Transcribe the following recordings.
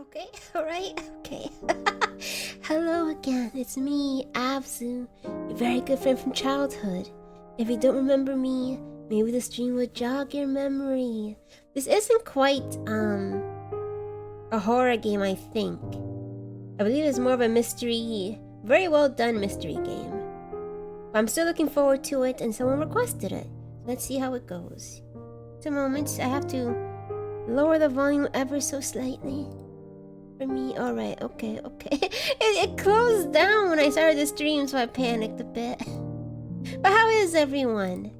Okay, alright, okay. Hello again, it's me, Abzu, your very good friend from childhood. If you don't remember me, maybe the stream will jog your memory. This isn't quite, a horror game, I think. I believe it's more of a mystery, very well done mystery game. But I'm still looking forward to it, and someone requested it. Let's see how it goes. Just a moment, I have to lower the volume ever so slightly. For me, alright, okay. It closed down when I started the stream, so I panicked a bit. But how is everyone?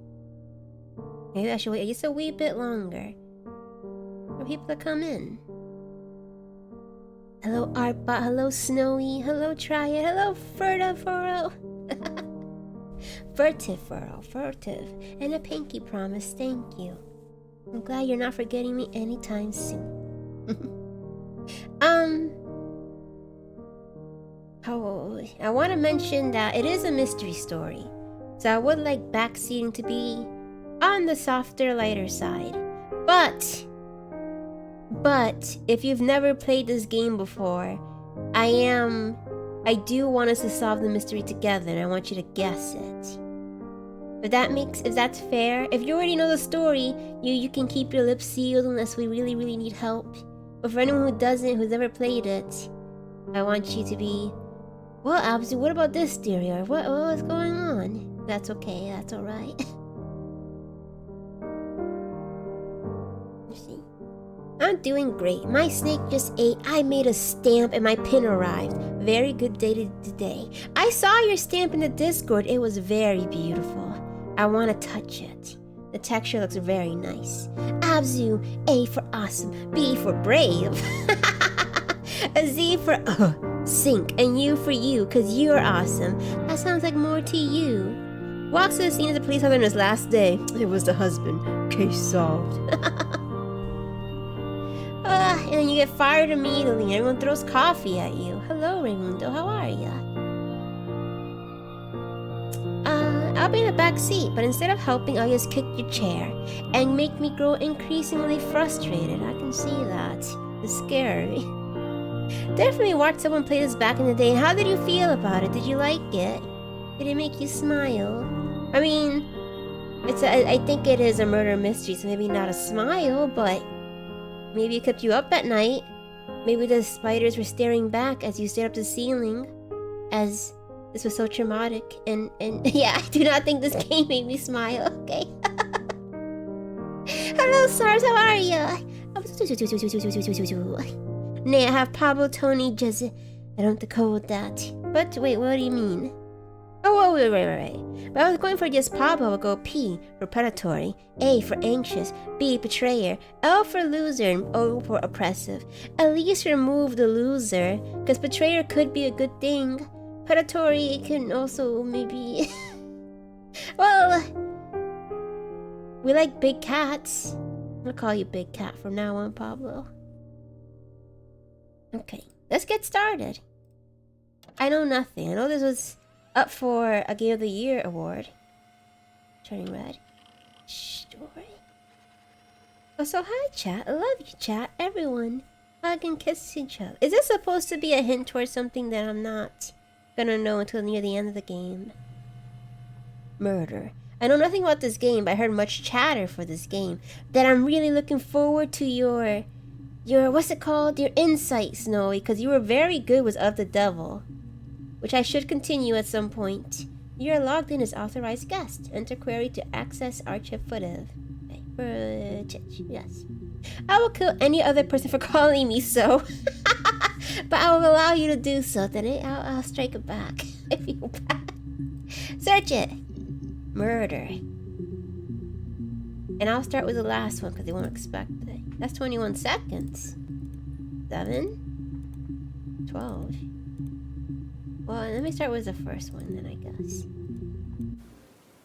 Maybe I should wait just a wee bit longer for people to come in. Hello Artbot, hello Snowy, hello Triad, hello Furtive, and a pinky promise, thank you. I'm glad you're not forgetting me anytime soon. I want to mention that it is a mystery story, so I would like backseating to be on the softer, lighter side. But if you've never played this game before, I do want us to solve the mystery together, and I want you to guess it. If that's fair. If you already know the story, you can keep your lips sealed unless we really, really need help. But for anyone who doesn't, who's never played it, I want you to be... Well, Abzu, what about this theory? Or what's going on? That's okay, that's alright. See? I'm doing great. My snake just ate. I made a stamp and my pin arrived. Very good day today. I saw your stamp in the Discord. It was very beautiful. I want to touch it. The texture looks very nice. Abzu, A for awesome, B for brave, a Z for sink, and U for you, cause you're awesome. That sounds like more to you. Walks to the scene as the police officer on his last day. It was the husband. Case solved. And then you get fired immediately and everyone throws coffee at you. Hello, Raimundo, how are ya? I'll be in the back seat, but instead of helping, I'll just kick your chair and make me grow increasingly frustrated. I can see that. It's scary. Definitely watched someone play this back in the day. How did you feel about it? Did you like it? Did it make you smile? I mean, I think it is a murder mystery, so maybe not a smile, but maybe it kept you up at night. Maybe the spiders were staring back as you stared up the ceiling, as this was so traumatic. And yeah, I do not think this game made me smile, okay? Hello, SARS, how are ya? Nay, I have Pablo, Tony, Jez. I don't decode that. But wait, what do you mean? Oh, wait. But I was going for just Pablo. I would go P for predatory, A for anxious, B betrayer, L for loser, and O for oppressive. At least remove the loser, because betrayer could be a good thing. Predatory, it can also maybe... Well, we like big cats. I'm gonna call you Big Cat from now on, Pablo. Okay, let's get started. I know nothing. I know this was up for a Game of the Year award. Turning red. Story. Oh, so hi, chat. I love you, chat. Everyone. Hug and kiss each other. Is this supposed to be a hint towards something that I'm not gonna know until near the end of the game? Murder. I know nothing about this game, but I heard much chatter for this game. That I'm really looking forward to your what's it called? Your insight, Snowy, because you were very good with Of the Devil, which I should continue at some point. You are logged in as authorized guest. Enter query to access archive footage. Yes. I will kill any other person for calling me so. But I will allow you to do so. Then I'll strike it back. If you back. Search it. Murder. And I'll start with the last one because they won't expect it. That's 21 seconds. 7. 12. Well, let me start with the first one then, I guess.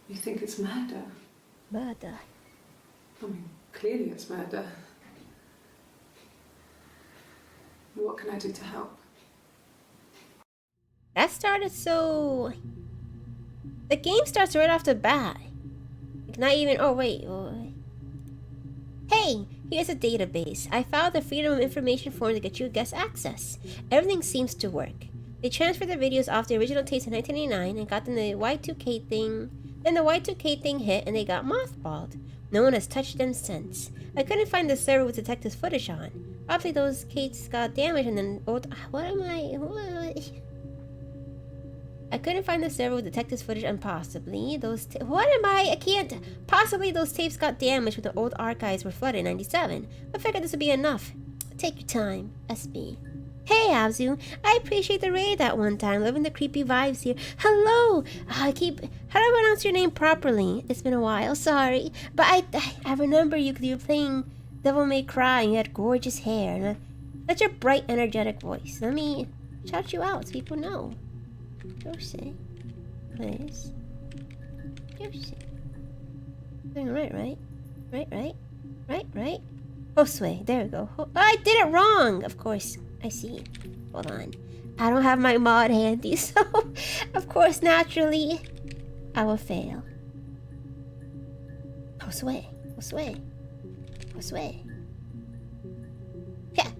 You think it's murder? Murder. I mean, clearly it's murder. What can I do to help? That started so... The game starts right off the bat. Like not even... Oh, wait. Hey, here's a database. I filed the Freedom of Information form to get you guest access. Everything seems to work. They transferred the videos off the original tapes in 1989 and got them the Y2K thing. Then the Y2K thing hit and they got mothballed. No one has touched them since. I couldn't find the server with detectives footage on. Obviously those tapes got damaged and then... I couldn't find the server with detectives footage and possibly those... I can't... Possibly those tapes got damaged when the old archives were flooded in 97. I figured this would be enough. Take your time, SB. Hey, Abzu. I appreciate the raid that one time. Loving the creepy vibes here. Hello! How do I pronounce your name properly? It's been a while, sorry. But I remember you because you were playing Devil May Cry and you had gorgeous hair. And such a bright, energetic voice. Let me shout you out so people know. Josie. Please. Josie. Doing right? Right? Josue. There we go. Oh, I did it wrong! Of course. I see. Hold on. I don't have my mod handy, so of course, naturally, I will fail. Josue. Yeah.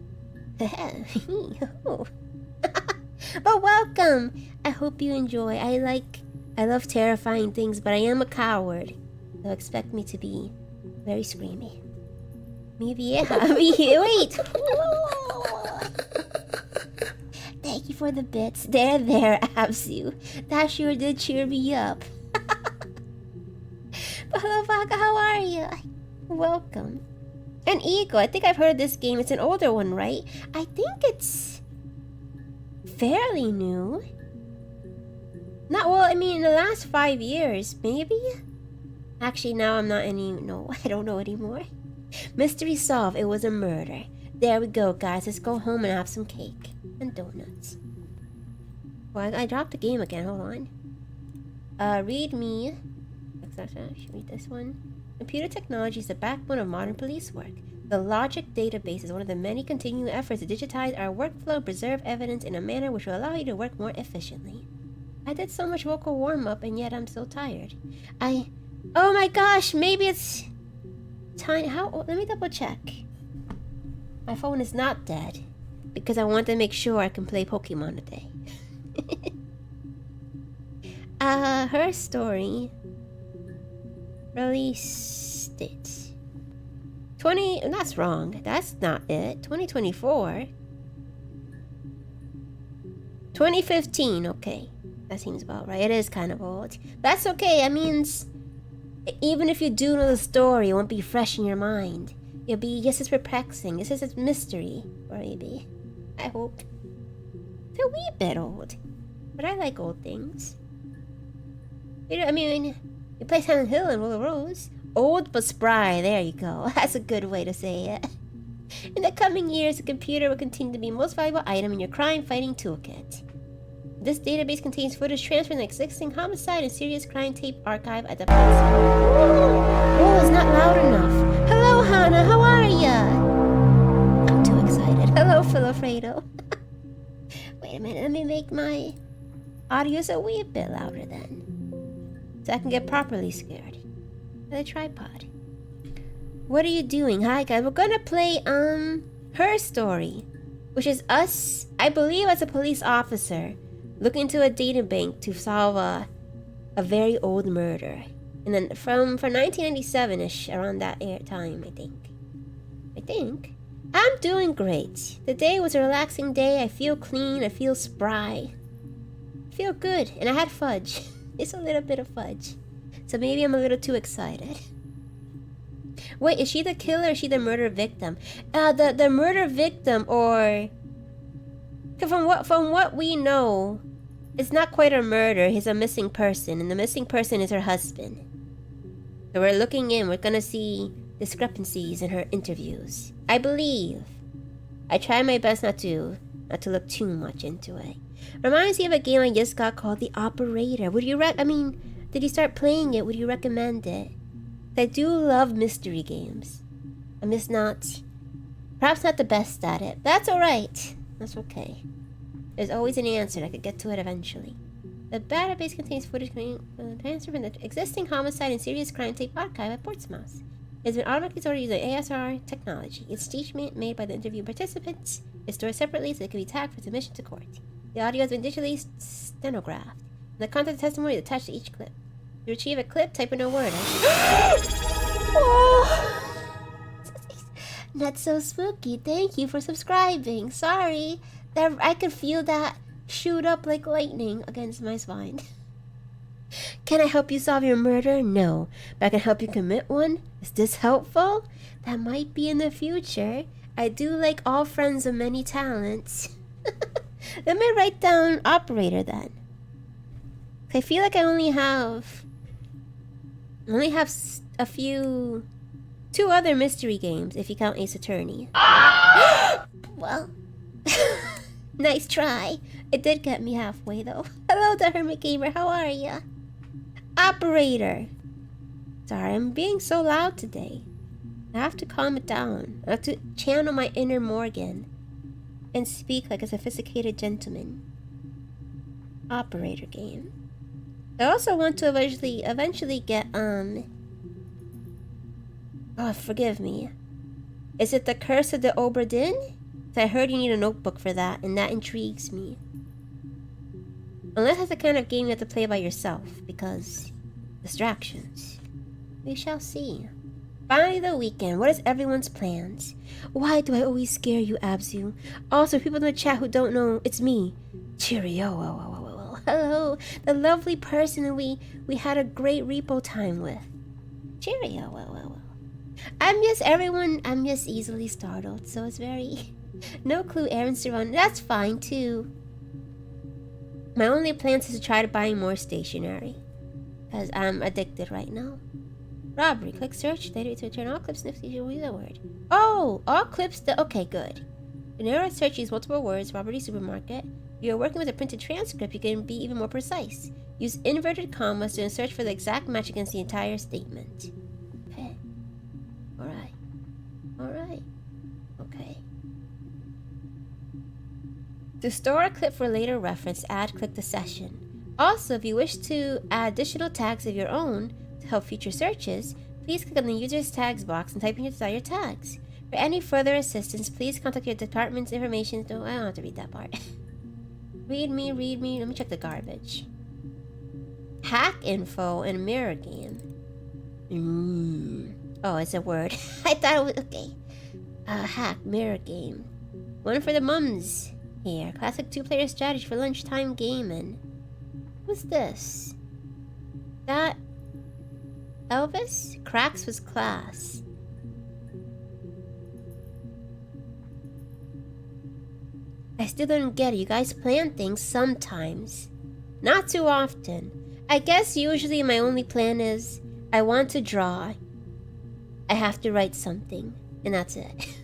But welcome. I hope you enjoy. I like I love terrifying things, but I am a coward. They'll expect me to be very screamy. Maybe yeah. Wait. Thank you for the bits. There, Abzu. That sure did cheer me up. But hello, Vaga. How are you? Welcome. An Eagle. I think I've heard of this game. It's an older one, right? I think it's fairly new. Not well. I mean, in the last 5 years, maybe. Actually, now I'm not any. No, I don't know anymore. Mystery solved. It was a murder. There we go, guys. Let's go home and have some cake and donuts. Well, I dropped the game again. Hold on. Read me. Should read this one. Computer technology is the backbone of modern police work. The Logic database is one of the many continuing efforts to digitize our workflow and preserve evidence in a manner which will allow you to work more efficiently. I did so much vocal warm-up and yet I'm so tired. Oh my gosh, maybe it's time. Let me double check. My phone is not dead because I want to make sure I can play Pokemon today. Her story released it. That's wrong. That's not it. 2024. 2015. Okay. That seems about right. It is kind of old. That's okay. That means even if you do know the story, it won't be fresh in your mind. It'll be just as perplexing. It's just a mystery. Or maybe. I hope. It's a wee bit old. But I like old things. You know, I mean, you play Silent Hill and Roller Rose. Old but spry. There you go. That's a good way to say it. In the coming years, the computer will continue to be the most valuable item in your crime-fighting toolkit. This database contains footage transferred from the existing homicide and serious crime tape archive at the police. Oh, it's not loud enough. Hello, Hannah. How are ya? I'm too excited. Hello, Filofredo. Wait a minute. Let me make my audio a wee bit louder then, so I can get properly scared. The tripod. What are you doing? Hi guys, we're gonna play Her Story, which is us, I believe, as a police officer looking into a data bank to solve a very old murder. And then from 1997ish, around that time, I think. I'm doing great. The day was a relaxing day. I feel clean, I feel spry. I feel good, and I had fudge. It's a little bit of fudge. So maybe I'm a little too excited. Wait, is she the killer or is she the murder victim? The murder victim, or from what we know, it's not quite a murder. He's a missing person, and the missing person is her husband. So we're looking in. We're gonna see discrepancies in her interviews. I believe. I try my best not to look too much into it. Reminds me of a game I just got called The Operator. Would you did you start playing it? Would you recommend it? I do love mystery games. I'm just perhaps not the best at it. That's alright. That's okay. There's always an answer. I could get to it eventually. The database contains footage transferred from the existing homicide and serious crime tape archive at Portsmouth. It's been automatically stored using ASR technology. Each stage made by the interview participants is stored separately so it can be tagged for submission to court. The audio has been digitally stenographed. The content testimony is attached to each clip. To retrieve a clip, type in a word. Oh. Not so spooky. Thank you for subscribing. Sorry. I could feel that shoot up like lightning against my spine. Can I help you solve your murder? No. But I can help you commit one? Is this helpful? That might be in the future. I do like all friends of many talents. Let me write down operator then. I feel like I only have two other mystery games if you count Ace Attorney. Well, nice try. It did get me halfway though. Hello, the Hermit Gamer. How are ya? Operator. Sorry, I'm being so loud today. I have to calm it down. I have to channel my inner Morgan and speak like a sophisticated gentleman. Operator game. I also want to eventually get oh, forgive me. Is it The Curse of the Obra Dinn? I heard you need a notebook for that, and that intrigues me. Unless it's the kind of game you have to play by yourself, because distractions. We shall see. Finally the weekend. What is everyone's plans? Why do I always scare you, Abzu? Also, people in the chat who don't know, it's me. Cheerio. Hello, the lovely person that we had a great repo time with. Cheerio. I'm just easily startled, so it's very... No clue errands to run. That's fine, too. My only plans is to try to buy more stationery. Because I'm addicted right now. Robbery. Click search. Later to return all clips. Nifty. Use a word. Oh! All clips. Okay, good. To narrow search, use multiple words. Robbery supermarket. If you're working with a printed transcript, you can be even more precise. Use inverted commas to search for the exact match against the entire statement. Okay. Alright. Okay. To store a clip for later reference, click the session. Also, if you wish to add additional tags of your own to help future searches, please click on the user's tags box and type in your desired tags. For any further assistance, please contact your department's information. I don't have to read that part. Read me. Let me check the garbage. Hack info and mirror game. Oh, it's a word. I thought it was... Okay. Hack, mirror game. One for the mums. Here, classic two-player strategy for lunchtime gaming. What's this? That... Elvis? Cracks was class. I still don't get it. You guys plan things sometimes. Not too often. I guess usually my only plan is I want to draw. I have to write something. And that's it.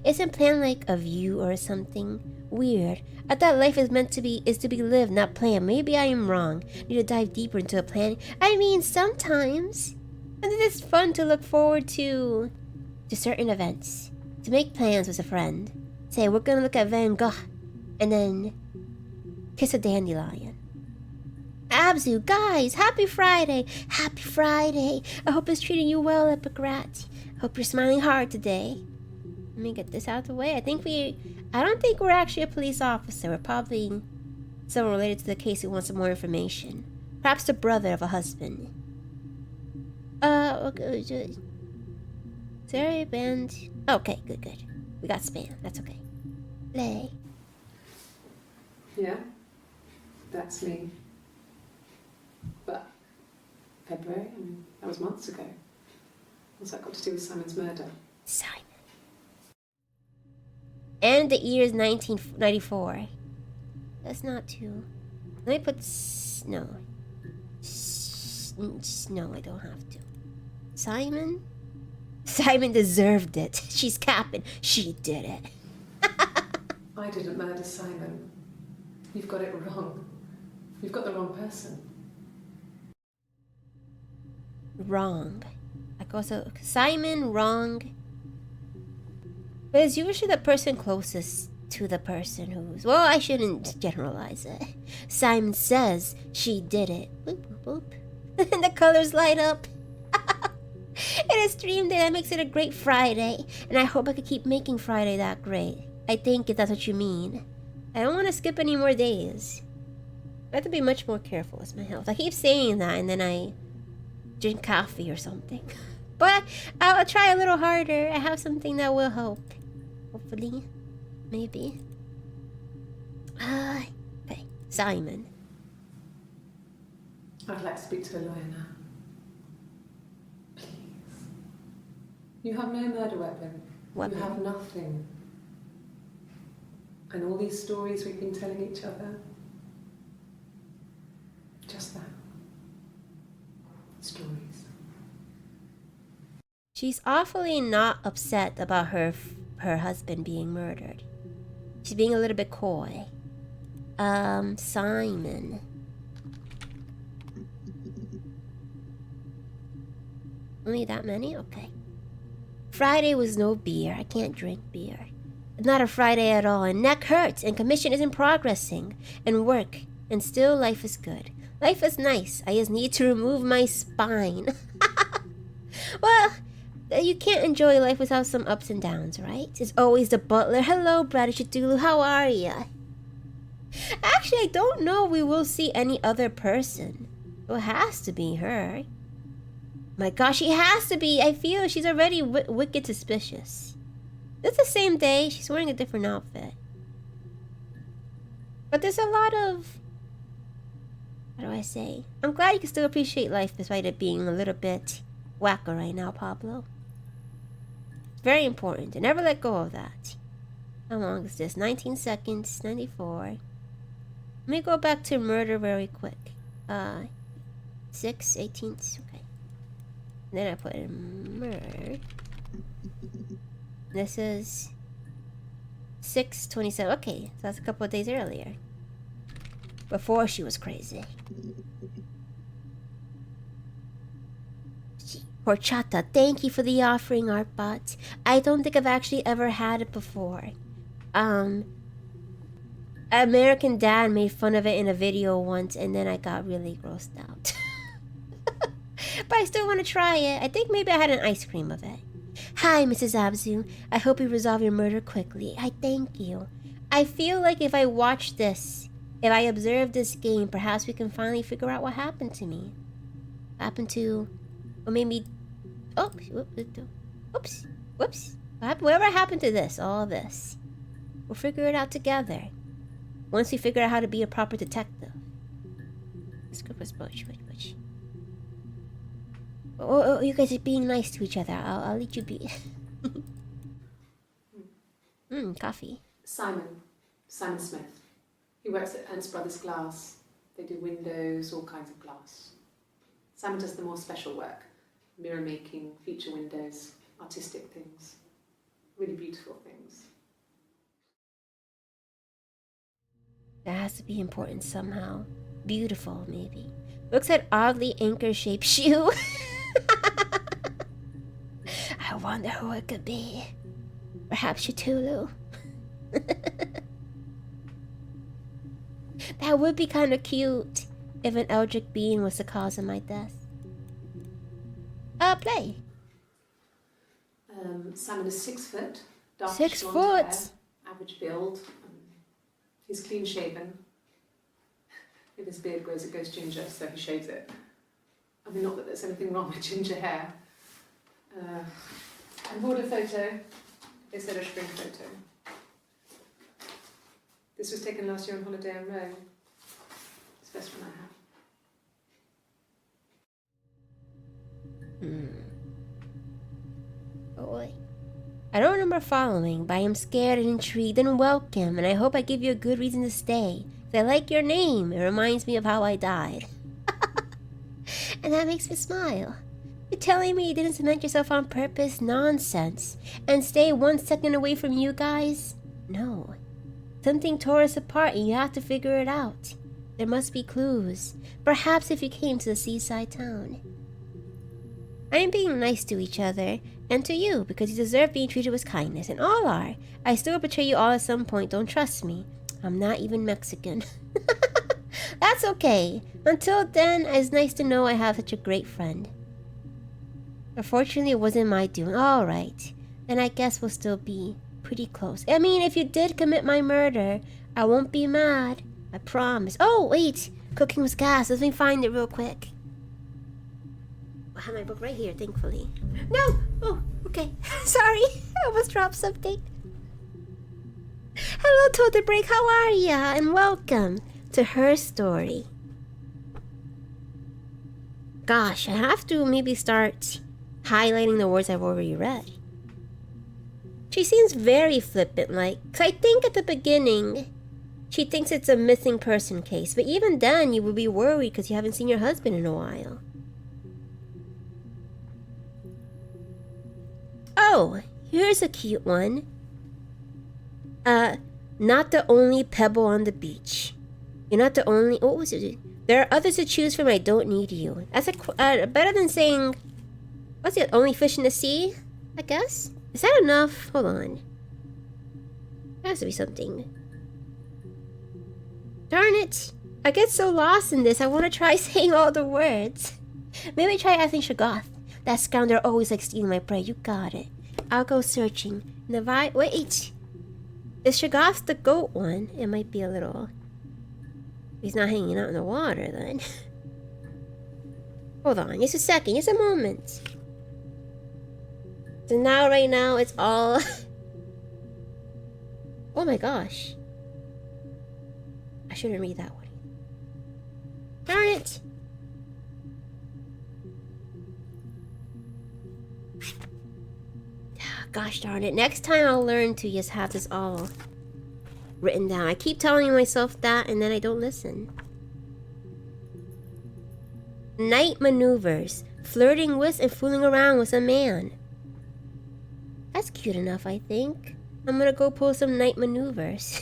Isn't plan like a view or something? Weird. I thought life is meant to be lived, not planned. Maybe I am wrong. Need to dive deeper into the planning. I mean, sometimes. And it is fun to look forward to certain events. To make plans with a friend. Say, we're gonna look at Van Gogh. And then kiss a dandelion. Abzu, guys, happy Friday. Happy Friday. I hope it's treating you well, Epigrat. Hope you're smiling hard today. Let me get this out of the way. I don't think we're actually a police officer. We're probably someone related to the case who wants some more information. Perhaps the brother of a husband. Okay. Sorry, band. Okay, good. We got spam. That's okay. Play. Yeah, that's me. But February, that was months ago. What's that got to do with Simon's murder? Simon. And the year is 1994. That's not too... Let me put... No. No, I don't have to. Simon? Simon deserved it. She's capping. She did it. I didn't murder Simon. You've got it wrong. You've got the wrong person. Wrong. Like also, Simon, wrong. But it's usually the person closest to the person who's... Well, I shouldn't generalize it. Simon says she did it. Boop, boop, boop. And the colors light up. It is stream day. That makes it a great Friday. And I hope I could keep making Friday that great. I think if that's what you mean. I don't want to skip any more days. I have to be much more careful with my health. I keep saying that and then I drink coffee or something. But I'll try a little harder. I have something that will help. Hopefully. Maybe. Okay. Simon. I'd like to speak to a lawyer now. Please. You have no murder weapon. Weapon? You have nothing. And all these stories we've been telling each other. Just that. Stories. She's awfully not upset about her husband being murdered. She's being a little bit coy. Simon. Only that many? Okay. Friday was no beer. I can't drink beer. Not a Friday at all, and neck hurts, and commission isn't progressing, and work, and still life is good. Life is nice. I just need to remove my spine. Well, you can't enjoy life without some ups and downs, right? It's always the butler. Hello, Brother Shadulu. How are ya? Actually, I don't know we will see any other person. So it has to be her. My gosh, she has to be. I feel she's already wicked suspicious. It's the same day. She's wearing a different outfit. But there's a lot of... How do I say? I'm glad you can still appreciate life despite it being a little bit wacko right now, Pablo. It's very important to never let go of that. How long is this? 19 seconds, 94. Let me go back to murder very quick. 6, 18, okay. And then I put in murder. This is 6/27. Okay, so that's a couple of days earlier. Before she was crazy. Horchata, thank you for the offering, Artbot. I don't think I've actually ever had it before. American Dad made fun of it in a video once, and then I got really grossed out. But I still want to try it. I think maybe I had an ice cream of it. Hi, Mrs. Abzu. I hope you resolve your murder quickly. I thank you. I feel like if I watch this, if I observe this game, perhaps we can finally figure out what happened to me. Happened to... Or maybe... Oh, whoops. Whoops. Whatever happened to this, all this. We'll figure it out together. Once we figure out how to be a proper detective. Let's go for Butch. Oh, you guys are being nice to each other. I'll let you be. Coffee. Simon Smith. He works at Ernst Brothers Glass. They do windows, all kinds of glass. Simon does the more special work. Mirror making, feature windows, artistic things. Really beautiful things. That has to be important somehow. Beautiful, maybe. Looks at oddly anchor-shaped shoe. I wonder who it could be. Perhaps Cthulhu. That would be kind of cute if an eldritch being was the cause of my death. Play. Simon is 6 foot. Dark 6 blonde foot. hair, average build. He's clean shaven. If his beard grows, it goes ginger, so he shaves it. I mean, not that there's anything wrong with ginger hair. And border photo. They said a spring photo. This was taken last year on holiday in Rome. It's the best one I have. Boy. I don't remember following, but I am scared and intrigued and welcome, and I hope I give you a good reason to stay. I like your name. It reminds me of how I died. And that makes me smile. You're telling me you didn't cement yourself on purpose? Nonsense. And stay 1 second away from you guys? No. Something tore us apart and you have to figure it out. There must be clues. Perhaps if you came to the seaside town. I am being nice to each other, and to you, because you deserve being treated with kindness, and all are. I still betray you all at some point, don't trust me. I'm not even Mexican. That's okay. Until then, it's nice to know I have such a great friend. Unfortunately, it wasn't my doing. Alright. Then I guess we'll still be pretty close. I mean, if you did commit my murder, I won't be mad. I promise. Oh, wait. Cooking with gas. Let me find it real quick. I have my book right here, thankfully. No! Oh, okay. Sorry. I almost dropped something. Hello, Toad the Break. How are ya? And welcome to her story. Gosh, I have to maybe start highlighting the words I've already read. She seems very flippant, like, 'cause I think at the beginning, she thinks it's a missing person case, but even then, you would be worried because you haven't seen your husband in a while. Oh, here's a cute one. Not the only pebble on the beach. You're not the only... What was it? There are others to choose from. I don't need you. That's better than saying... What's it? Only fish in the sea? I guess? Is that enough? Hold on. There has to be something. Darn it. I get so lost in this. I want to try saying all the words. Maybe try asking Shoggoth. That scoundrel always likes stealing my prey. You got it. I'll go searching. Wait. Is Shoggoth the goat one? It might be a little He's not hanging out in the water then. Hold on, just a second, just a moment. So now, right now, it's all... Oh my gosh. I shouldn't read that one. Darn it! Gosh darn it. Next time I'll learn to just have this all written down. I keep telling myself that and then I don't listen. Night maneuvers. Flirting with and fooling around with a man. That's cute enough, I think. I'm gonna go pull some night maneuvers.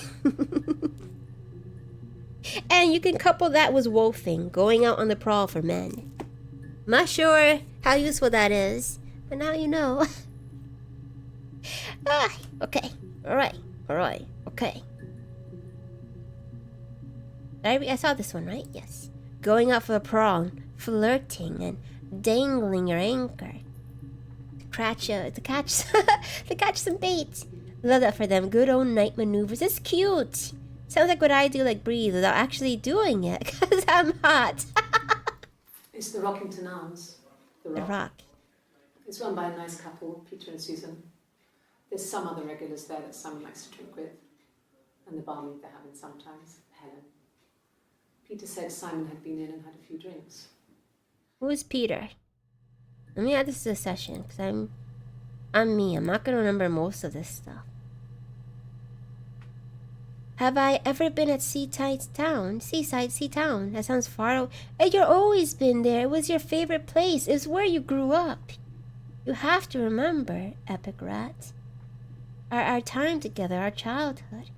And you can couple that with wolfing, going out on the prowl for men. I'm not sure how useful that is, but now you know. Okay. Alright, okay. I saw this one, right? Yes. Going out for a prowl, flirting, and dangling your anchor. To catch some bait. Love that for them. Good old night maneuvers. It's cute. Sounds like what I do, like breathe, without actually doing it, because I'm hot. It's the Rockington Arms. The Rock. It's run by a nice couple, Peter and Susan. There's some other regulars there that Simon likes to drink with, and the barmaid they're having sometimes, Helen. Peter said Simon had been in and had a few drinks. Who's Peter? Let me add this to the session, because I'm me. I'm not going to remember most of this stuff. Have I ever been at Seaside Town? That sounds far away. Hey, you've always been there. It was your favorite place. It's where you grew up. You have to remember, Epic Rat. Our time together, our childhood.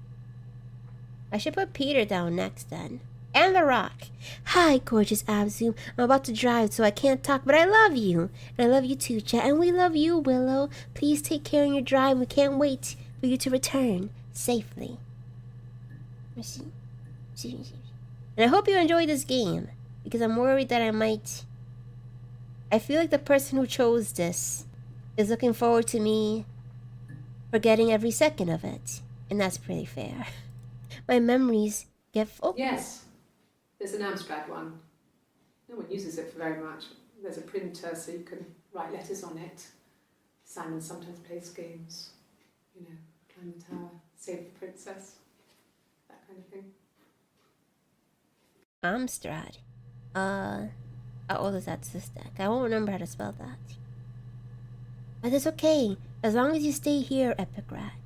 I should put Peter down next then. And the Rock. Hi, gorgeous Abzu. I'm about to drive, so I can't talk, but I love you. And I love you too, Chet. And we love you, Willow. Please take care in your drive. We can't wait for you to return safely. And I hope you enjoy this game, because I'm worried that I feel like the person who chose this is looking forward to me forgetting every second of it, and that's pretty fair. My memories get full. Yes, there's an Amstrad one. No one uses it for very much. There's a printer so you can write letters on it. Simon sometimes plays games, climb the tower, save the princess. Kind of thing. Amstrad. How old is that stack? I won't remember how to spell that. But it's okay, as long as you stay here, Epic Rat.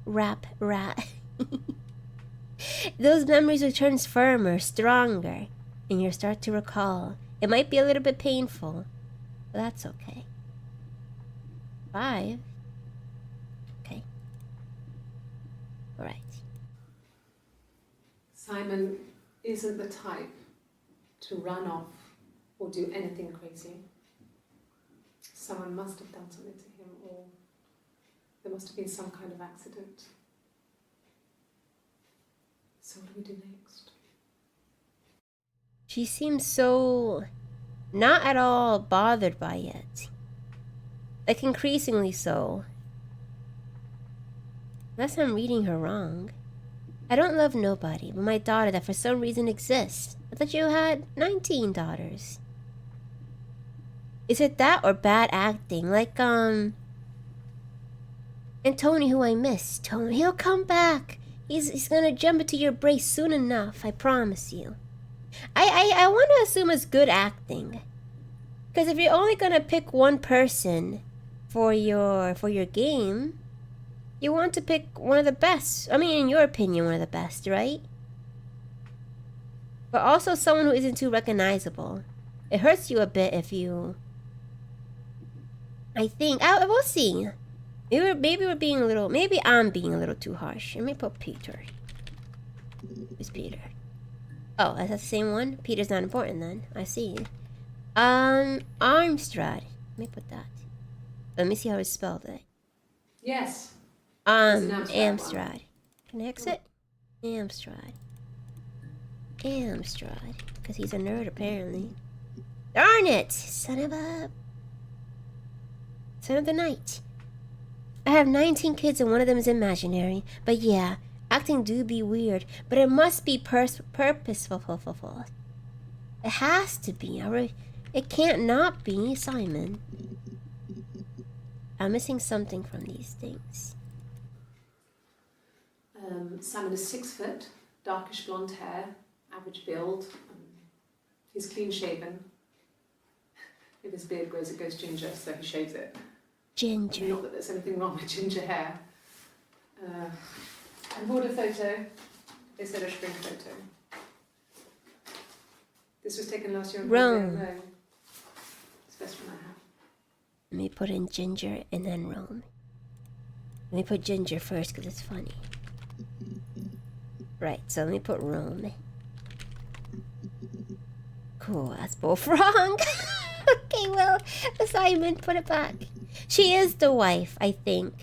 Rat. Those memories will turn firmer, stronger, and you'll start to recall. It might be a little bit painful, but that's okay. 5. Okay. Alright. Simon isn't the type to run off or do anything crazy. Someone must have done something to him, or there must have been some kind of accident. So what do we do next? She seems so not at all bothered by it. Like increasingly so. Unless I'm reading her wrong. I don't love nobody but my daughter that for some reason exists. I thought you had 19 daughters. Is it that or bad acting? Like, and Tony, who I miss. Tony, he'll come back. He's gonna jump into your brace soon enough, I promise you. I want to assume it's good acting. Because if you're only gonna pick one person for your game, you want to pick one of the best. I mean, in your opinion, one of the best, right? But also someone who isn't too recognizable. It hurts you a bit if you... I think... we'll see. Maybe we're being a little... Maybe I'm being a little too harsh. Let me put Peter. Who's Peter? Oh, is that the same one? Peter's not important then. I see. Armstrad. Let me put that. Let me see how it's spelled. Yes. Amstrad. Can I exit? Amstrad. Because he's a nerd, apparently. Darn it! Son of the night. I have 19 kids and one of them is imaginary. But yeah, Acting do be weird, but it must be purposeful. It has to be. It can't not be, Simon. I'm missing something from these things. Simon is 6 foot, darkish blonde hair, average build. He's clean shaven. If his beard grows, it goes ginger, so he shaves it. Ginger. Not that there's anything wrong with ginger hair. And border photo. They said a shrink photo. This was taken last year in Rome. It's the best one I have. Let me put in ginger and then Rome. Let me put ginger first because it's funny. Right, so let me put Rome. Cool, that's both wrong. Okay, well, assignment, put it back. She is the wife, I think.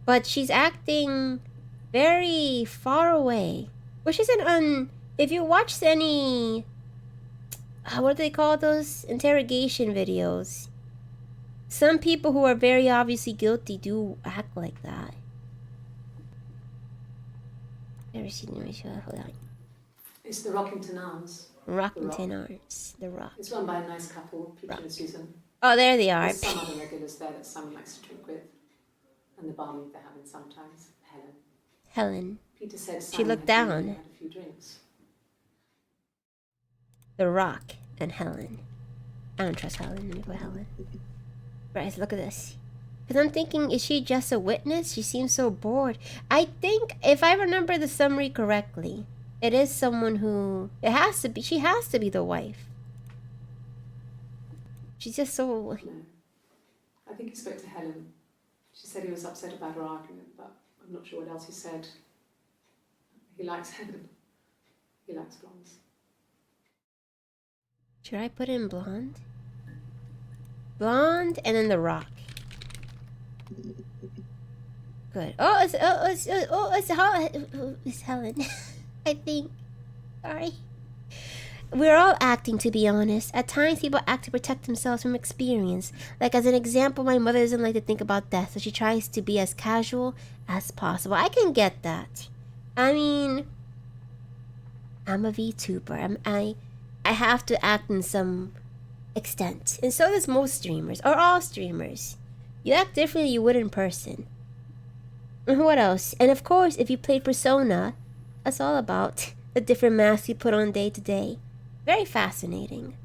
But she's acting very far away. Which isn't if you watched any... what do they call those? Interrogation videos. Some people who are very obviously guilty do act like that. Never seen the show. Hold on. It's the Rockington Arms. Rockington Arms. The Rock. It's run by a nice couple, Peter and Susan. Oh, there they are. There's some other regulars there that Simon likes to drink with. And the barmaid they're having sometimes, Helen. Helen. Peter said She Simon looked had down. had a few drinks. The Rock and Helen. I don't trust Helen. Let me put Helen. Right, look at this. Because I'm thinking, is she just a witness? She seems so bored. I think, if I remember the summary correctly, it is someone who... It has to be... She has to be the wife. She's just so... No. I think he spoke to Helen. She said he was upset about her argument, but I'm not sure what else he said. He likes Helen. He likes blondes. Should I put in blonde? Blonde and then the Rock. Good. It's Helen. I think. Sorry. We're all acting, to be honest. At times, people act to protect themselves from experience. Like, as an example, my mother doesn't like to think about death, so she tries to be as casual as possible. I can get that. I mean, I'm a VTuber. I have to act in some extent. And so does most streamers, or all streamers. You act differently you would in person. What else? And of course, if you played Persona, that's all about the different masks you put on day to day. Very fascinating.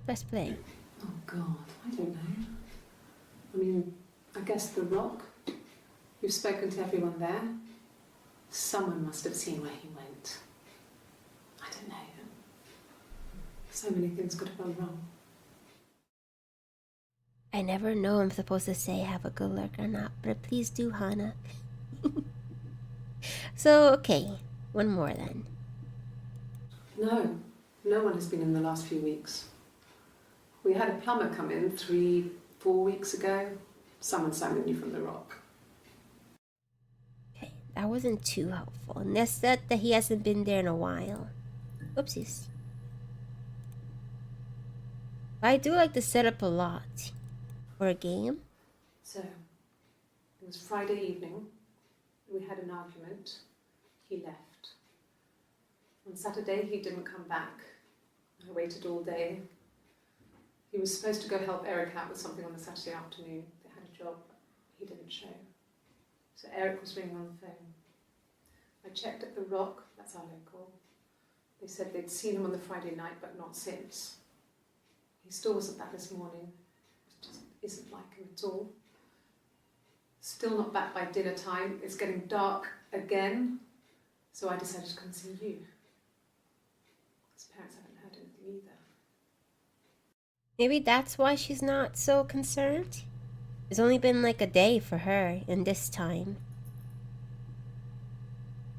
Let's play. Oh God, I don't know. I mean, I guess The Rock. You've spoken to everyone there. Someone must have seen where he went. I don't know. So many things could have gone wrong. I never know I'm supposed to say have a good luck or not, but please do, Hana. So, okay. One more then. No one has been in the last few weeks. We had a plumber come in 3-4 weeks ago. Someone Simon knew from The Rock. Okay, that wasn't too helpful. And they said that he hasn't been there in a while. Oopsies. I do like to set up a lot for a game. So, it was Friday evening. We had an argument. He left. On Saturday, he didn't come back. I waited all day. He was supposed to go help Eric out with something on the Saturday afternoon. They had a job. He didn't show. So Eric was ringing on the phone. I checked at The Rock, that's our local. They said they'd seen him on the Friday night, but not since. He still wasn't back this morning. It just isn't like him at all. Still not back by dinner time. It's getting dark again. So I decided to come and see you. His parents haven't heard anything either. Maybe that's why she's not so concerned. It's only been like a day for her in this time.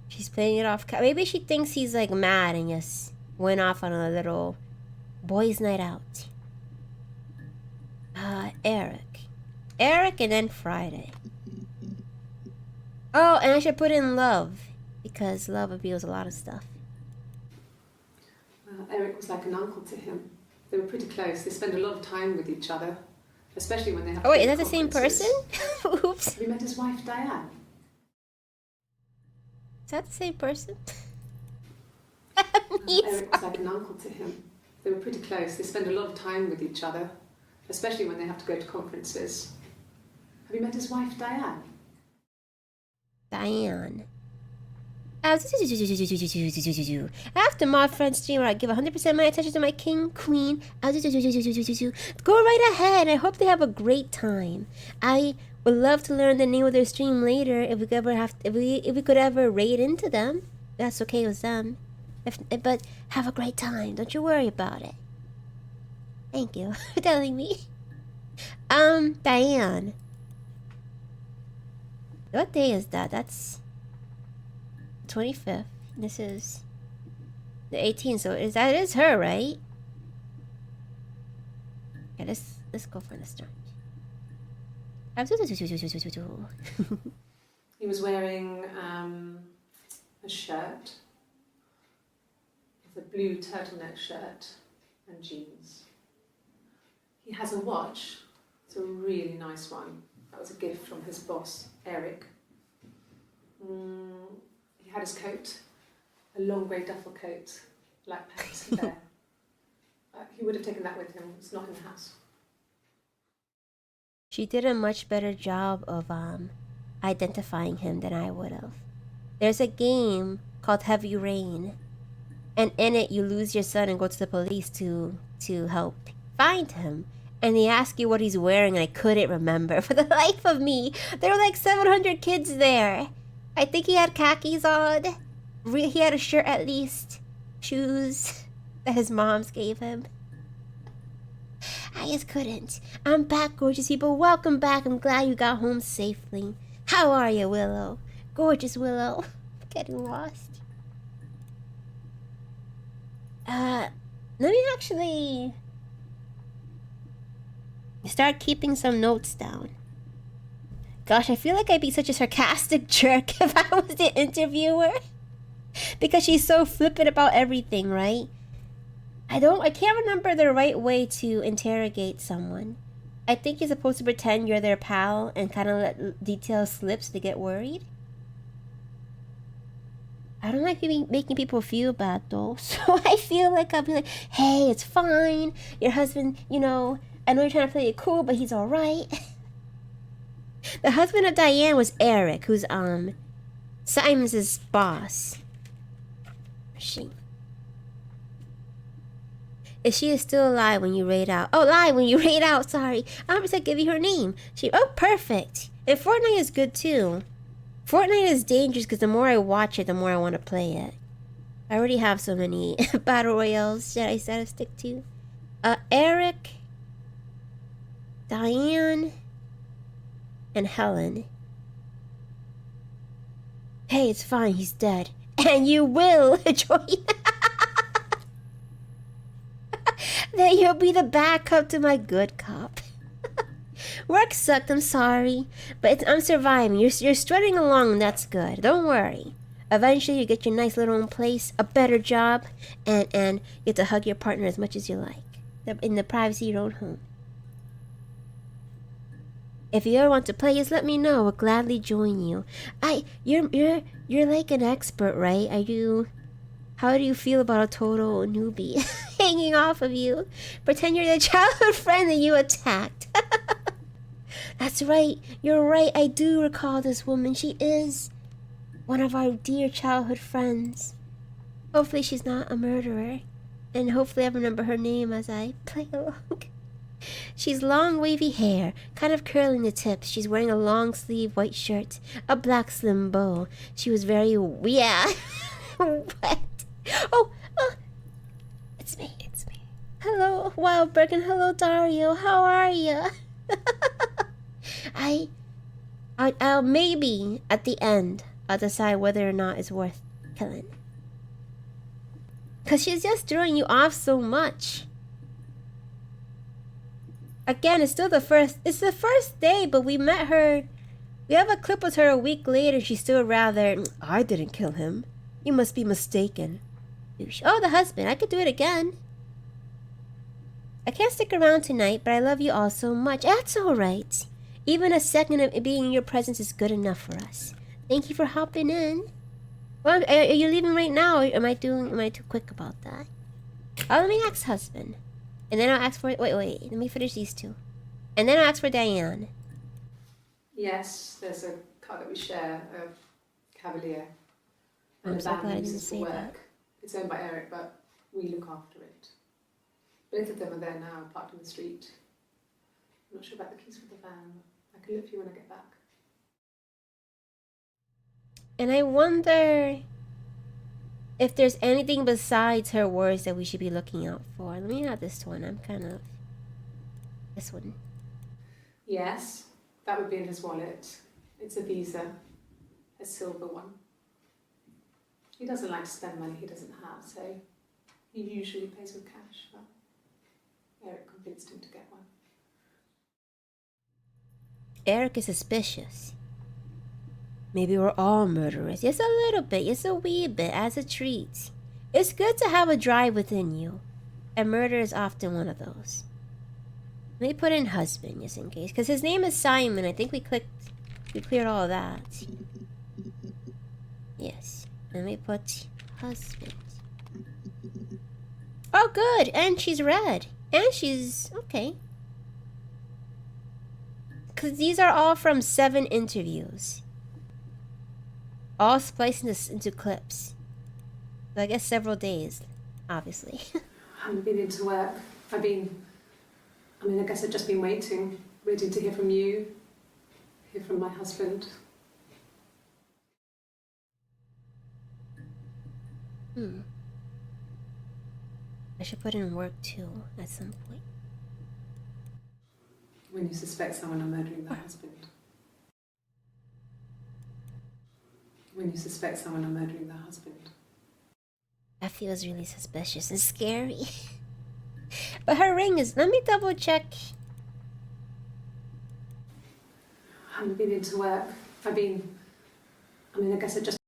She's playing it off. Maybe she thinks he's like mad and just went off on a little boys' night out. Eric and then Friday. Oh, and I should put in love. Because love reveals a lot of stuff. Eric was like an uncle to him. They were pretty close. They spend a lot of time with each other. Especially when they have... Oh wait, is that the same person? Oops. Have you met his wife, Diane? that the same person? Eric was like an uncle to him. They were pretty close. They spend a lot of time with each other, especially when they have to go to conferences. Have you met his wife, Diane? Diane. After my friend streamer, I give 100% my attention to my king, queen. Go right ahead. I hope they have a great time. I would love to learn the name of their stream later if we could ever if we could ever raid into them. That's okay with them. But have a great time. Don't you worry about it. Thank you for telling me. Diane. What day is that? That's 25th. This is the 18th, so that is her, right? Okay, let's go for the start. He was wearing a shirt, with a blue turtleneck shirt and jeans. He has a watch. It's a really nice one. That was a gift from his boss, Eric. He had his coat, a long grey duffel coat, black pants and there. He would have taken that with him. It's not in the house. She did a much better job of identifying him than I would have. There's a game called Heavy Rain, and in it you lose your son and go to the police to help find him. And they ask you what he's wearing, and I couldn't remember for the life of me. There were like 700 kids there. I think he had khakis on. He had a shirt at least. Shoes that his moms gave him. I just couldn't. I'm back, gorgeous people. Welcome back. I'm glad you got home safely. How are you, Willow? Gorgeous Willow. Getting lost. Let me actually start keeping some notes down. Gosh, I feel like I'd be such a sarcastic jerk if I was the interviewer. Because she's so flippant about everything, right? I can't remember the right way to interrogate someone. I think you're supposed to pretend you're their pal and kind of let details slip so they get worried. I don't like making people feel bad though. So I feel like I'll be like, hey, it's fine. Your husband, I know you're trying to play it cool, but he's alright. The husband of Diane was Eric, who's Simon's boss. Is she still alive when you raid out? Oh, live when you raid out, sorry. I almost said give you her name. Perfect. And Fortnite is good too. Fortnite is dangerous because the more I watch it, the more I want to play it. I already have so many battle royales that I said to stick to. Eric, Diane, and Helen. Hey, it's fine, he's dead. And you will join. Then you'll be the backup to my good cop. Work sucked, I'm sorry. But I'm surviving. You're strutting along, and that's good. Don't worry. Eventually you get your nice little own place, a better job, and you get to hug your partner as much as you like. In the privacy of your own home. If you ever want to play, just let me know. I'll gladly join you. You're like an expert, right? How do you feel about a total newbie hanging off of you? Pretend you're the childhood friend that you attacked. That's right. You're right. I do recall this woman. She is one of our dear childhood friends. Hopefully she's not a murderer. And hopefully I remember her name as I play along. She's long wavy hair, kind of curling the tips. She's wearing a long sleeve white shirt, a black slim bow. She was very, yeah. What? Oh, it's me. Hello, Wildberg, and hello, Dario. How are you? I'll maybe at the end I'll decide whether or not it's worth killing. Cause she's just throwing you off so much. Again, it's the first day, but we met her. We have a clip with her a week later. She's still rather, I didn't kill him. You must be mistaken. Oh, the husband. I could do it again. I can't stick around tonight, but I love you all so much. That's alright. Even a second of being in your presence is good enough for us. Thank you for hopping in. Well, are you leaving right now, or am I too quick about that? Oh, let me ask husband. And then I'll ask for... Wait. Let me finish these two. And then I'll ask for Diane. Yes, there's a car that we share, a Cavalier. And I'm a so van glad I we didn't use for say work. that. It's owned by Eric, but we look after it. Both of them are there now, parked in the street. I'm not sure about the keys for the van. I can look for you when I get back. And I wonder if there's anything besides her words that we should be looking out for. Let me add this one. I'm kind of... This one. Yes, that would be in his wallet. It's a Visa, a silver one. He doesn't like to spend money he doesn't have, so he usually pays with cash, but Eric convinced him to get one. Eric is suspicious. Maybe we're all murderers. Just a little bit, just a wee bit, as a treat. It's good to have a drive within you. And murder is often one of those. Let me put in husband, just in case. Because his name is Simon. I think we cleared all of that. Yes. Let me put husband. Oh, good. And she's red. And she's... Okay. Because these are all from 7 interviews. All spliced into clips. So I guess several days, obviously. I haven't been into work. I guess I've just been waiting to hear from you, hear from my husband. I should put in work too, at some point. When you suspect someone of murdering their husband. When you suspect someone of murdering their husband. That feels really suspicious and scary. But her ring is... Let me double check. I haven't been into work. I guess I just...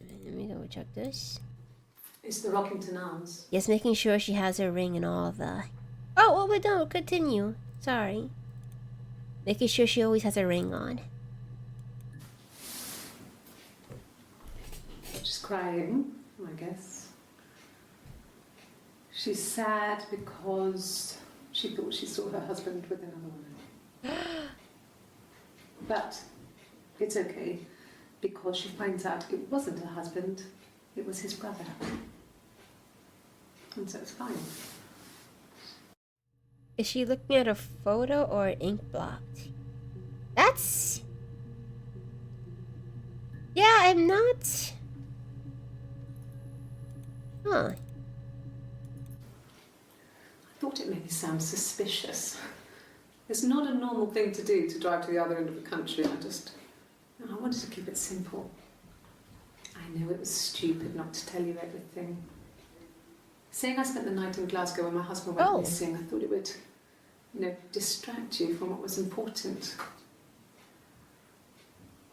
Let me double check this. It's the Rockington Arms. Yes, making sure she has her ring and all the... Oh, well, we don't. Continue. Sorry. Making sure she always has her ring on. She's crying, I guess. She's sad because she thought she saw her husband with another woman. But it's okay, because she finds out it wasn't her husband, it was his brother. And so it's fine. Is she looking at a photo or an ink blot? That's... Yeah, I'm not... Huh. I thought it made me sound suspicious. It's not a normal thing to do, to drive to the other end of the country. I wanted to keep it simple. I know it was stupid not to tell you everything. Saying I spent the night in Glasgow when my husband went missing, I thought it would, distract you from what was important.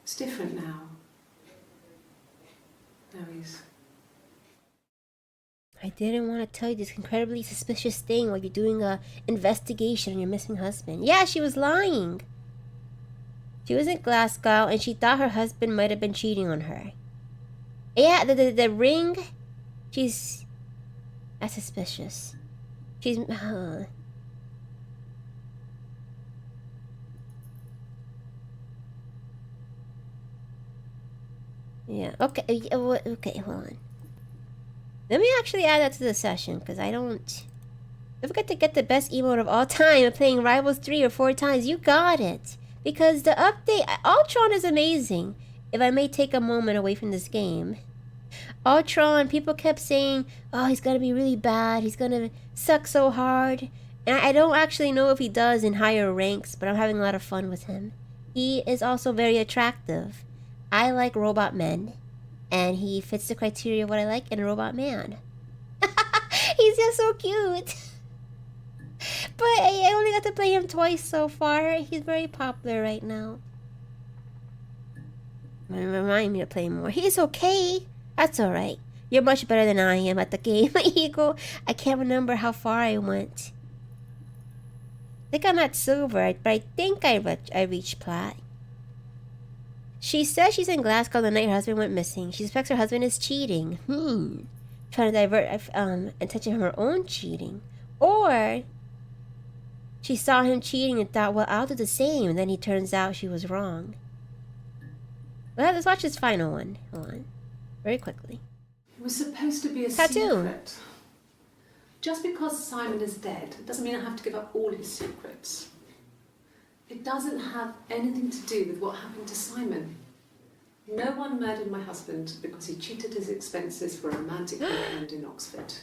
It's different now. Now he's... I didn't want to tell you this incredibly suspicious thing while you're doing a investigation on your missing husband. Yeah, she was lying. She was in Glasgow and she thought her husband might have been cheating on her. Yeah, the ring, that's suspicious. She's, Yeah, okay, hold on. Let me actually add that to the session, because I don't forget to get the best emote of all time of playing Rivals 3 or 4 times. You got it. Because the update, Ultron is amazing, if I may take a moment away from this game. Ultron, people kept saying, oh, he's gonna be really bad, he's gonna suck so hard. And I don't actually know if he does in higher ranks, but I'm having a lot of fun with him. He is also very attractive. I like robot men. And he fits the criteria of what I like in a robot man. He's just so cute. But I only got to play him twice so far. He's very popular right now. Remind me to play more. He's okay. That's alright. You're much better than I am at the game, Eagle. I can't remember how far I went. I think I'm at silver, but I think I reached plat. She says she's in Glasgow the night her husband went missing. She suspects her husband is cheating. Trying to divert attention from her own cheating. Or she saw him cheating and thought, well, I'll do the same. And then he turns out she was wrong. Well, let's watch this final one. Hold on. Very quickly. It was supposed to be a Tattoo. secret. Just because Simon is dead doesn't mean I have to give up all his secrets. It doesn't have anything to do with what happened to Simon. No one murdered my husband because he cheated his expenses for a romantic weekend in Oxford.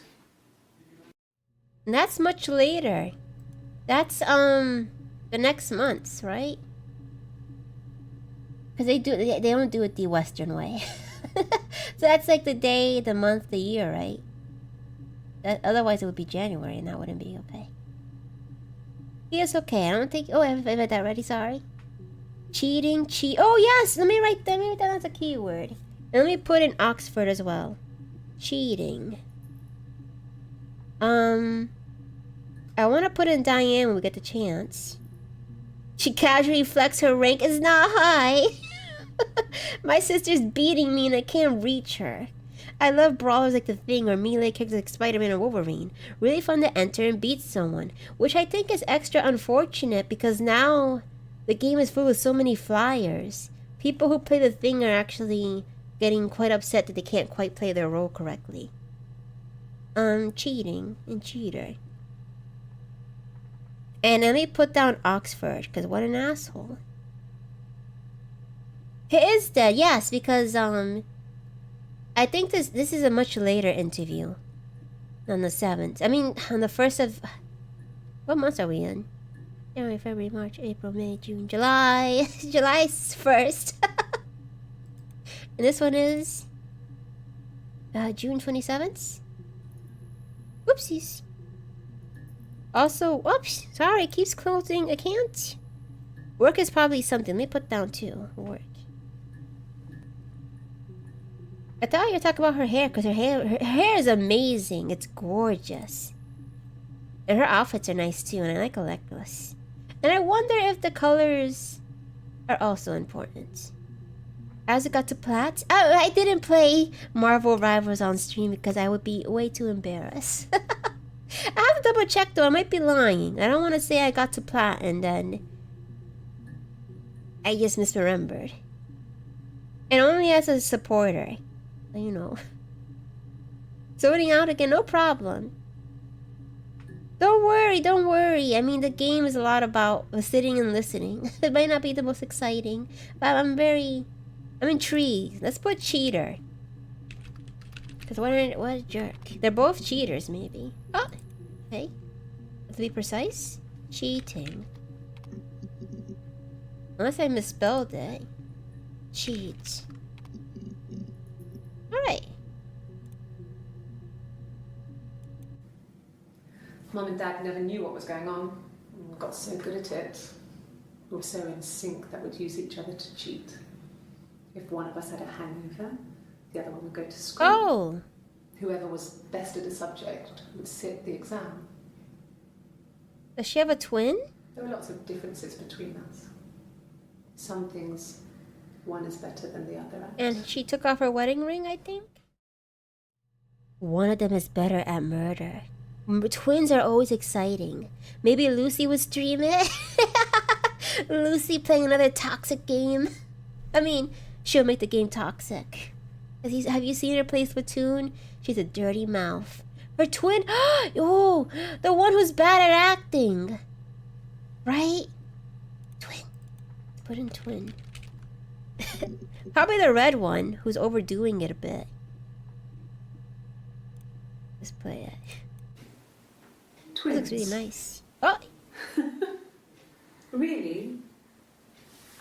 And that's much later. That's the next month, right? Because they don't do it the Western way. So that's like the day, the month, the year, right? Otherwise it would be January and that wouldn't be okay. Yes, okay. I don't think. Oh, I read that already. Sorry. Cheating, Oh yes. Let me write that as a keyword. And let me put in Oxford as well. Cheating. I want to put in Diane when we get the chance. She casually flexes her rank is not high. My sister's beating me and I can't reach her. I love brawlers like The Thing or melee characters like Spider-Man or Wolverine. Really fun to enter and beat someone. Which I think is extra unfortunate because now the game is full with so many flyers. People who play The Thing are actually getting quite upset that they can't quite play their role correctly. Cheating and cheater. And let me put down Oxford, because what an asshole. He is dead, yes, because I think this is a much later interview on the 7th. I mean, on the 1st of... What months are we in? January, February, March, April, May, June, July. July 1st. And this one is... June 27th? Whoopsies. Also, whoops, sorry, it keeps closing. I can't. Work is probably something. Let me put down too. Work. I thought you were talking about her hair, because her hair is amazing. It's gorgeous. And her outfits are nice too, and I like Electros. And I wonder if the colors are also important. As it got to Plat, oh, I didn't play Marvel Rivals on stream because I would be way too embarrassed. I have to double check though, I might be lying. I don't want to say I got to Plat and then I just misremembered. And only as a supporter. You know. Sorting out again, no problem. Don't worry. I mean, the game is a lot about sitting and listening. It might not be the most exciting, but I'm intrigued. Let's put cheater. Because what a jerk. They're both cheaters, maybe. Oh, okay. To be precise, cheating. Unless I misspelled it. Cheat. Alright. Mum and Dad never knew what was going on. We got so good at it. We were so in sync that we'd use each other to cheat. If one of us had a hangover, the other one would go to school. Oh! Whoever was best at a subject would sit the exam. Does she have a twin? There were lots of differences between us. Some things one is better than the other at. And she took off her wedding ring, I think? One of them is better at murder. Twins are always exciting. Maybe Lucy would stream it? Lucy playing another toxic game. I mean, she'll make the game toxic. Have you seen her play Splatoon? She's a dirty mouth. Her twin? Oh, the one who's bad at acting. Right? Twin. Let's put in twin. Probably the red one who's overdoing it a bit. Let's play it. Twins. It looks really nice. Oh! Really?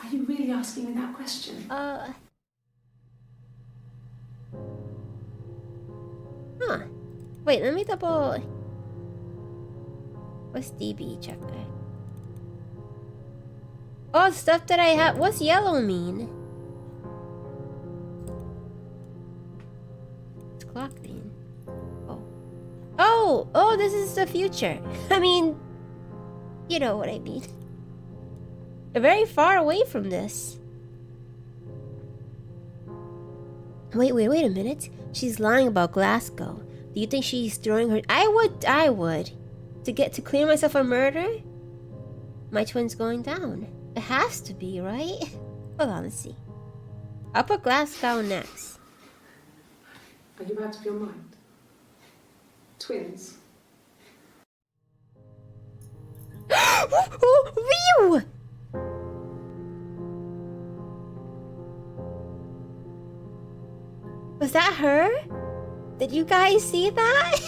Are you really asking me that question? Huh. Wait, let me double... What's DB checker? Oh, stuff that I have... What's yellow mean? What's clock mean? Oh. Oh, this is the future. I mean... You know what I mean. They're very far away from this. Wait a minute. She's lying about Glasgow. Do you think she's throwing her... I would. To clear myself of murder? My twin's going down. It has to be, right? Hold on, let's see. I'll put Glasgow next. Are you out of your mind? Twins? Ryu! Was that her? Did you guys see that?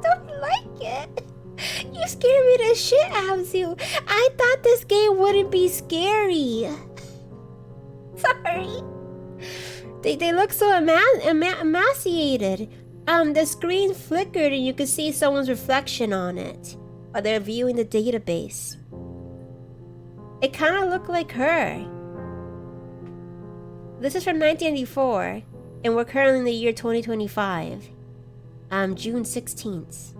Don't like it. You scared me to shit, Abzu. I thought this game wouldn't be scary. Sorry. They look so emaciated. The screen flickered and you could see someone's reflection on it while they're viewing the database. It kind of looked like her. This is from 1994, and we're currently in the year 2025. June 16th.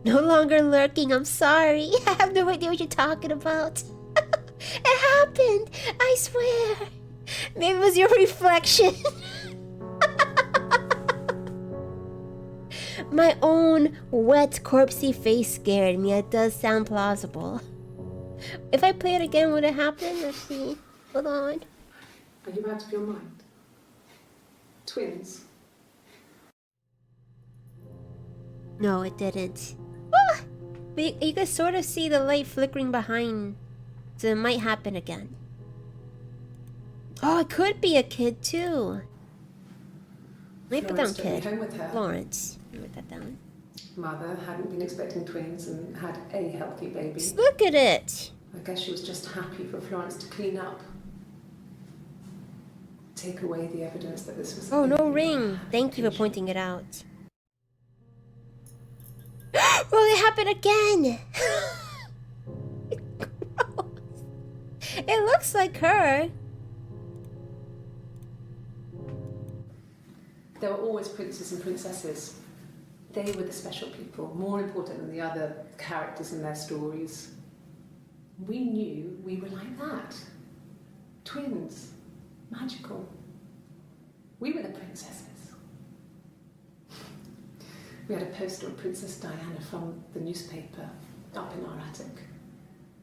No longer lurking, I'm sorry. I have no idea what you're talking about. It happened, I swear. Maybe it was your reflection. My own wet, corpsey face scared me. It does sound plausible. If I play it again, would it happen? Let's see. Hold on. Are you out of your mind? Twins? No, it didn't. Ah! But you can sort of see the light flickering behind. So it might happen again. Oh, it could be a kid too. Let me put down Florence took me kid. home with her. Florence. Let me put that down. Mother hadn't been expecting twins and had a healthy baby. Just look at it. I guess she was just happy for Florence to clean up. Take away the evidence that this was... Oh, no ring. Thank you for pointing it out. Will it happen again? It looks like her. There were always princes and princesses. They were the special people, more important than the other characters in their stories. We knew we were like that. Twins. Magical. We were the princesses. We had a poster of Princess Diana from the newspaper up in our attic.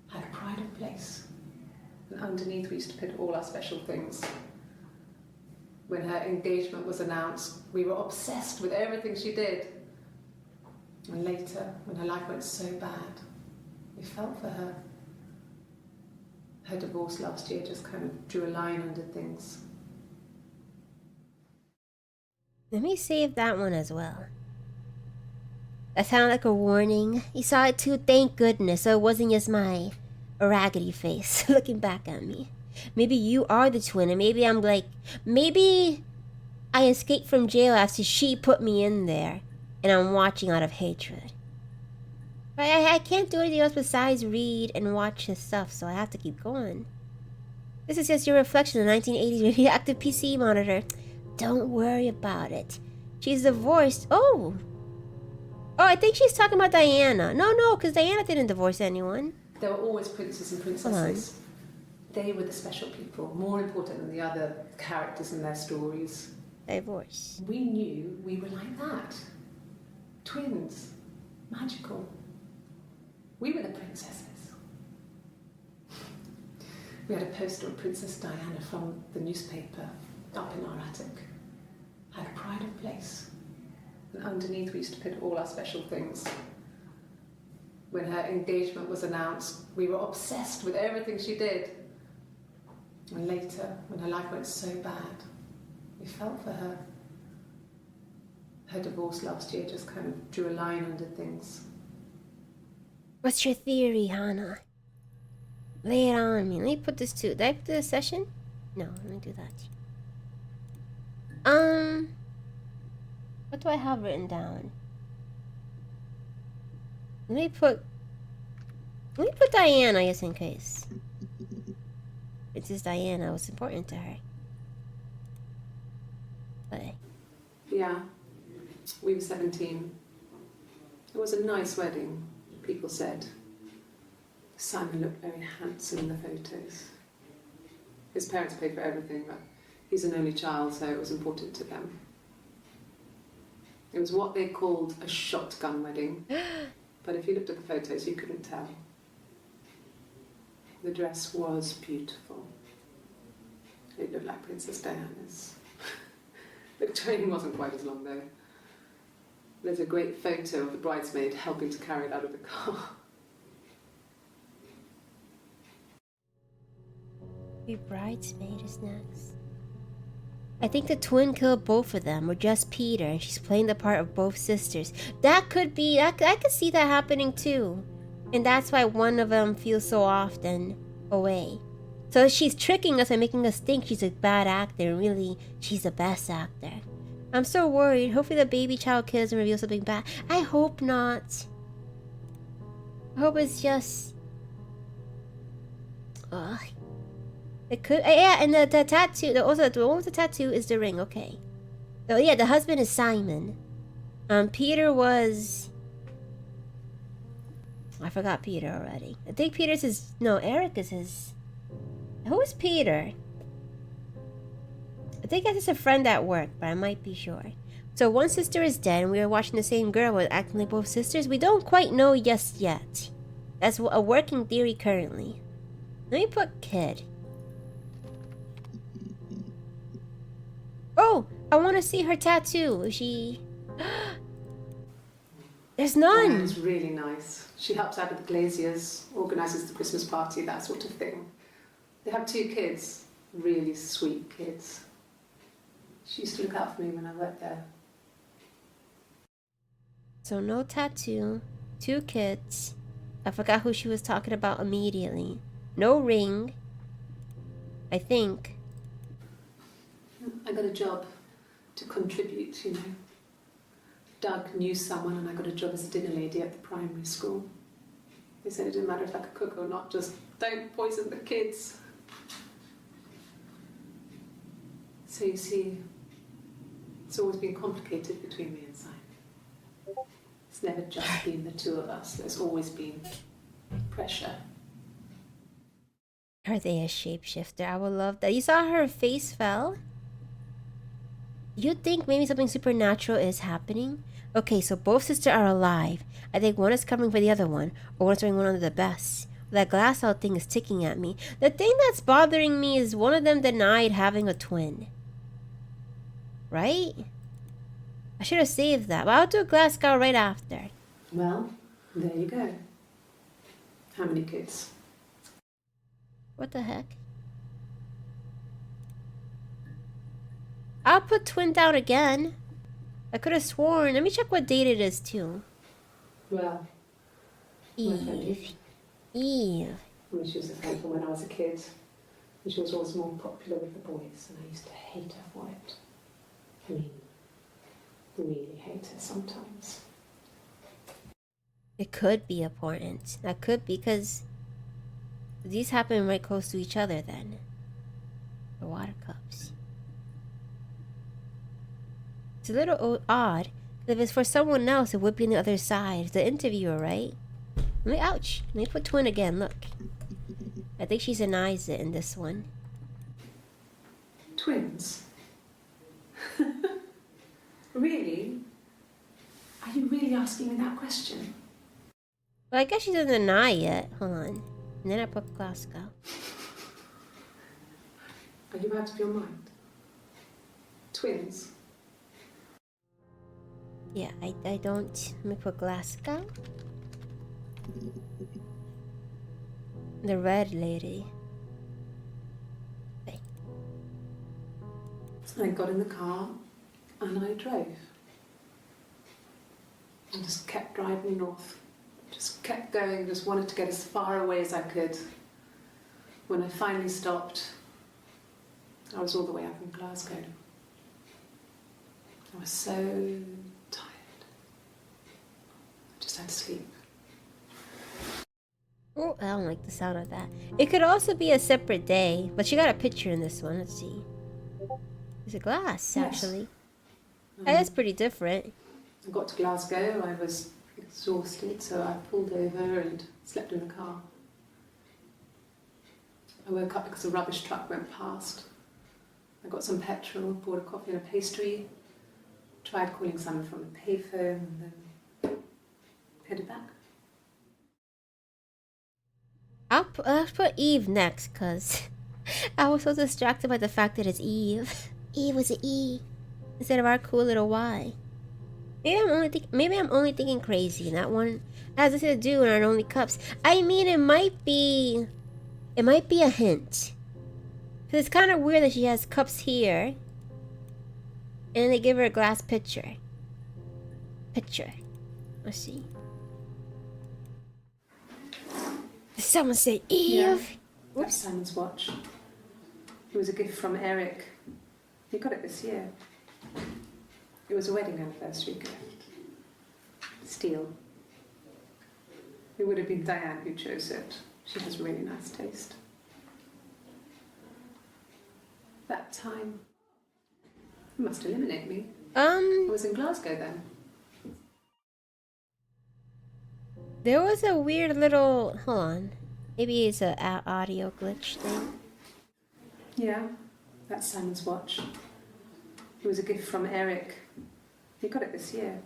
Had a pride of place. And underneath we used to put all our special things. When her engagement was announced, we were obsessed with everything she did. And later, when her life went so bad, we felt for her. Her divorce last year just kind of drew a line under things. Let me save that one as well. That sounded like a warning. You saw it too, thank goodness, so it wasn't just my raggedy face looking back at me. Maybe you are the twin, and maybe I'm like... Maybe I escaped from jail after she put me in there, and I'm watching out of hatred. But I can't do anything else besides read and watch his stuff, so I have to keep going. This is just your reflection in the 1980s radioactive PC monitor. Don't worry about it. She's divorced. Oh, I think she's talking about Diana. No, because Diana didn't divorce anyone. There were always princes and princesses. They were the special people, more important than the other characters in their stories. Divorce. We knew we were like that. Twins. Magical. We were the princesses. We had a poster of Princess Diana from the newspaper up in our attic. Had a pride of place. And underneath we used to put all our special things. When her engagement was announced, we were obsessed with everything she did. And later, when her life went so bad, we felt for her. Her divorce last year just kind of drew a line under things. What's your theory, Hannah? Lay it on me. Let me put this to... Did I put this session? No, let me do that. What do I have written down? Let me put Diana just in case. It's just Diana was important to her. But Yeah, we were 17. It was a nice wedding, people said. Simon looked very handsome in the photos. His parents paid for everything, but he's an only child, so it was important to them. It was what they called a shotgun wedding, but if you looked at the photos, you couldn't tell. The dress was beautiful. It looked like Princess Diana's. The train wasn't quite as long, though. There's a great photo of the bridesmaid helping to carry it out of the car. Your bridesmaid is next. I think the twin killed both of them, or just Peter, and she's playing the part of both sisters. That could be, I could see that happening too. And that's why one of them feels so often away. So she's tricking us and making us think she's a bad actor, and really, she's the best actor. I'm so worried. Hopefully the baby child kills and reveals something bad. I hope not. I hope it's just... Ugh. It could... yeah, and the tattoo... Also, the one with the tattoo is the ring. Okay. Oh, yeah, the husband is Simon. Peter was... I forgot Peter already. I think Peter's his... No, Eric is his... Who is Peter? I think that's just a friend at work, but I might be sure. So one sister is dead, and we are watching the same girl with acting like both sisters. We don't quite know just yet. That's a working theory currently. Let me put kid. Oh, I want to see her tattoo. Is she... There's none. It's really nice. She helps out with the glaziers, organises the Christmas party, that sort of thing. They have 2 kids, really sweet kids. She used to look out for me when I worked there. So no tattoo, 2 kids. I forgot who she was talking about immediately. No ring. I think. I got a job to contribute, you know. Doug knew someone and I got a job as a dinner lady at the primary school. They said it didn't matter if I could cook or not, just don't poison the kids. So you see, it's always been complicated between me and Simon. It's never just been the 2 of us. There's always been pressure. Are they a shapeshifter? I would love that. You saw her face fell? You think maybe something supernatural is happening? Okay, so both sisters are alive. I think one is covering for the other one, or one's throwing one under the bus. That glass out thing is ticking at me. The thing that's bothering me is one of them denied having a twin. Right? I should have saved that, but I'll do Glasgow right after. Well, there you go. How many kids? What the heck? I'll put twin down again. I could have sworn. Let me check what date it is too. Well, Eve. Eve. well, she was a friend from when I was a kid. And she was always more popular with the boys, and I used to hate her for it. I mean, really hate her sometimes. It could be important. That could be because these happen right close to each other then. The water cups. It's a little odd. If it's for someone else, it would be on the other side. The interviewer, right? Let me, ouch. Let me put twin again, look. I think she denies it in this one. Twins? Really? Are you really asking me that question? Well, I guess she doesn't deny it. Hold on. And then I put Glasgow. Are you out of your mind? Twins? Yeah, I don't... Let me put Glasgow. The red lady. Wait. So I got in the car and I drove. I just kept driving north. Just kept going, just wanted to get as far away as I could. When I finally stopped, I was all the way up in Glasgow. I was so tired. I just had to sleep. Oh, I don't like the sound of that. It could also be a separate day, but she got a picture in this one. Let's see. It's a glass, Yes. actually. That's pretty different. I got to Glasgow, I was exhausted, so I pulled over and slept in the car. I woke up because a rubbish truck went past. I got some petrol, bought a coffee and a pastry, tried calling someone from the payphone, and then headed back. I'll put Eve next, cause I was so distracted by the fact that it's Eve. Eve was an E instead of our cool little Y. Maybe I'm only thinking crazy, and that one has nothing to do with our only cups. I mean, it might be a hint. Cause it's kind of weird that she has cups here, and they give her a glass pitcher. Let's see. Did someone say Eve? Yeah, Oops. that's Simon's watch. It was a gift from Eric. He got it this year. It was a wedding anniversary gift. Steel. It would have been Diane who chose it. She has really nice taste. That time, you must eliminate me. I was in Glasgow then. There was a weird little... Hold on. Maybe it's a audio glitch thing. Yeah, that's Simon's watch. It was a gift from Eric. He got it this year.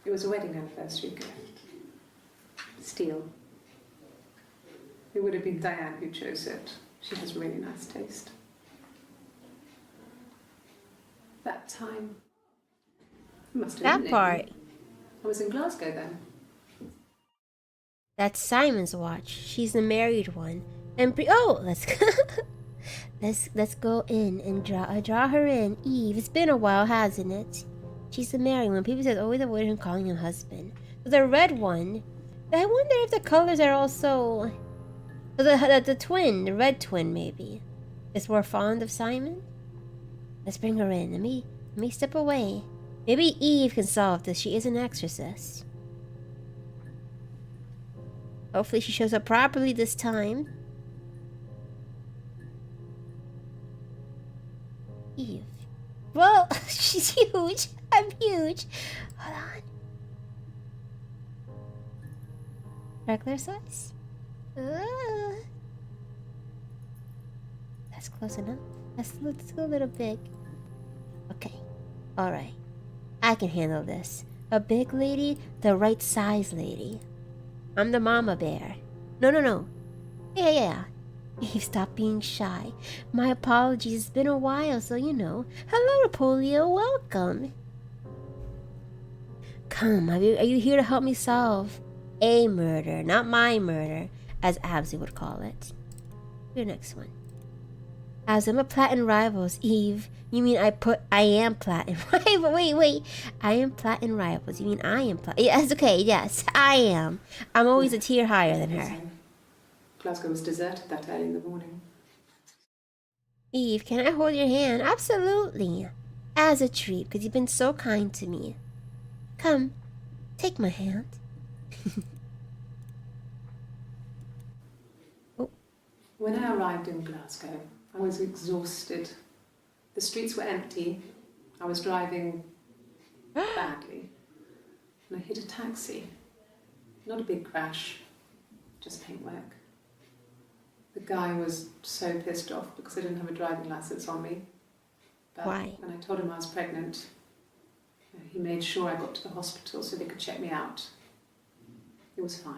It was a wedding anniversary gift. Steel. It would have been Diane who chose it. She has really nice taste. That time, you must That eliminate part. me. I was in Glasgow then. That's Simon's watch. She's the married one. And let's go in and draw her in. Eve. It's been a while, hasn't it? She's the married one. People said always avoid him calling him husband. So the red one. I wonder if the colors are also the twin, the red twin maybe, is more fond of Simon. Let's bring her in. Let me step away. Maybe Eve can solve this. She is an exorcist. Hopefully she shows up properly this time. Eve. Well, she's huge. I'm huge. Hold on. Regular size? That's close enough. That's a little big. Okay. Alright. I can handle this. A big lady, the right size lady. I'm the mama bear. No. Yeah. Eve, stop being shy. My apologies. It's been a while, so you know. Hello, Napoleon. Welcome. Come, are you here to help me solve a murder, not my murder, as Abzu would call it? Your next one. As I'm a platinum rivals, Eve. You mean I am platinum rival? Wait. I am platinum rivals. You mean I am platinum? Yes, okay, yes, I am. I'm always a tier higher than her. Glasgow was deserted that early in the morning. Eve, can I hold your hand? Absolutely. As a treat, because you've been so kind to me. Come, take my hand. Oh. When I arrived in Glasgow, I was exhausted. The streets were empty. I was driving badly. And I hit a taxi. Not a big crash, just paintwork. The guy was so pissed off because I didn't have a driving license on me. But Why? when I told him I was pregnant, he made sure I got to the hospital so they could check me out. It was fine.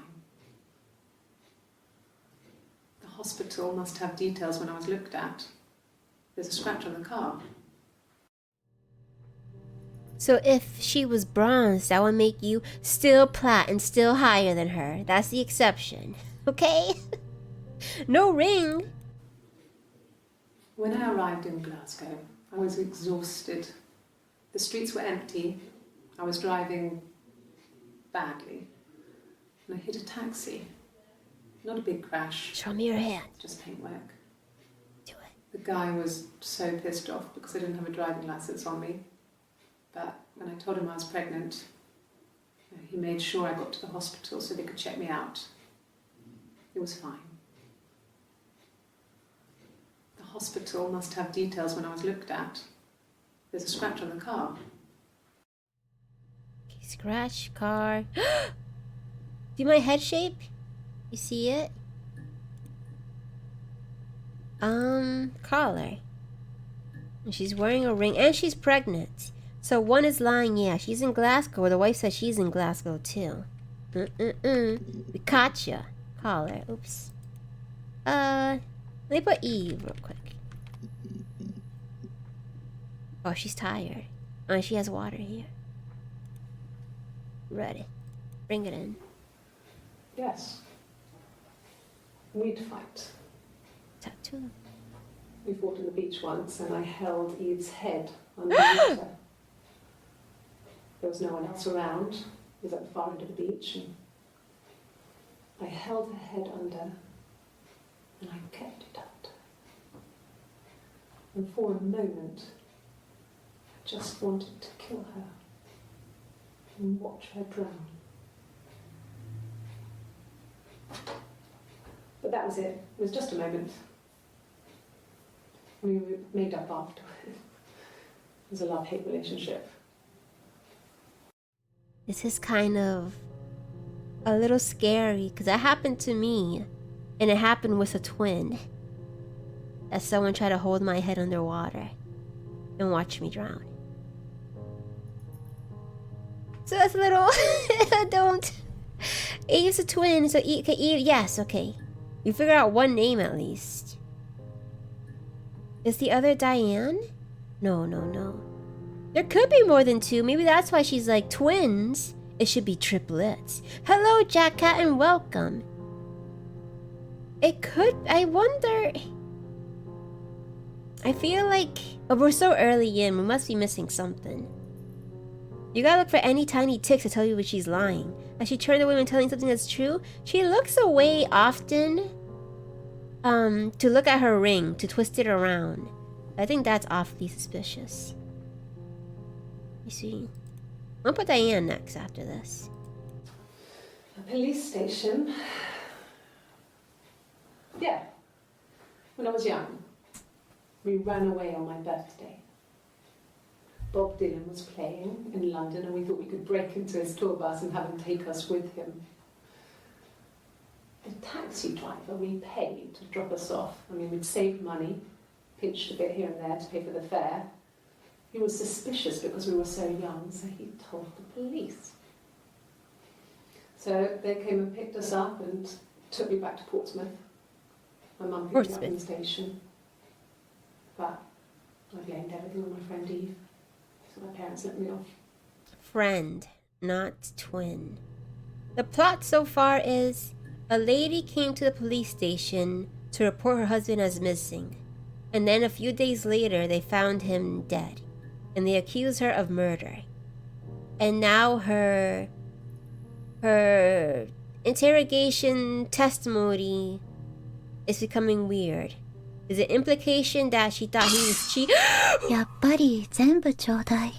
The hospital must have details when I was looked at. There's a scratch on the car. So if she was bronze, that would make you still plat and still higher than her. That's the exception. Okay? No ring. When I arrived in Glasgow, I was exhausted. The streets were empty. I was driving badly. And I hit a taxi. Not a big crash, Show me your hand. just paintwork. Do it. The guy was so pissed off because I didn't have a driving license on me. But when I told him I was pregnant, he made sure I got to the hospital so they could check me out. It was fine. The hospital must have details when I was looked at. There's a scratch on the car. Okay, scratch, car. Do my head shape? You see it? Call her. And she's wearing a ring and she's pregnant. So one is lying, yeah, she's in Glasgow. The wife says she's in Glasgow too. We caught ya. Call her. Oops. Let me put Eve real quick. Oh, she's tired. Oh, she has water here. Ready. Bring it in. Yes. We'd fight. Tattoo. We fought on the beach once and I held Eve's head under the water. There was no one else around. It was at the far end of the beach and I held her head under and I kept it under. And for a moment, I just wanted to kill her and watch her drown. But that was it. It was just a moment. We made up after. It was a love-hate relationship. This is kind of a little scary because that happened to me and it happened with a twin. That someone tried to hold my head underwater and watch me drown. So that's a little... Don't... Eve's a twin, so Eve... Yes, okay. You figure out one name at least. Is the other Diane? No. There could be more than two. Maybe that's why she's like twins. It should be triplets. Hello, Jack Cat, and welcome. It could... I wonder... I feel like... Oh, we're so early in. We must be missing something. You gotta look for any tiny ticks to tell you when she's lying. As she turned away when telling something that's true, she looks away often to look at her ring, to twist it around. I think that's awfully suspicious. You see? I'll put Diane next after this. A police station. Yeah. When I was young, we ran away on my birthday. Bob Dylan was playing in London and we thought we could break into his tour bus and have him take us with him. The taxi driver we paid to drop us off, I mean, we'd saved money, pinched a bit here and there to pay for the fare. He was suspicious because we were so young, so he told the police. So they came and picked us up and took me back to Portsmouth. My mum picked me up in the station. But I blamed everything on my friend Eve. So my parents let me off. Friend, not twin. The plot so far is a lady came to the police station to report her husband as missing. And then a few days later, they found him dead. And they accuse her of murder. And now her interrogation testimony is becoming weird. Is it implication that she thought he was cheating? やっぱり全部ちょうだい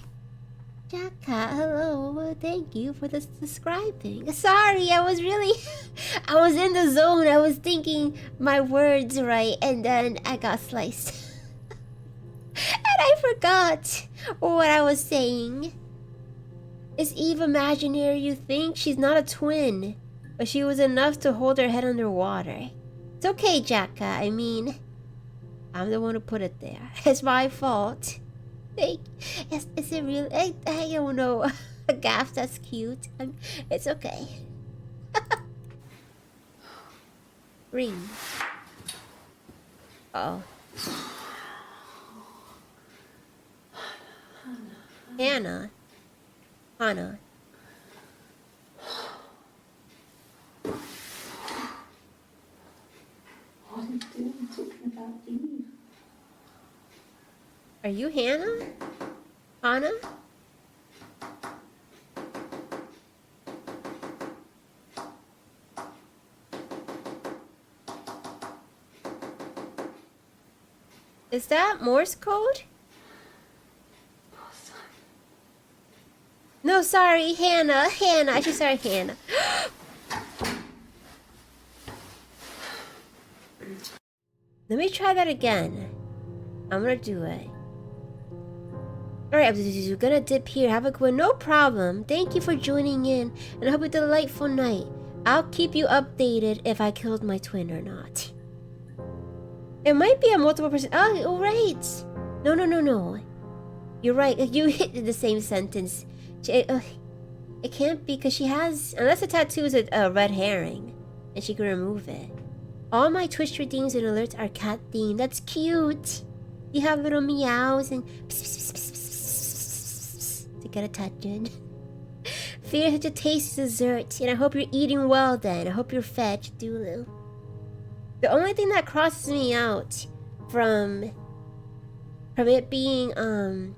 Jacka, hello. Thank you for the subscribing. Sorry, I was in the zone. I was thinking my words right, and then I got sliced. And I forgot what I was saying. Is Eve imaginary, you think? She's not a twin. But she was enough to hold her head underwater. It's okay, Jacka. I mean, I'm the one who put it there. It's my fault. Is it real? I don't know. A gaff that's cute. It's okay. Ring. Oh. Hannah. What are you doing talking about Eve? Are you Hannah? Hannah? Is that Morse code? No, sorry, Hannah. I should say Hannah. Let me try that again. I'm gonna do it. Alright, we're gonna dip here. Have a good one. No problem. Thank you for joining in, and I hope you have a delightful night. I'll keep you updated if I killed my twin or not. It might be a multiple person. Oh, right. No, no, no, no. You're right. You hit the same sentence. It can't be because she has... Unless the tattoo is a red herring. And she can remove it. All my Twitch redeems and alerts are cat themed. That's cute. You have little meows and... to get attention. Fear is such a tasty dessert. And I hope you're eating well then. I hope you're fed, Dulu. The only thing that crosses me out from it being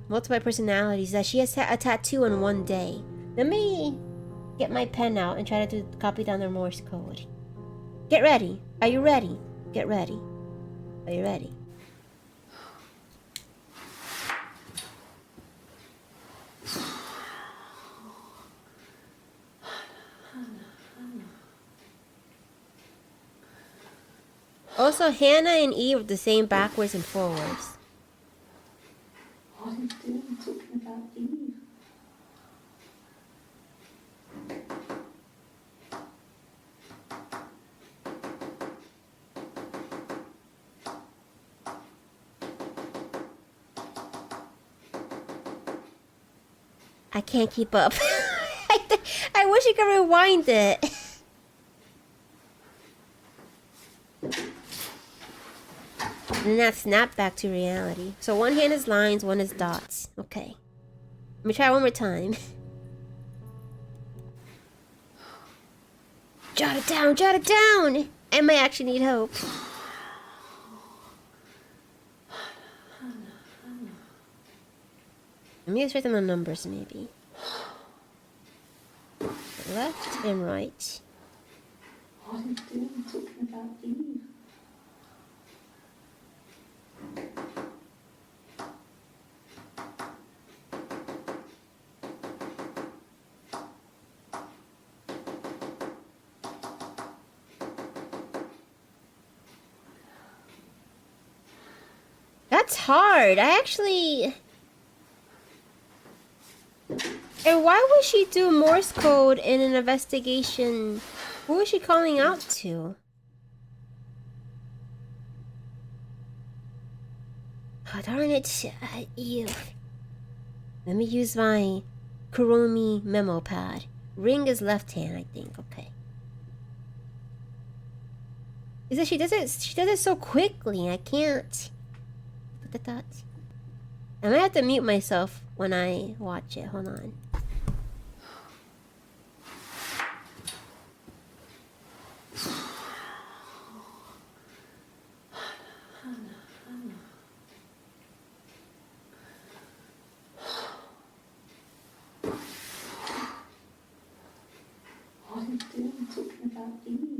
multiple personalities is that she has a tattoo on one day. Let me get my pen out and try to copy down their Morse code. Get ready. Are you ready? Get ready. Are you ready? Also, Hannah and Eve are the same backwards and forwards. What are you doing talking about Eve? I can't keep up. I wish I could rewind it. And that snap back to reality. So one hand is lines, one is dots. Okay. Let me try one more time. Jot it down, jot it down! I might actually need help. Let me just write down the numbers, maybe. Left and right. What are you doing talking about Eve? That's hard. I actually... And why would she do Morse code in an investigation? Who was she calling out to? Oh, darn it. Ew. Let me use my Kuromi memo pad. Ring is left hand, I think. Okay. Is that she does it so quickly. I can't. The thoughts. I might have to mute myself when I watch it. Hold on. What are you doing talking about Eve?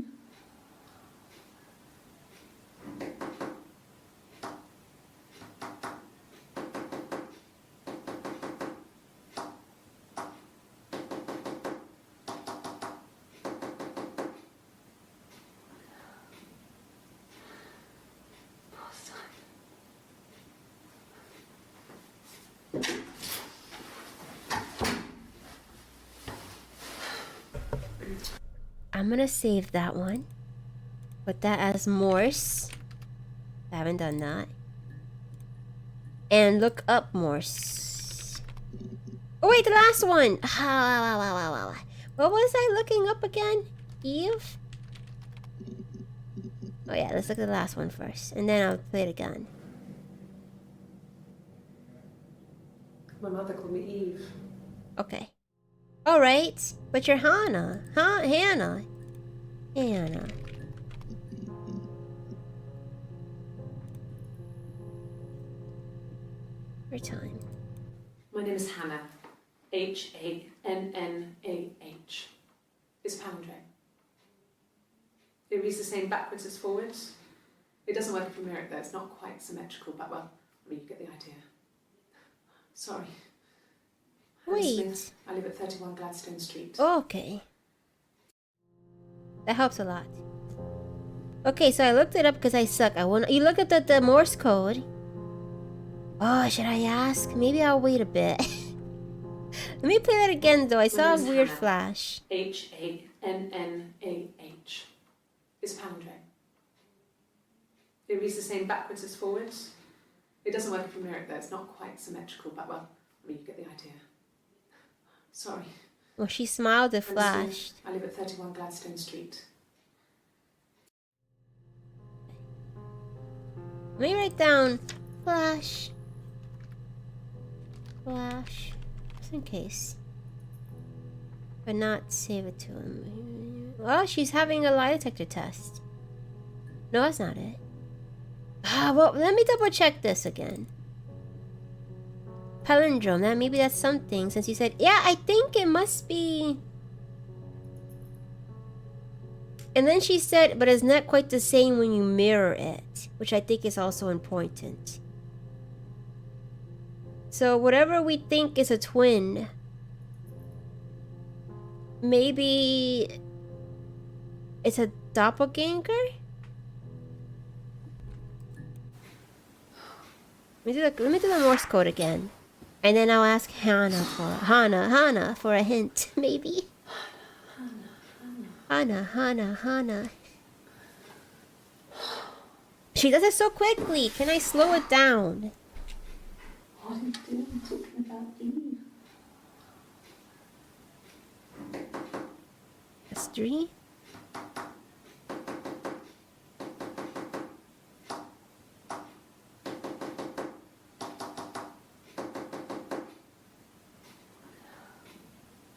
I'm gonna save that one. Put that as Morse. I haven't done that. And look up Morse. Oh wait, the last one! What was I looking up again? Eve? Oh yeah, let's look at the last one first. And then I'll play it again. My mother called me Eve. Okay. Alright. But you're Hannah. Hannah. Hannah. Your time. My name is Hannah. H-A-N-N-A-H. It's palindrome. It reads the same backwards as forwards. It doesn't work if you mirror it though. It's not quite symmetrical, but well, I mean, you get the idea. Sorry. Hannah Wait. Smith. I live at 31 Gladstone Street. Okay. That helps a lot. Okay, so I looked it up because I suck. You look at the Morse code. Oh, should I ask? Maybe I'll wait a bit. Let me play that again though. I saw a weird Hannah. flash. H-A-N-N-A-H. It's palindrome. It reads the same backwards as forwards. It doesn't work if you mirror it though, it's not quite symmetrical, but well, I mean, you get the idea. Sorry. Well, she smiled and I'm Sue. flashed. I live at 31 Gladstone Street. Let me write down Flash. Flash. Just in case. But not save it to him. Oh, she's having a lie detector test. No, that's not it. Ah, well, let me double check this again. Palindrome. That maybe that's something. Since you said, yeah, I think it must be. And then she said, but it's not quite the same when you mirror it, which I think is also important. So whatever we think is a twin, maybe it's a doppelganger? Let me do the Morse code again. And then I'll ask Hannah for a hint, maybe. Hannah. She does it so quickly. Can I slow it down? What are you doing talking about Eve? That's 3.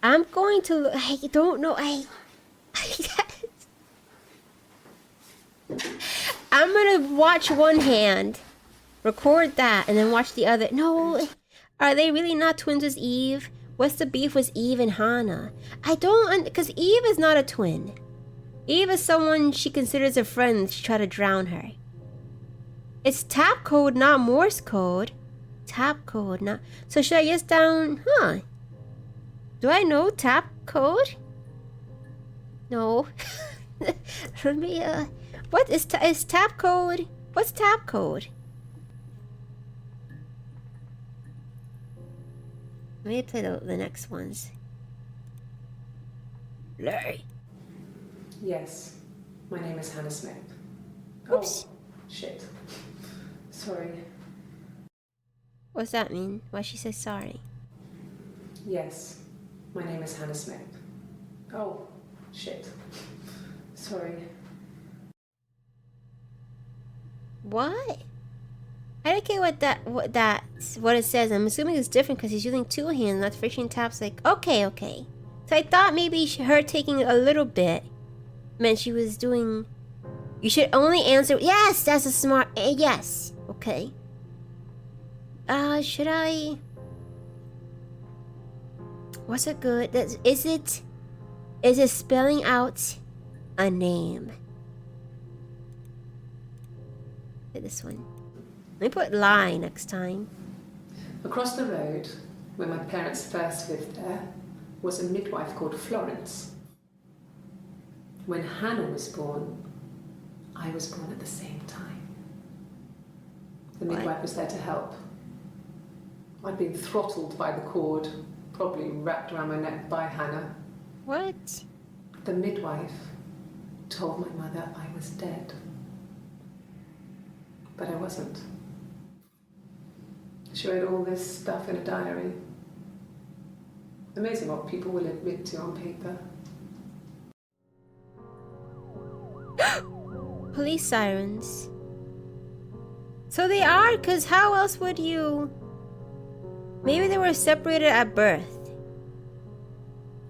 I'm going to. I don't know. I'm gonna watch one hand, record that, and then watch the other. No, are they really not twins with Eve? What's the beef with Eve and Hannah? I don't, because Eve is not a twin. Eve is someone she considers a friend. She tried to drown her. It's tap code, not Morse code. Tap code, not. So should I just down? Huh? Do I know tap code? No. Let me, what is tap code? What's tap code? Let me play the next ones. Larry. Yes, my name is Hannah Smith. Oops. Oh, shit. Sorry. What's that mean? Why she say sorry? Yes, my name is Hannah Smith. Oh, shit. Sorry. What? I don't get what it says. I'm assuming it's different because he's using 2 hands, not fishing taps. Like, okay. So I thought maybe her taking a little bit meant she was doing. You should only answer yes. That's a smart yes. Okay. Should I? What's it good? Is it spelling out a name? This one. Let me put lie next time. Across the road, where my parents first lived there, was a midwife called Florence. When Hannah was born, I was born at the same time. The midwife was there to help. I'd been throttled by the cord, probably wrapped around my neck by Hannah. What? The midwife told my mother I was dead. But I wasn't. She wrote all this stuff in a diary. Amazing what people will admit to on paper. Police sirens. So they are, because how else would you... Maybe they were separated at birth.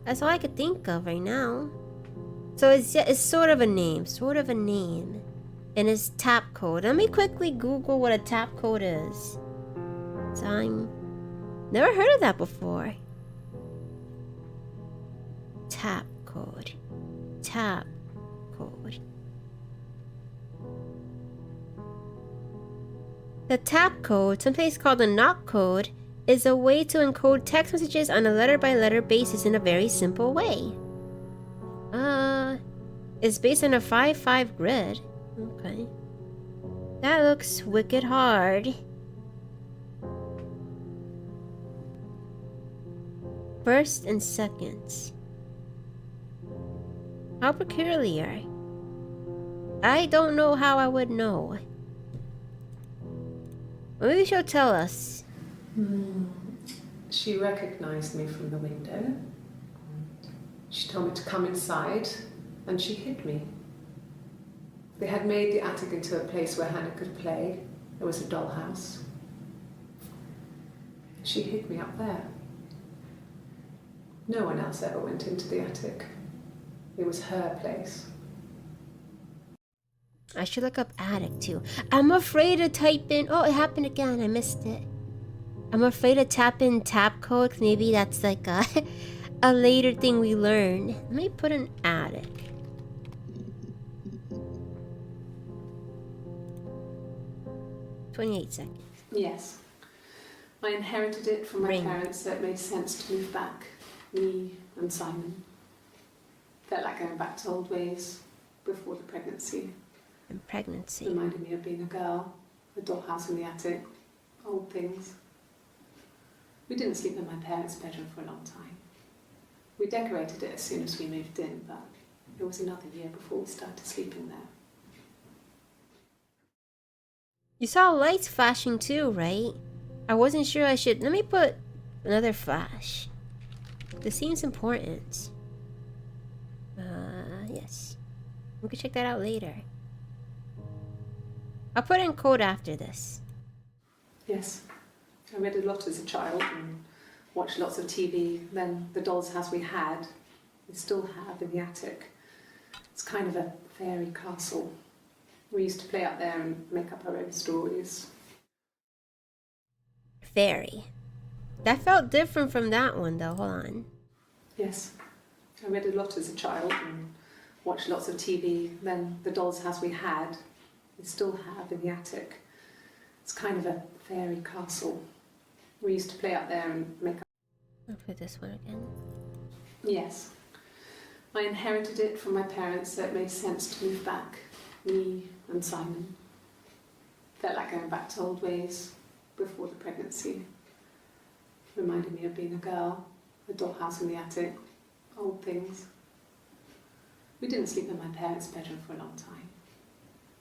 That's all I could think of right now. So it's sort of a name. And it's tap code. Let me quickly Google what a tap code is. I'm never heard of that before. Tap code. The tap code, sometimes called a knock code, is a way to encode text messages on a letter-by-letter basis in a very simple way. It's based on a 5-5 grid. Okay. That looks wicked hard. First and seconds. How peculiar. I don't know how I would know. Maybe she'll tell us. She recognized me from the window. She told me to come inside, and she hid me. They had made the attic into a place where Hannah could play. There was a dollhouse. She hid me up there. No one else ever went into the attic. It was her place. I should look up attic too. I'm afraid to type in. Oh, it happened again. I missed it. I'm afraid to tap in tap code 'cause maybe that's like a, a later thing we learn. Let me put an attic. "28 seconds. Yes. I inherited it from my Ring. parents, so it made sense to move back. Me and Simon. Felt like going back to old ways before the pregnancy. And pregnancy. Reminded me of being a girl, the dollhouse in the attic, old things. We didn't sleep in my parents' bedroom for a long time. We decorated it as soon as we moved in, but it was another year before we started sleeping there. You saw lights flashing too, right? I wasn't sure I should. Let me put another flash. This seems important. Yes. We could check that out later. I'll put in code after this. Yes, I read a lot as a child and watched lots of TV. Then the doll's house we had, we still have in the attic. It's kind of a fairy castle. We used to play up there and make up our own stories. Fairy. That felt different from that one though. Hold on. Yes, I read a lot as a child and watched lots of TV. Then the doll's house we had, we still have in the attic. It's kind of a fairy castle. We used to play up there and make up. I'll put this one again. Yes, I inherited it from my parents, so it made sense to move back. Me and Simon. Felt like going back to old ways before the pregnancy. Reminded me of being a girl, the dollhouse in the attic, old things. We didn't sleep in my parents' bedroom for a long time.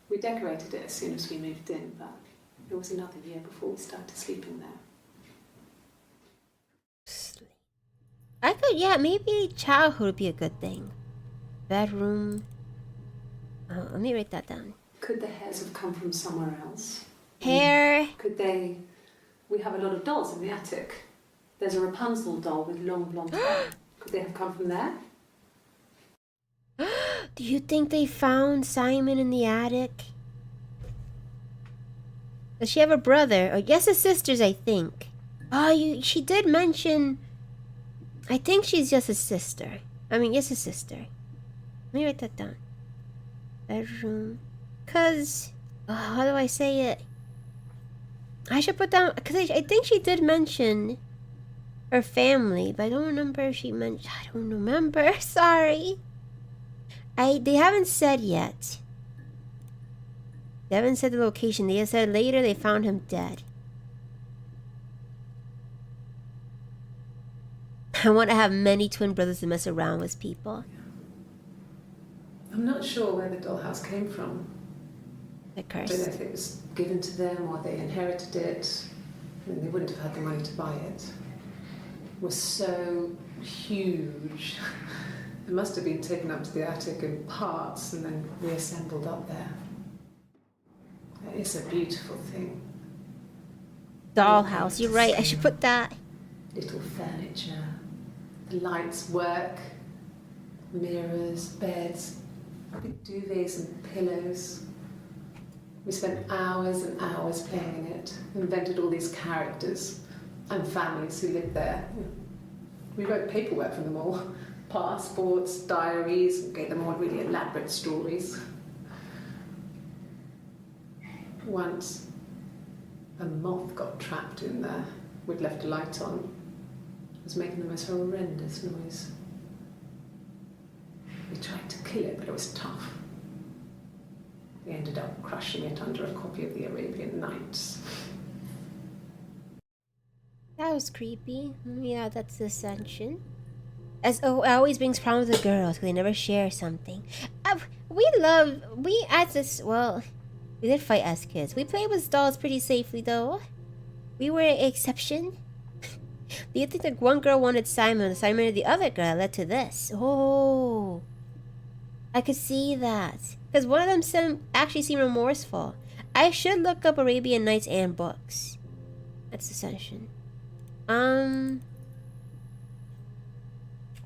We decorated it as soon as we moved in, but it was another year before we started sleeping there. Sleep. I could, yeah, maybe childhood would be a good thing. Bedroom. Oh, let me write that down. Could the hairs have come from somewhere else? Hair. Could they... We have a lot of dolls in the attic. There's a Rapunzel doll with long blonde hair. Could they have come from there? Do you think they found Simon in the attic? Does she have a brother? Oh, yes, a sisters, I think. Oh, she did mention... I think she's just a sister. I mean, yes, a sister. Let me write that down. Bedroom. Cause... how do I say it? I should put down... Because I think she did mention her family, but I don't remember if she mentioned... I don't remember. Sorry. They haven't said yet. They haven't said the location. They just said later they found him dead. I want to have many twin brothers to mess around with people. I'm not sure where the dollhouse came from. The I don't know curse. if it was given to them or they inherited it. I mean, they wouldn't have had the money to buy it. It was so huge. It must have been taken up to the attic in parts and then reassembled up there. It's a beautiful thing. Dollhouse. You're right. I should put that. Little furniture. The lights work. Mirrors, beds, big duvets and pillows. We spent hours and hours playing in it, invented all these characters and families who lived there. We wrote paperwork for them all, passports, diaries, and gave them all really elaborate stories. Once, a moth got trapped in there. We'd left a light on. It was making the most horrendous noise. We tried to kill it, but it was tough. We ended up crushing it under a copy of the Arabian Nights. That was creepy. Yeah, that's the ascension. As oh, it always brings problems with girls because they never share something. We as this, well, We did fight as kids. We played with dolls pretty safely, though. We were an exception. Do you think that one girl wanted Simon, the Simon of the other girl led to this? Oh, I could see that. Because one of them actually seemed remorseful. I should look up Arabian Nights and books. That's Ascension. What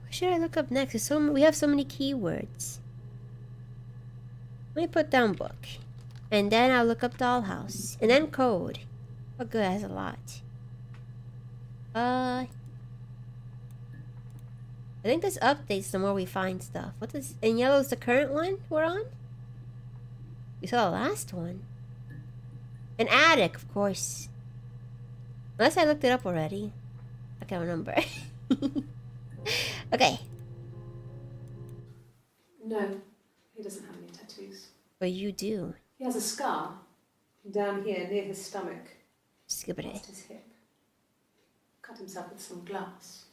should I look up next? We have so many keywords. Let me put down book. And then I'll look up Dollhouse. And then code. Oh good, that's a lot. I think this updates the more we find stuff. What is in yellow is the current one we're on? We saw the last one. An attic, of course. Unless I looked it up already. I can't remember. Okay. No, he doesn't have any tattoos. But you do. He has a scar down here near his stomach. Skip it. Past his hip. Cut himself with some glass.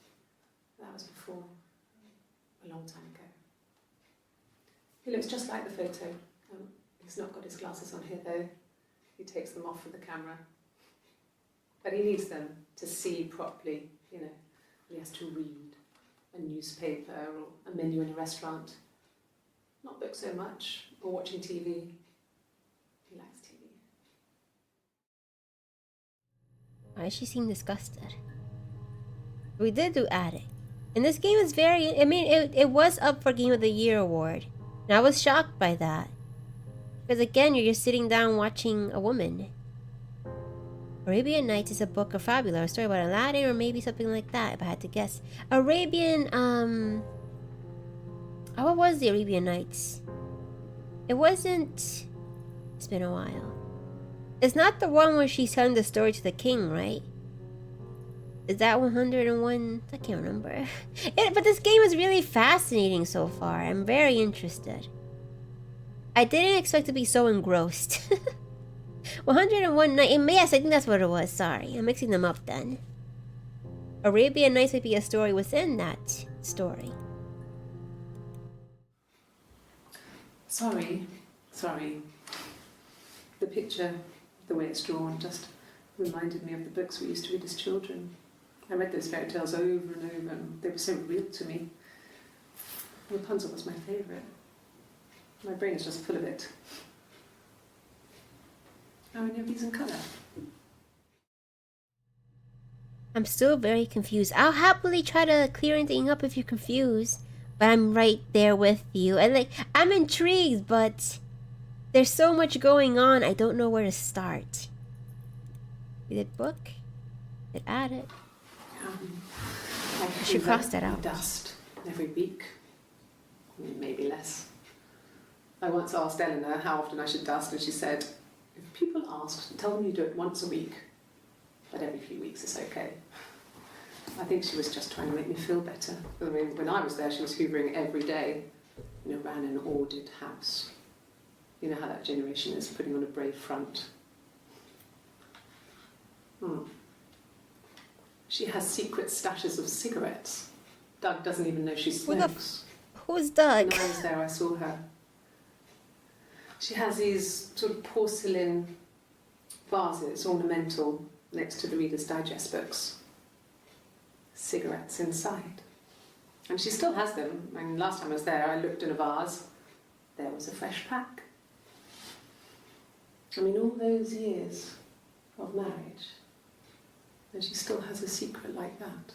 That was before, a long time ago. He looks just like the photo. He's not got his glasses on here though. He takes them off for the camera. But he needs them to see properly, you know. He has to read a newspaper or a menu in a restaurant. Not books so much, or watching TV. He likes TV. Why she seem disgusted? We did do attic. And this game is very... I mean, it was up for Game of the Year award. And I was shocked by that. Because again, you're just sitting down watching a woman. Arabian Nights is a book or fabula, a story about Aladdin or maybe something like that, if I had to guess. Arabian, what was the Arabian Nights? It wasn't... It's been a while. It's not the one where she's telling the story to the king, right? Is that 101? I can't remember. But this game is really fascinating so far. I'm very interested. I didn't expect to be so engrossed. 101 Nights. Yes, I think that's what it was. Sorry, I'm mixing them up then. Arabian Nights would be a story within that story. Sorry. The picture, the way it's drawn, just reminded me of the books we used to read as children. I read those fairy tales over and over, and they were so real to me. Rapunzel was my favourite. My brain is just full of it. How many of these in colour? I'm still very confused. I'll happily try to clear anything up if you're confused. But I'm right there with you. I'm intrigued, but there's so much going on, I don't know where to start. We did book. Did add it. I should cross that out. Dust every week. Maybe less. I once asked Eleanor how often I should dust, and she said, if people ask, tell them you do it once a week, but every few weeks is okay. I think she was just trying to make me feel better. I mean, when I was there, she was hoovering every day. You know, ran an ordered house. You know how that generation is, putting on a brave front. She has secret stashes of cigarettes. Doug doesn't even know she smokes. Who's Doug? When I was there, I saw her. She has these sort of porcelain vases, ornamental, next to the Reader's Digest books. Cigarettes inside. And she still has them. I mean, last time I was there, I looked in a vase. There was a fresh pack. I mean, all those years of marriage, and she still has a secret like that.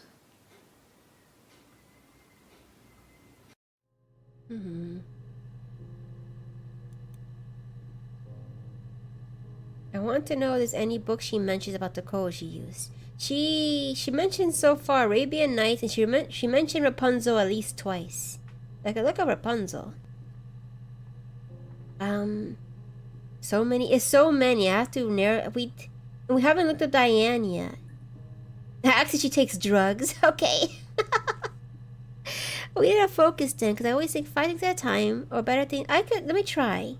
I want to know if there's any book she mentions about the code she used. She mentioned so far Arabian Nights, and she mentioned Rapunzel at least twice. I could look up Rapunzel. So many. It's so many. I have to narrow. We haven't looked at Diane yet. Actually, she takes drugs. Okay. We need to focus then, because I always think 5 things at a time, or better thing. Let me try.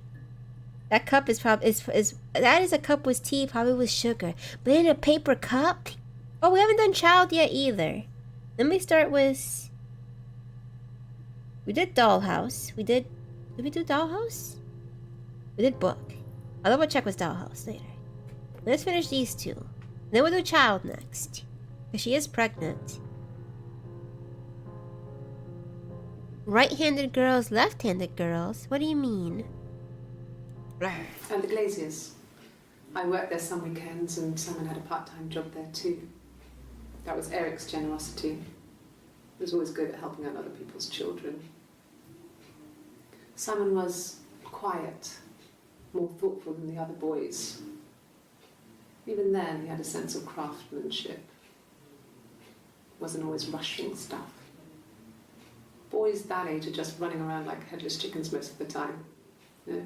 That cup is probably that is a cup with tea, probably with sugar, but in a paper cup. Oh, we haven't done child yet either. Let me start with. We did Dollhouse. Did we do Dollhouse? We did book. I'll double check with Dollhouse later. Let's finish these two. Then we'll do child next. Because she is pregnant. Right-handed girls, left-handed girls? What do you mean? And the Glaziers. I worked there some weekends and Simon had a part-time job there too. That was Eric's generosity. He was always good at helping out other people's children. Simon was quiet, more thoughtful than the other boys. Even then, he had a sense of craftsmanship. Wasn't always rushing stuff. Boys that age are just running around like headless chickens most of the time. You know?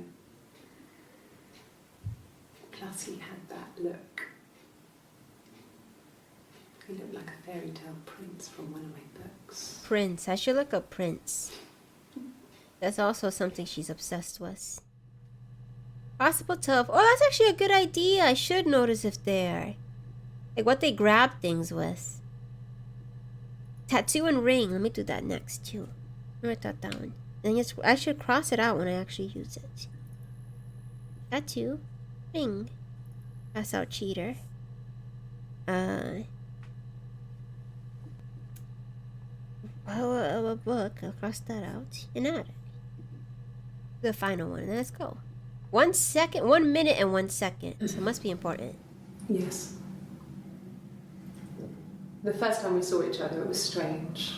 Plus, he had that look. He looked like a fairy tale prince from one of my books. Prince. I should look up Prince. That's also something she's obsessed with. Possible tough. Oh, that's actually a good idea. I should notice if they're... like what they grab things with. Tattoo and ring. Let me do that next too. Write that down. And yes, I should cross it out when I actually use it. Tattoo. Ring. Pass out cheater. A book. I'll cross that out. And add it. The final one. Let's go. 1 second. 1 minute and 1 second. So it must be important. Yes. The first time we saw each other, it was strange.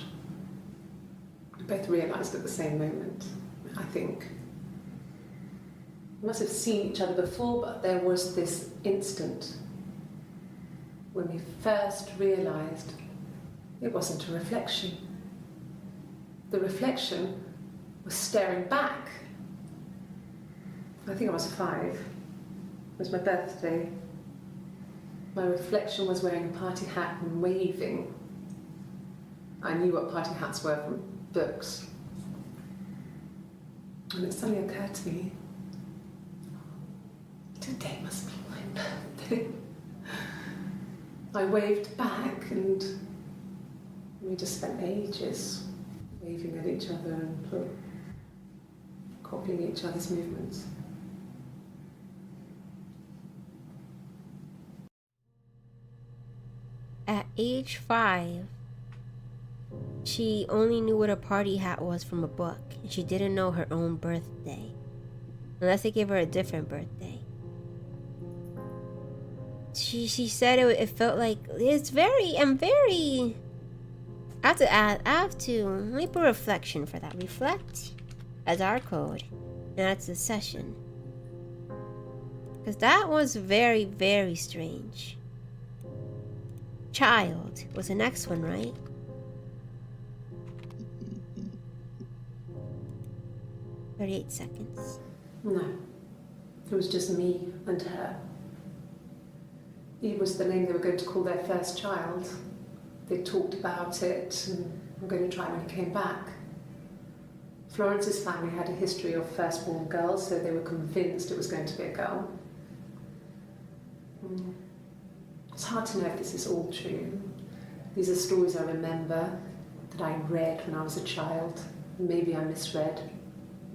We both realised at the same moment, I think. We must have seen each other before, but there was this instant when we first realised it wasn't a reflection. The reflection was staring back. I think I was 5. It was my birthday. My reflection was wearing a party hat and waving. I knew what party hats were from books. And it suddenly occurred to me, today must be my birthday. I waved back and we just spent ages waving at each other and copying each other's movements. At age 5, she only knew what a party hat was from a book, and she didn't know her own birthday. Unless they gave her a different birthday. She said it felt like, I have to, let me put reflection for that. Reflect as our code, and that's the session. Because that was very, very strange. Child was the next one, right? "38 seconds. No, it was just me and her. It was the name they were going to call their first child. They talked about it and were going to try when he came back. Florence's family had a history of firstborn girls, so they were convinced it was going to be a girl. It's hard to know if this is all true. These are stories I remember, that I read when I was a child. Maybe I misread,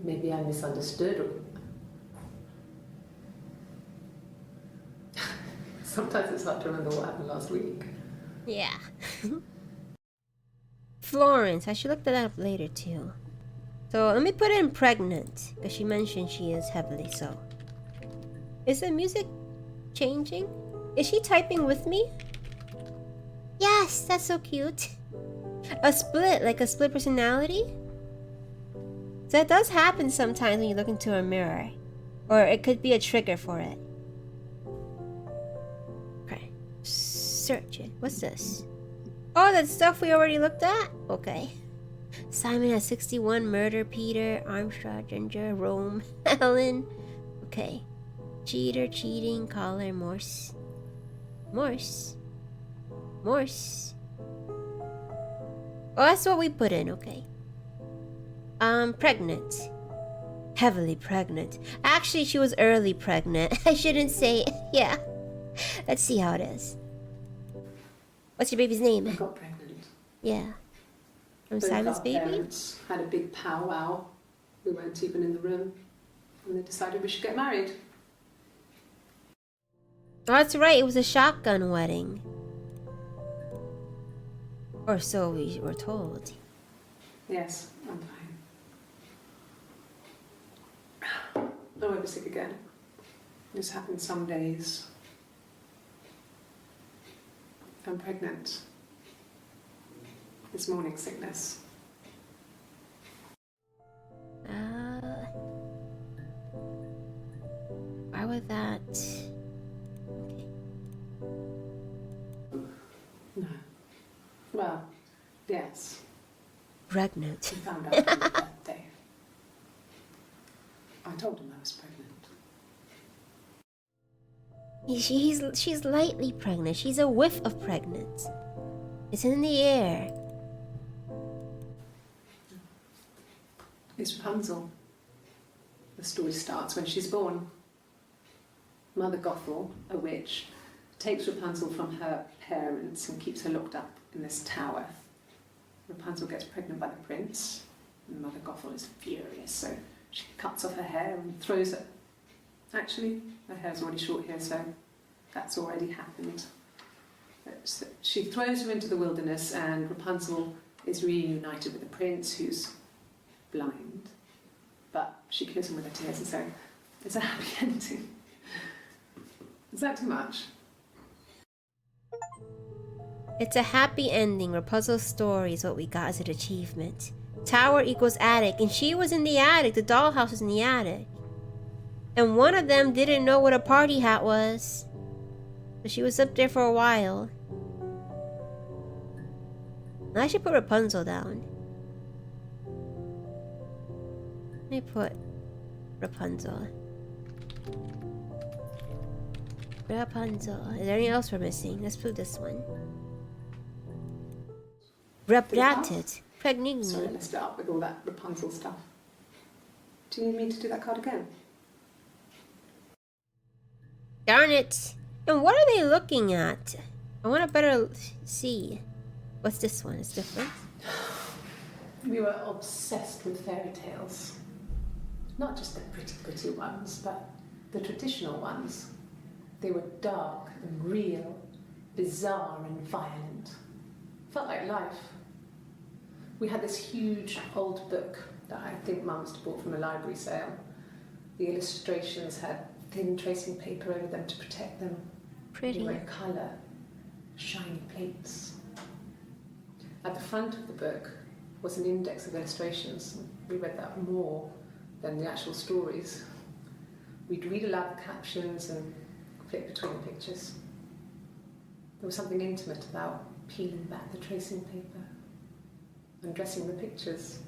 maybe I misunderstood. Sometimes it's hard to remember what happened last week. Yeah. Florence, I should look that up later too. So let me put in pregnant, because she mentioned she is heavily so. Is the music changing? Is she typing with me? Yes, that's so cute. A split, like a split personality? So that does happen sometimes when you look into a mirror. Or it could be a trigger for it. Okay. Search it. What's this? Oh, that's stuff we already looked at? Okay. Simon has 61, murder, Peter, Armstrong, Ginger, Rome, Ellen. Okay. Cheater, cheating, caller, Morse. Morse. Morse. Oh, that's what we put in, okay. Pregnant. Heavily pregnant. Actually, she was early pregnant. I shouldn't say, yeah. Let's see how it is. What's your baby's name? I got pregnant. Yeah. From Both Simon's our baby? parents had a big powwow. We weren't even in the room. And they decided we should get married. Oh, that's right, it was a shotgun wedding. Or so we were told. Yes, I'm fine. I won't be sick again. This happens some days. I'm pregnant. This morning sickness. Why would that? Okay. No. Well, yes. Pregnant. He found out on my birthday. I told him I was pregnant. She's lightly pregnant. She's a whiff of pregnant. It's in the air. It's Rapunzel. The story starts when she's born. Mother Gothel, a witch, takes Rapunzel from her parents and keeps her locked up in this tower. Rapunzel gets pregnant by the prince, and Mother Gothel is furious, so she cuts off her hair and throws it. Actually, her hair's already short here, so that's already happened. So she throws her into the wilderness, and Rapunzel is reunited with the prince, who's blind, but she kills him with her tears, and so it's a happy ending. Is that too much? It's a happy ending. Rapunzel's story is what we got as an achievement. Tower equals attic, and she was in the attic. The dollhouse was in the attic. And one of them didn't know what a party hat was. So she was up there for a while. I should put Rapunzel down. Let me put Rapunzel. Rapunzel. Is there anything else we're missing? Let's put this one. Rebrated. Pregnant. Sorry, I messed it up with all that Rapunzel stuff. Do you need me to do that card again? Darn it. And what are they looking at? I want to better see. What's this one? It's different. We were obsessed with fairy tales. Not just the pretty ones, but the traditional ones. They were dark and real, bizarre and violent. Felt like life. We had this huge old book that I think Mum must have bought from a library sale. The illustrations had thin tracing paper over them to protect them. Pretty. They were in colour, shiny plates. At the front of the book was an index of illustrations. We read that more than the actual stories. We'd read aloud the captions and flip between the pictures. There was something intimate about peeling back the tracing paper and dressing the pictures.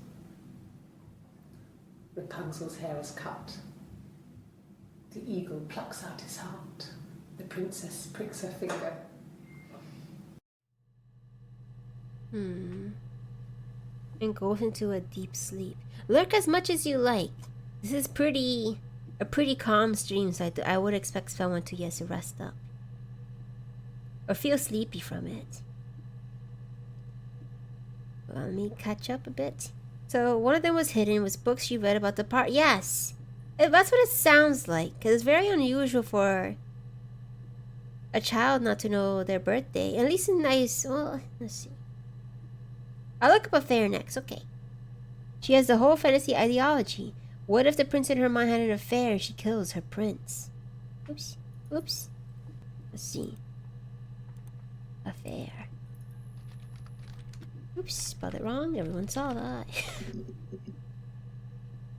Rapunzel's hair is cut. The eagle plucks out his heart. The princess pricks her finger. And goes into a deep sleep. Lurk as much as you like. This is a pretty calm stream, so I would expect someone to, yes, rest up. Or feel sleepy from it. Let me catch up a bit. So one of them was hidden, was books you read about the part. Yes! That's what it sounds like. Because it's very unusual for a child not to know their birthday. At least in nice... Well, let's see. I'll look up a fair next. Okay. She has the whole fantasy ideology. What if the prince and her mind had an affair and she kills her prince? Oops. Oops. Let's see. Affair. Oops, spelled it wrong. Everyone saw that.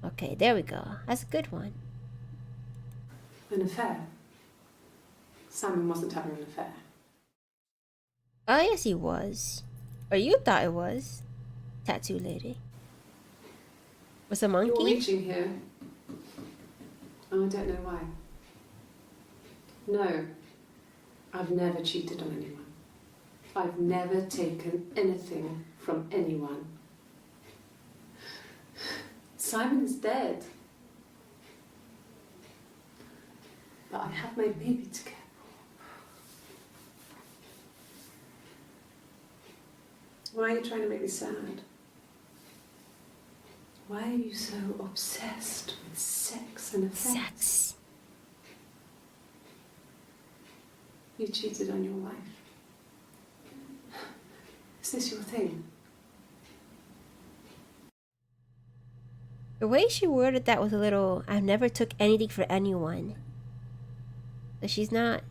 Okay, there we go. That's a good one. An affair? Simon wasn't having an affair. Oh, yes, he was. Or you thought it was. Tattoo lady. Was a monkey? You're reaching here. Oh, I don't know why. No, I've never cheated on anyone. I've never taken anything from anyone. Simon is dead. But I have my baby to care for. Why are you trying to make me sad? Why are you so obsessed with sex and affairs? Sex. You cheated on your wife. Is this your thing? The way she worded that was a little, I've never took anything for anyone. But she's not.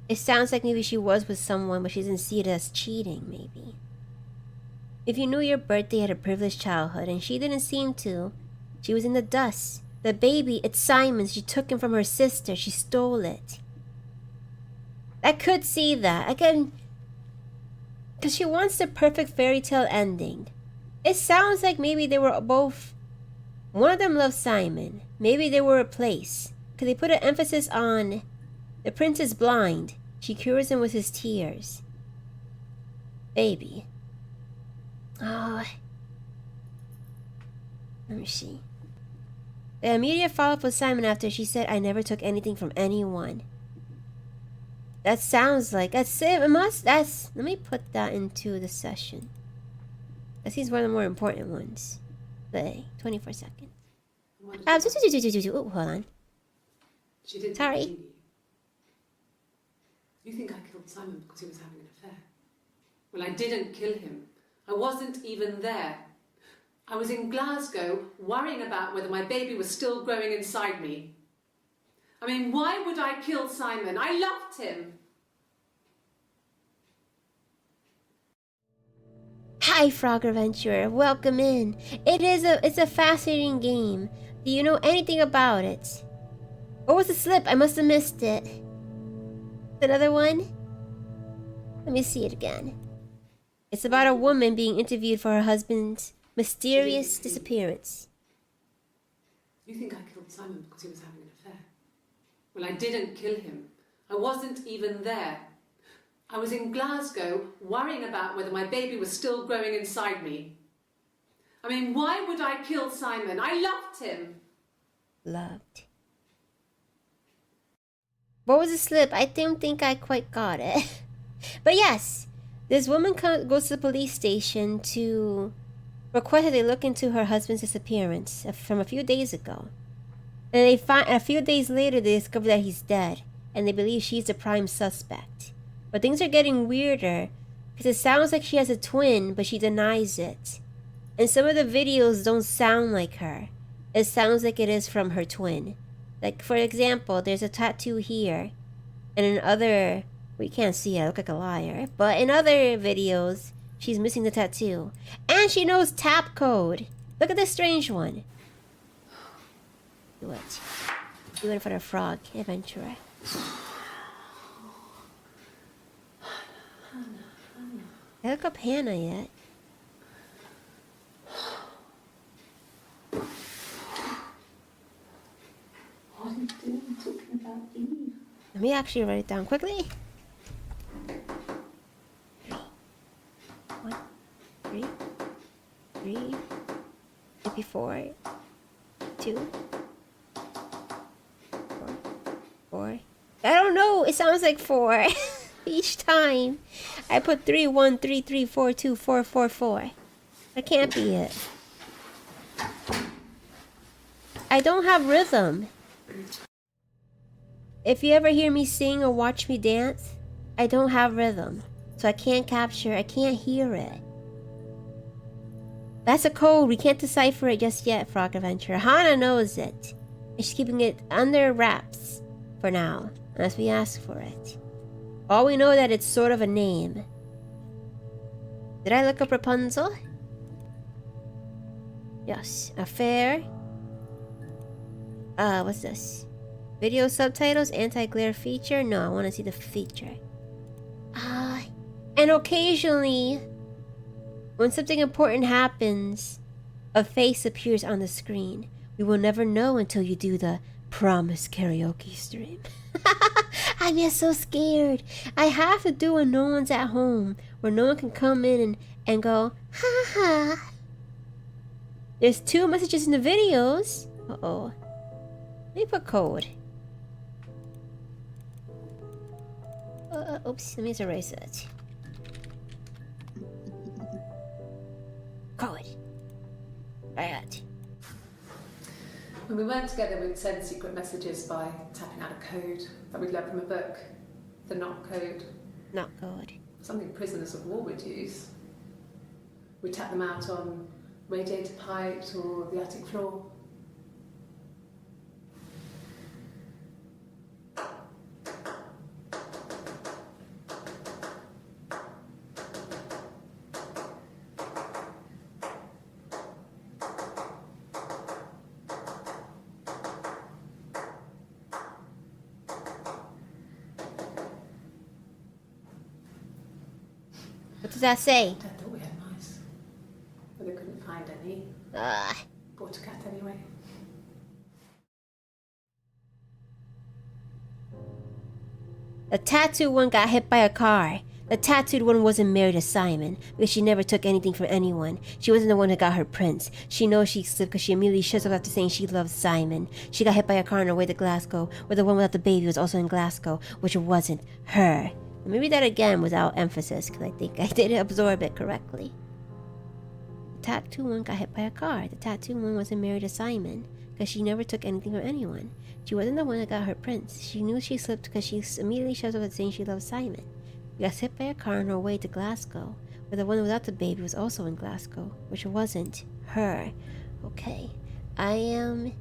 It sounds like maybe she was with someone, but she doesn't see it as cheating, maybe. If you knew your birthday had a privileged childhood, and she didn't seem to, she was in the dust. The baby, it's Simon's. She took him from her sister. She stole it. I could see that. I can... Because she wants the perfect fairy tale ending. It sounds like maybe they were both... One of them loved Simon. Maybe they were replaced. Because they put an emphasis on... The prince is blind. She cures him with his tears. Baby. Oh. Let me see. The immediate follow-up with Simon after she said, I never took anything from anyone. That sounds like... That's it. It must... That's... Let me put that into the session. That seems one of the more important ones. Play. 24 seconds. Oh, hold on. She didn't Sorry. believe you. You think I killed Simon because he was having an affair? Well, I didn't kill him. I wasn't even there. I was in Glasgow worrying about whether my baby was still growing inside me. I mean, why would I kill Simon? I loved him. Hi, Frog Adventurer. Welcome in. It's a fascinating game. Do you know anything about it? What was the slip? I must have missed it. Another one? Let me see it again. It's about a woman being interviewed for her husband's mysterious disappearance. You think I killed Simon because he was having an affair? Well, I didn't kill him. I wasn't even there. I was in Glasgow worrying about whether my baby was still growing inside me. I mean, why would I kill Simon? I loved him. Loved. What was the slip? I don't think I quite got it. But yes, this woman goes to the police station to request that they look into her husband's disappearance from a few days ago. And they find a few days later they discover that he's dead, and they believe she's the prime suspect. But things are getting weirder because it sounds like she has a twin, but she denies it. And some of the videos don't sound like her. It sounds like it is from her twin. Like, for example, there's a tattoo here. And in other... We can't see it, I look like a liar. But in other videos, she's missing the tattoo. And she knows tap code. Look at this strange one. Do it. Do it for the Frog Adventurer. I look up Hannah yet. What are you doing? I'm talking about Eve. Let me actually write it down quickly. 1, 3, 3, maybe 4, 2, 4. I don't know. It sounds like 4 each time. I put 3, 1, 3, 3, 4, 2, 4, 4, 4. That can't be it. I don't have rhythm. If you ever hear me sing or watch me dance, I don't have rhythm. So I can't capture, I can't hear it. That's a code, we can't decipher it just yet, Frog Adventure. Hannah knows it. And she's keeping it under wraps for now, unless we ask for it. All we know that it's sort of a name. Did I look up Rapunzel? Yes. Affair. What's this? Video subtitles, anti-glare feature? No, I want to see the feature. And occasionally, when something important happens, a face appears on the screen. We will never know until you do the Promise karaoke stream. I get so scared. I have to do when no one's at home, where no one can come in and go, ha ha. There's 2 messages in the videos. Uh-oh. Let me put code. Oops, let me just erase it. Code. Right. When we weren't together, we'd send secret messages by tapping out a code that we'd learned from a book. The knot code. Not code. Something prisoners of war would use. We tap them out on radiator pipes or the attic floor. What does that say? Dad thought we had mice, but they couldn't find any. Ah. Bought a cat anyway. The tattooed one got hit by a car. The tattooed one wasn't married to Simon because she never took anything from anyone. She wasn't the one who got her prince. She knows she slipped because she immediately shuts up after saying she loves Simon. She got hit by a car on her way to Glasgow, where the one without the baby was also in Glasgow, which wasn't her. Let me read that again without emphasis because I think I didn't absorb it correctly. The tattooed one got hit by a car. The tattooed one wasn't married to Simon because she never took anything from anyone. She wasn't the one that got her prince. She knew she slipped because she immediately shuts up at saying she loves Simon. She got hit by a car on her way to Glasgow, where the one without the baby was also in Glasgow, which wasn't her. Okay. One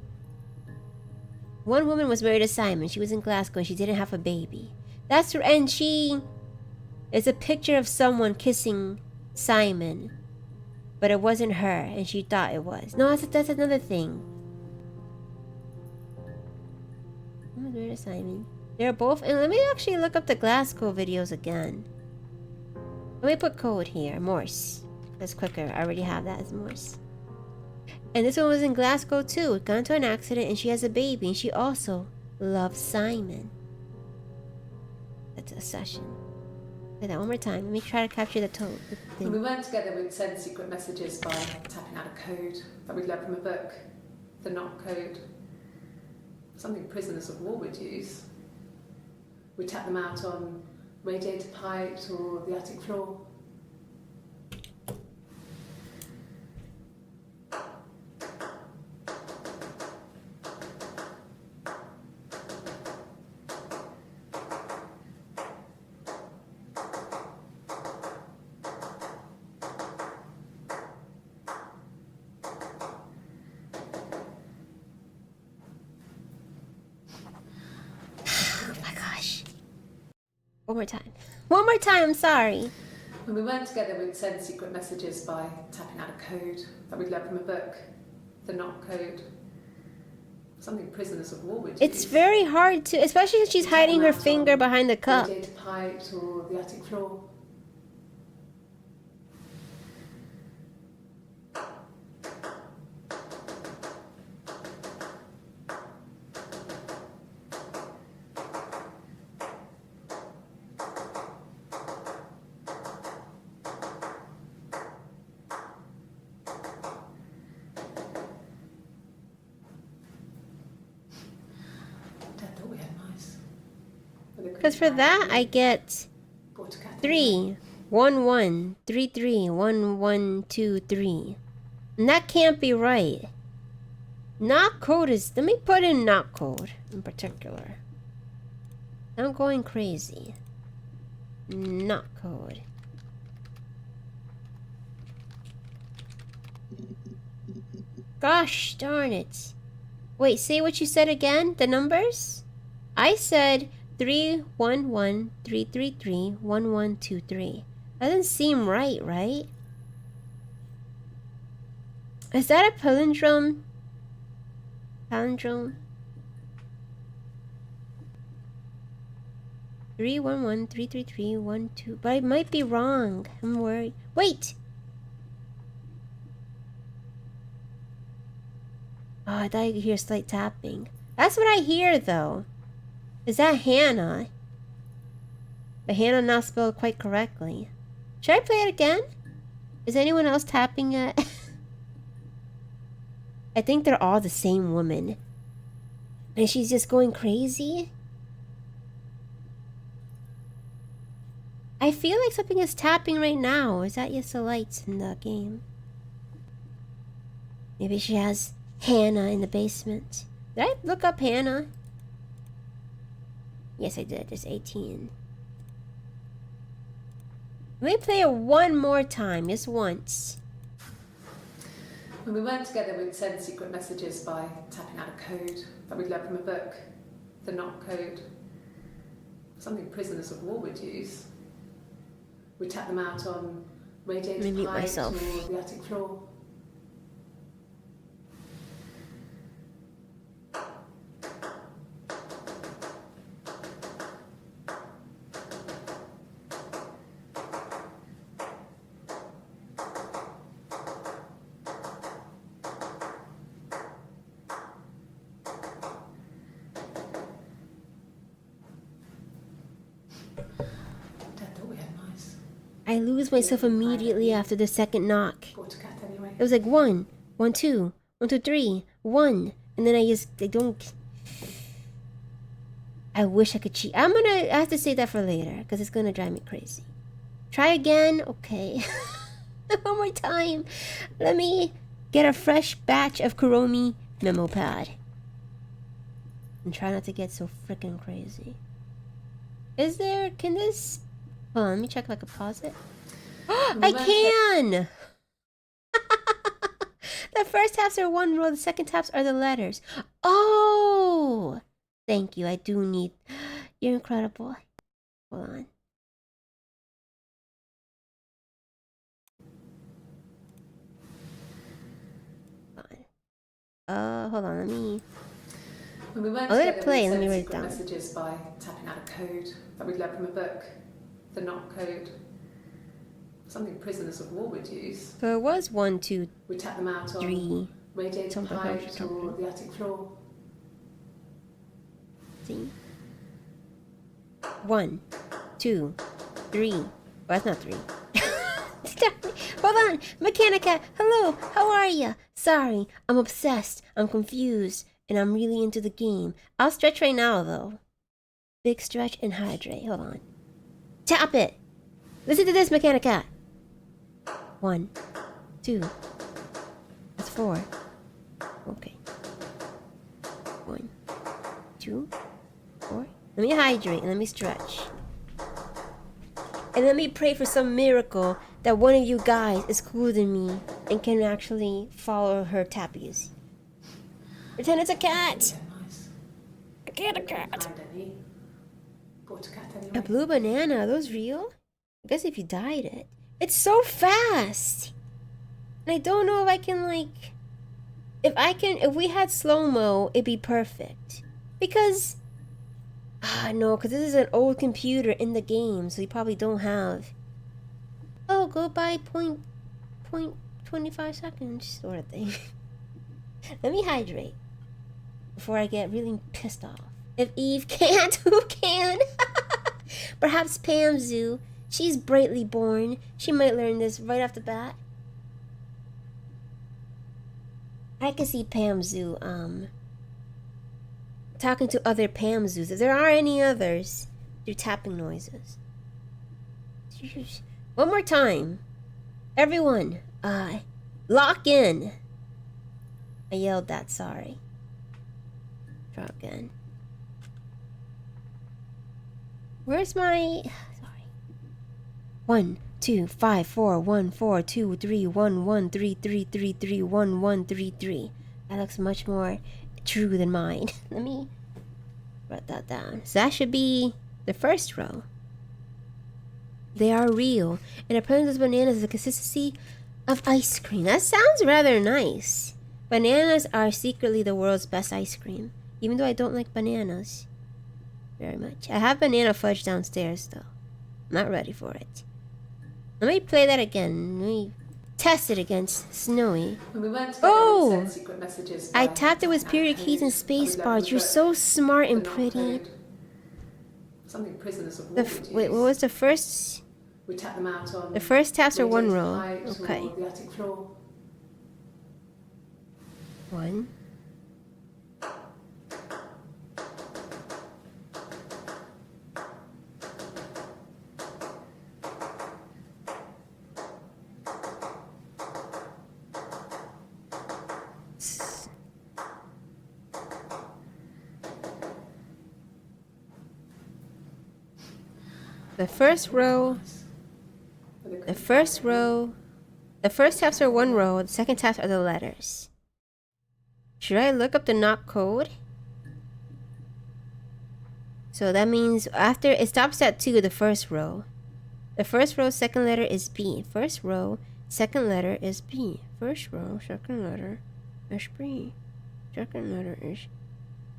woman was married to Simon. She was in Glasgow and she didn't have a baby. That's her, and she... It's a picture of someone kissing Simon, but it wasn't her, and she thought it was. No, that's another thing. Was married to Simon. They're both, and let me actually look up the Glasgow videos again. Let me put code here, Morse. That's quicker. I already have that as Morse. And this one was in Glasgow too. Got into an accident and she has a baby, and she also loves Simon. That's a session. Say that one more time. Let me try to capture the tone. When we weren't together, we'd send secret messages by tapping out a code that we'd learned from a book. The knot code. Something prisoners of war would use. We tap them out on radiator pipes or the attic floor. One more time. One more time, I'm sorry. When we weren't together, we'd send secret messages by tapping out a code that we'd learned from a book. The knot code. Something prisoners of war would use. It's very hard to, especially if she's hiding her finger behind the cup. Radiator pipes or the attic floor. Because for that, I get 3, 1, 1, 3, 3, 1, 1, 2, 3. And that can't be right. Not code is... Let me put in not code in particular. I'm going crazy. Not code. Gosh darn it. Wait, say what you said again? The numbers? I said 311-333-1123. That doesn't seem right, right? Is that a palindrome? Palindrome? 311-333-12. But I might be wrong. I'm worried. Wait! Oh, I thought I could hear slight tapping. That's what I hear, though. Is that Hannah? But Hannah not spelled quite correctly. Should I play it again? Is anyone else tapping it? I think they're all the same woman. And she's just going crazy? I feel like something is tapping right now. Is that just the lights in the game? Maybe she has Hannah in the basement. Did I look up Hannah? Yes, I did. There's 18. Let me play it one more time, just once. When we weren't together, we'd send secret messages by tapping out a code that we'd learned from a book, the Knock Code. Something prisoners of war would use. We'd tap them out on radiator mute pipes myself. or the attic floor. Dad thought we had mice. I lose myself immediately after the second knock. Bought a cat anyway. It was like 1, 1, 2, 1, 2, 3, 1. And then I don't. I wish I could cheat. I have to say that for later, because it's gonna drive me crazy. Try again? Okay. One more time. Let me get a fresh batch of Kuromi memo pad. And try not to get so freaking crazy. Can this... Hold on, let me check if I can pause it. I can! The first taps are one row, the second taps are the letters. Oh! Thank you, I do need... You're incredible. Hold on. Hold on, let me... When we weren't I'll let it together, play, we'd let me send write it secret down. messages by tapping out a code that we'd learned from a book, the Knock Code. Something prisoners of war would use. So it was 1, 2, We'd tap them out on 3. radiator something pipes else, or the attic floor. See? 1, 2, 3. Well, that's not 3. Hold on, Mechanica. Hello, how are ya? Sorry, I'm obsessed. I'm confused, and I'm really into the game. I'll stretch right now, though. Big stretch and hydrate. Hold on. Tap it. Listen to this, Mechanica. 1, 2. That's 4. Okay. 1, 2, 4. Let me hydrate and let me stretch. And let me pray for some miracle that one of you guys is cooler than me and can actually follow her tappies. Pretend it's a cat! Yeah, nice. A cat, a cat! Find any. Bought a cat anyway. A blue banana, are those real? I guess if you dyed it. It's so fast! And I don't know if I can, like... If we had slow-mo, it'd be perfect. Because... no, because this is an old computer in the game, so you probably don't have... Oh, go by point 25 seconds sort of thing. Let me hydrate before I get really pissed off. If Eve can't, who can? Perhaps Pamzu. She's brightly born. She might learn this right off the bat. I can see Pamzu, talking to other Pamzus. If there are any others, through tapping noises. One more time. Everyone, lock in. I yelled that, sorry. Try again. Where's my... Sorry. 1, 2, 5, 4, 1, 4, 2, 3, 1, 1, 3, 3, 3, 3, 1, 1, 3, 3. That looks much more true than mine. Let me write that down. So that should be the first row. They are real, and apparently those bananas is the consistency of ice cream. That sounds rather nice. Bananas are secretly the world's best ice cream, even though I don't like bananas very much. I have banana fudge downstairs, though. I'm not ready for it. Let me play that again. Let me test it against Snowy. When we weren't together, Oh! we'd send secret messages I by tapped it with tapping out period a keys and code space that we'd learned bars. from You're a book, so smart the and Knock pretty. Code. Something prisoners of war would use. Wait, what was the first? We tap them out on The first taps are one radiator row. pipes Okay. or the attic floor. 1. The first row Nice. The first taps are one row, the second taps are the letters. Should I look up the knock code? So that means after it stops at 2, the first row. The first row, second letter is B. First row, second letter is B. First row, second letter is B. Second letter is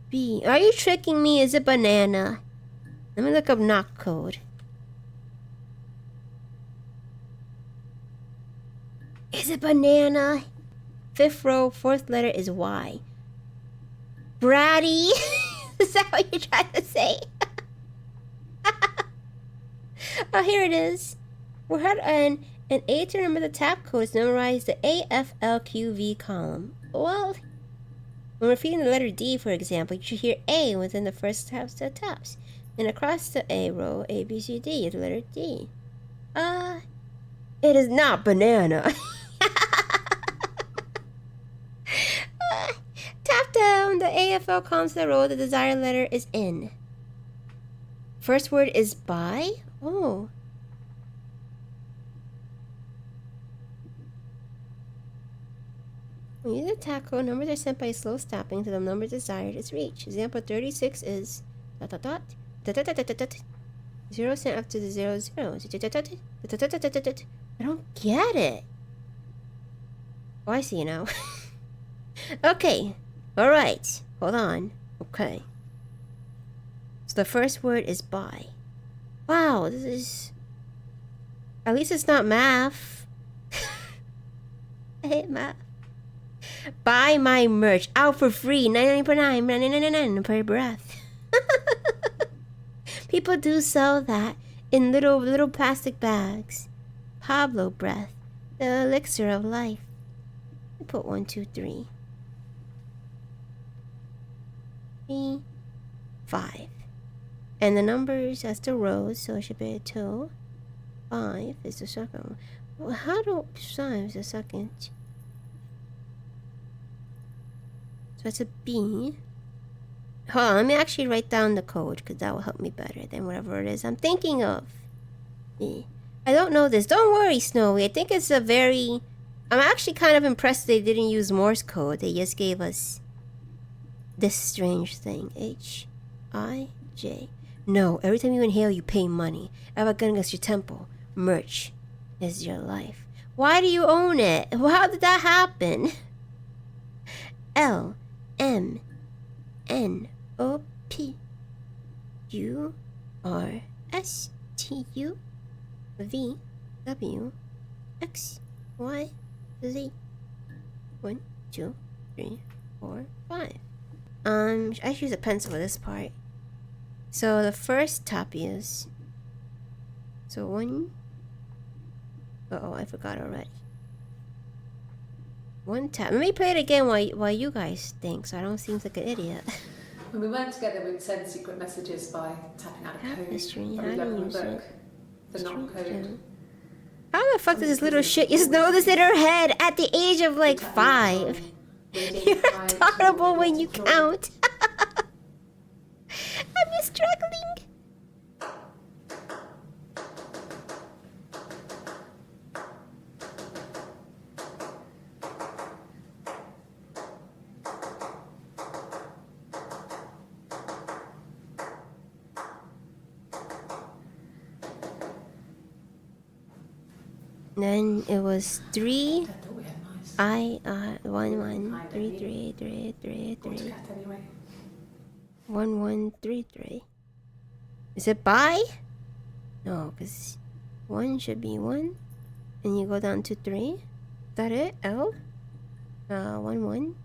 B. Are you tricking me? Is it banana? Let me look up knock code. Is it banana? Fifth row, fourth letter is Y. Bratty? Is that what you're trying to say? Oh, here it is. We had an A to remember the tap code is memorize the AFLQV column. Well, when we're feeding the letter D, for example, you should hear A within the first set taps. And across the A row, A, B, C, D, is the letter D. It is not banana. Tap down the AFL column to the row the desired letter is in. First word is by. Oh. When you use a taco, numbers are sent by slow stopping to the number desired is reached. Example 36 is ... 0 sent up to the 0, 0. I don't get it. Oh, I see now. Okay. Alright. Hold on. Okay. So the first word is by. Wow, this is... At least it's not math. I hate math. Buy my merch. Out for free. 99.9 per breath. People do sell that in little plastic bags. Pablo breath. The elixir of life. I put 1, 2, 3. 3, 5. And the numbers, that's the rows, so it should be a 2. 5 is the second. Well, how do 5 is the second? So it's a B. Hold on, let me actually write down the code, because that will help me better than whatever it is I'm thinking of. B. I don't know this. Don't worry, Snowy. I think it's a very... I'm actually kind of impressed they didn't use Morse code. They just gave us this strange thing. H-I-J. No, every time you inhale, you pay money. Avagangas your temple. Merch is your life. Why do you own it? How did that happen? L-M-N-O-P U-R-S-T-U-V-W-X-Y-Z. 1, 2, 3, 4, 5. I should use a pencil for this part. So the first tap is... So 1... Uh-oh, I forgot already. 1 tap. Let me play it again while you guys think, so I don't seem like an idiot. When we weren't together, we'd send secret messages by tapping out a code. History, Or how we'd do open you a use book. it? The knock code. How the fuck does this little shit just know this in her head at the age of like 5? You're adorable when you count. I'm just struggling. Then it was 3. I 1 1 3 3 3 3 3 1 1 3 3. Is it by? No, because 1 should be 1, and you go down to 3. Is that it? L 1 1.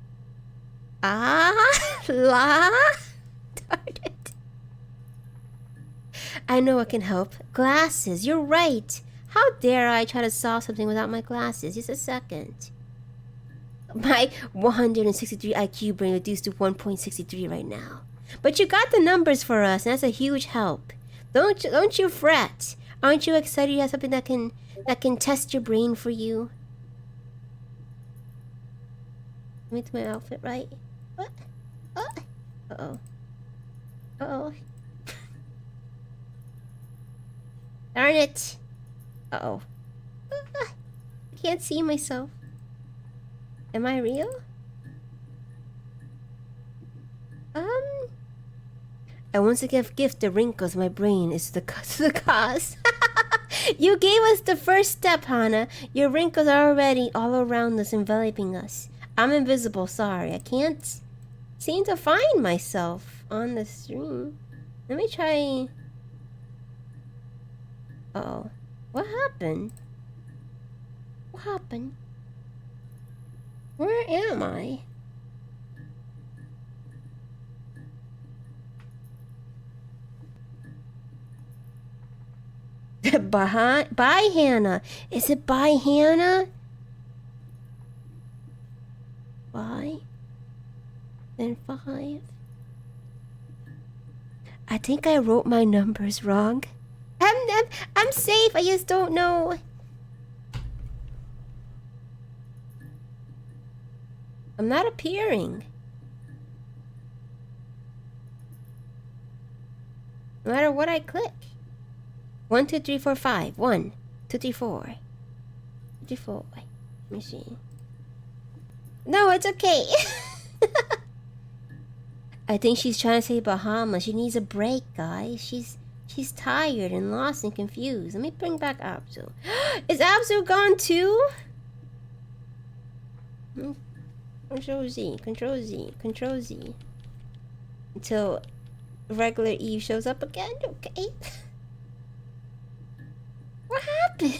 La. Darn it. I know I can help. Glasses. You're right. How dare I try to solve something without my glasses? Just a second. My 163 IQ brain reduced to 1.63 right now. But you got the numbers for us, and that's a huge help. Don't you fret. Aren't you excited you have something that can test your brain for you? Let me do my outfit right. What? Uh-oh. Uh-oh. Darn it. Uh-oh. can't see myself. Am I real? I want to give gift the wrinkles my brain is the cause. You gave us the first step, Hana. Your wrinkles are already all around us, enveloping us. I'm invisible, sorry. I can't seem to find myself on the stream. Let me try... Uh-oh. What happened? What happened? Where am I? Bye, Hannah. Is it bye, Hannah? Bye. Then 5. I think I wrote my numbers wrong. I'm safe. I just don't know. I'm not appearing. No matter what I click. 1, 2, 3, 4, 5. 1, 2, 3, 4. 3, 4. Let me see. No, it's okay. I think she's trying to say Bahamas. She needs a break, guys. She's tired and lost and confused. Let me bring back Abzu. Is Abzu gone too? Control Z, Control Z, Control Z. Until regular Eve shows up again, okay? What happened?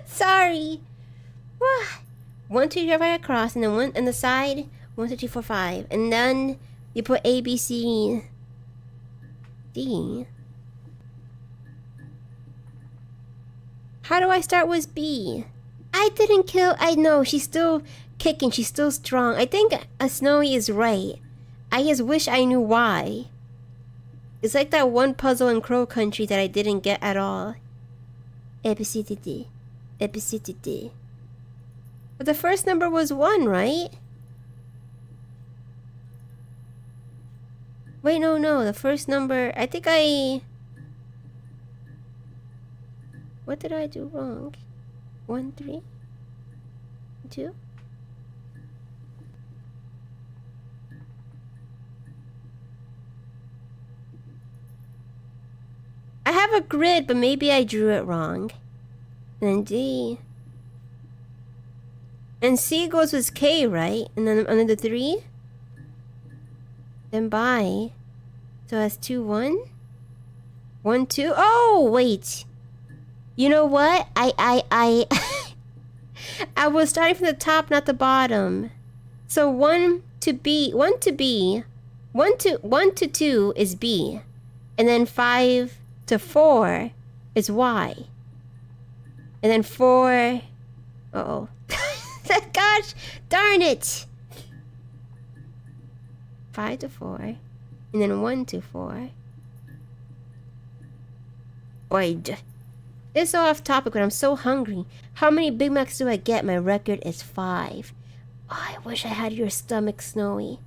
Sorry. What? 1, 2, 3, 4, 5 across, and then 1 on the side. 1, 2, 3, 4, 5, and then you put A, B, C, D. How do I start with B? I didn't kill. I know she's still kicking. She's still strong. I think Snowy is right. I just wish I knew why. It's like that one puzzle in Crow Country that I didn't get at all. A, B, C, D, D. A, B, C, D, D. But the first number was 1, right? Wait, no. The first number... I think I... What did I do wrong? 1, 3? 2? I have a grid, but maybe I drew it wrong. And then D... And C goes with K, right? And then under the 3? Then by. So that's 2, 1. 1, 2. Oh, wait. You know what? I was starting from the top, not the bottom. So 1 to B. 1 to B. 1 to 2 is B. And then 5 to 4 is Y. And then 4. Uh-oh. Gosh, darn it. 5 to 4. And then 1 to 4. Wait. This is so off topic, but I'm so hungry. How many Big Macs do I get? My record is 5. Oh, I wish I had your stomach, Snowy.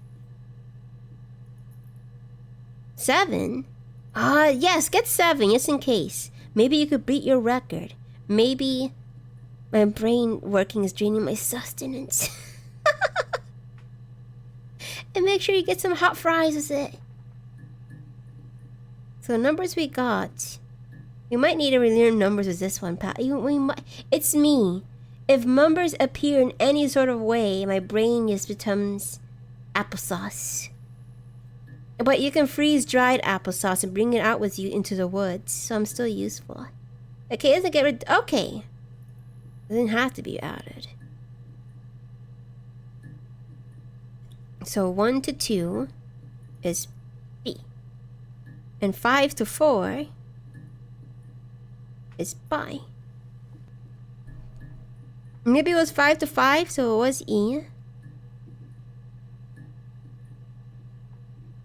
7? Yes, get 7, just in case. Maybe you could beat your record. Maybe my brain working is draining my sustenance. And make sure you get some hot fries with it. So numbers we got. We might need to relearn numbers with this one, Pat. It's me. If numbers appear in any sort of way, my brain just becomes applesauce. But you can freeze dried applesauce and bring it out with you into the woods, so I'm still useful. Okay, doesn't get rid. Okay, doesn't have to be added. So 1 to 2 is B, and 5 to 4 is by. Maybe it was 5 to 5, so it was E.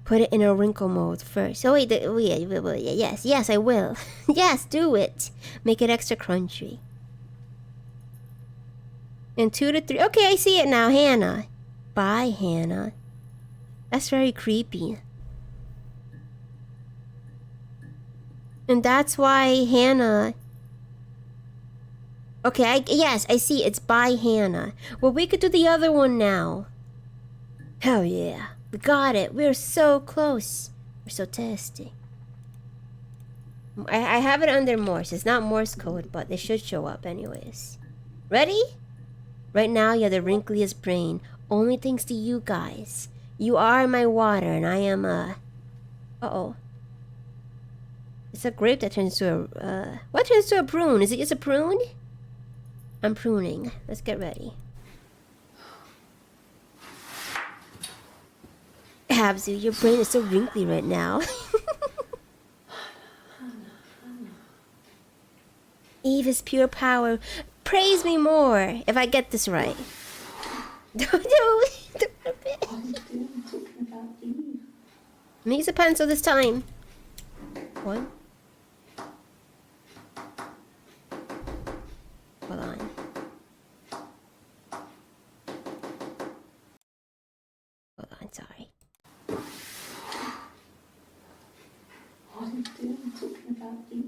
Put it in a wrinkle mode first. Oh wait, yes, I will. Yes, do it. Make it extra crunchy. And 2 to 3. Okay, I see it now, Hannah. Bye, Hannah. That's very creepy. And that's why Hannah Okay, yes, I see. It's by Hannah. Well, we could do the other one now. Hell yeah. We got it. We're so close. We're so tasty. I have it under Morse. It's not Morse code, but they should show up anyways. Ready? Right now, you have the wrinkliest brain. Only thanks to you guys. You are my water, and I am Uh-oh. It's a grape that turns to a... What turns to a prune? Is it just a prune? I'm pruning. Let's get ready. Abzu, your brain is so wrinkly right now. Eve is pure power. Praise me more if I get this right. Don't rip it. Let me use a pencil this time. One. Hold on. Hold on, sorry. What are you doing talking about Eve?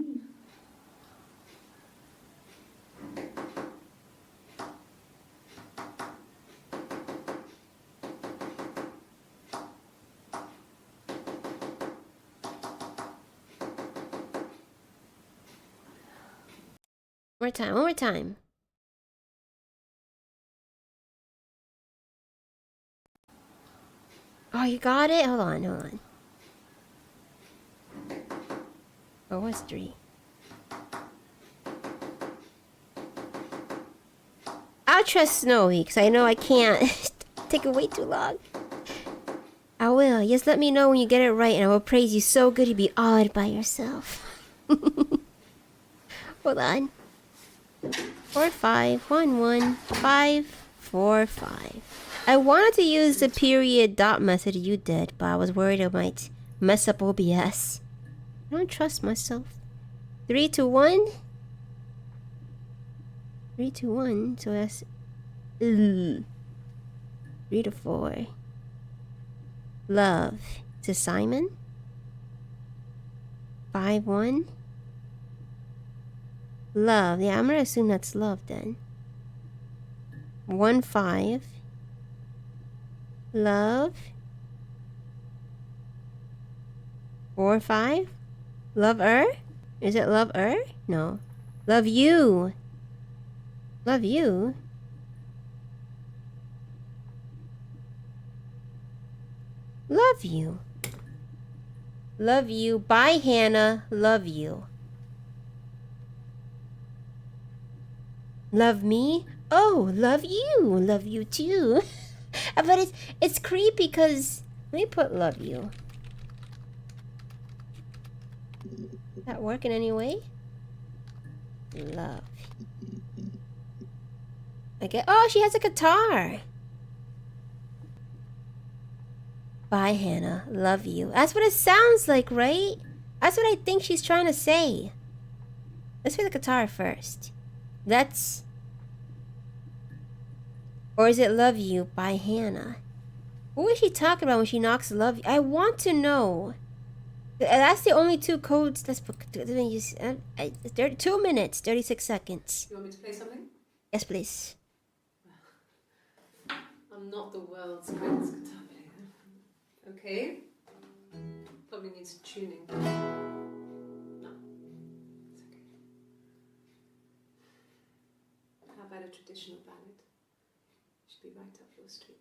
One more time. Oh, you got it? Hold on. Oh, what's 3? I'll trust Snowy, because I know I can't take it way too long. I will. Just let me know when you get it right, and I will praise you so good you'll be awed by yourself. Hold on. 4 5 1 1 5 4 5. I wanted to use the period dot method you did, but I was worried I might mess up OBS. I don't trust myself. 3 2 1. 3 2 1. So that's 3 to 4. Love. Is it Simon? 5 1. Love. Yeah, I'm gonna assume that's love then. 1 5. Love. 4 5. Love-er? Is it love-er? No. Love you. Love you. Love you. Love you. Bye, Hannah. Love you. Love me? Oh, love you. Love you too. But it's creepy because... Let me put love you. Is that working anyway? Love. I get... Oh, she has a guitar. Bye, Hannah. Love you. That's what it sounds like, right? That's what I think she's trying to say. Let's play the guitar first. That's... Or is it Love You by Hannah? What is she talking about when she knocks Love You? I want to know. That's the only 2 codes. Let's put... 2 minutes, 36 seconds. You want me to play something? Yes, please. I'm not the world's greatest guitar player. Okay? Probably needs tuning. No. It's okay. How about a traditional ballad? Should be right up your street.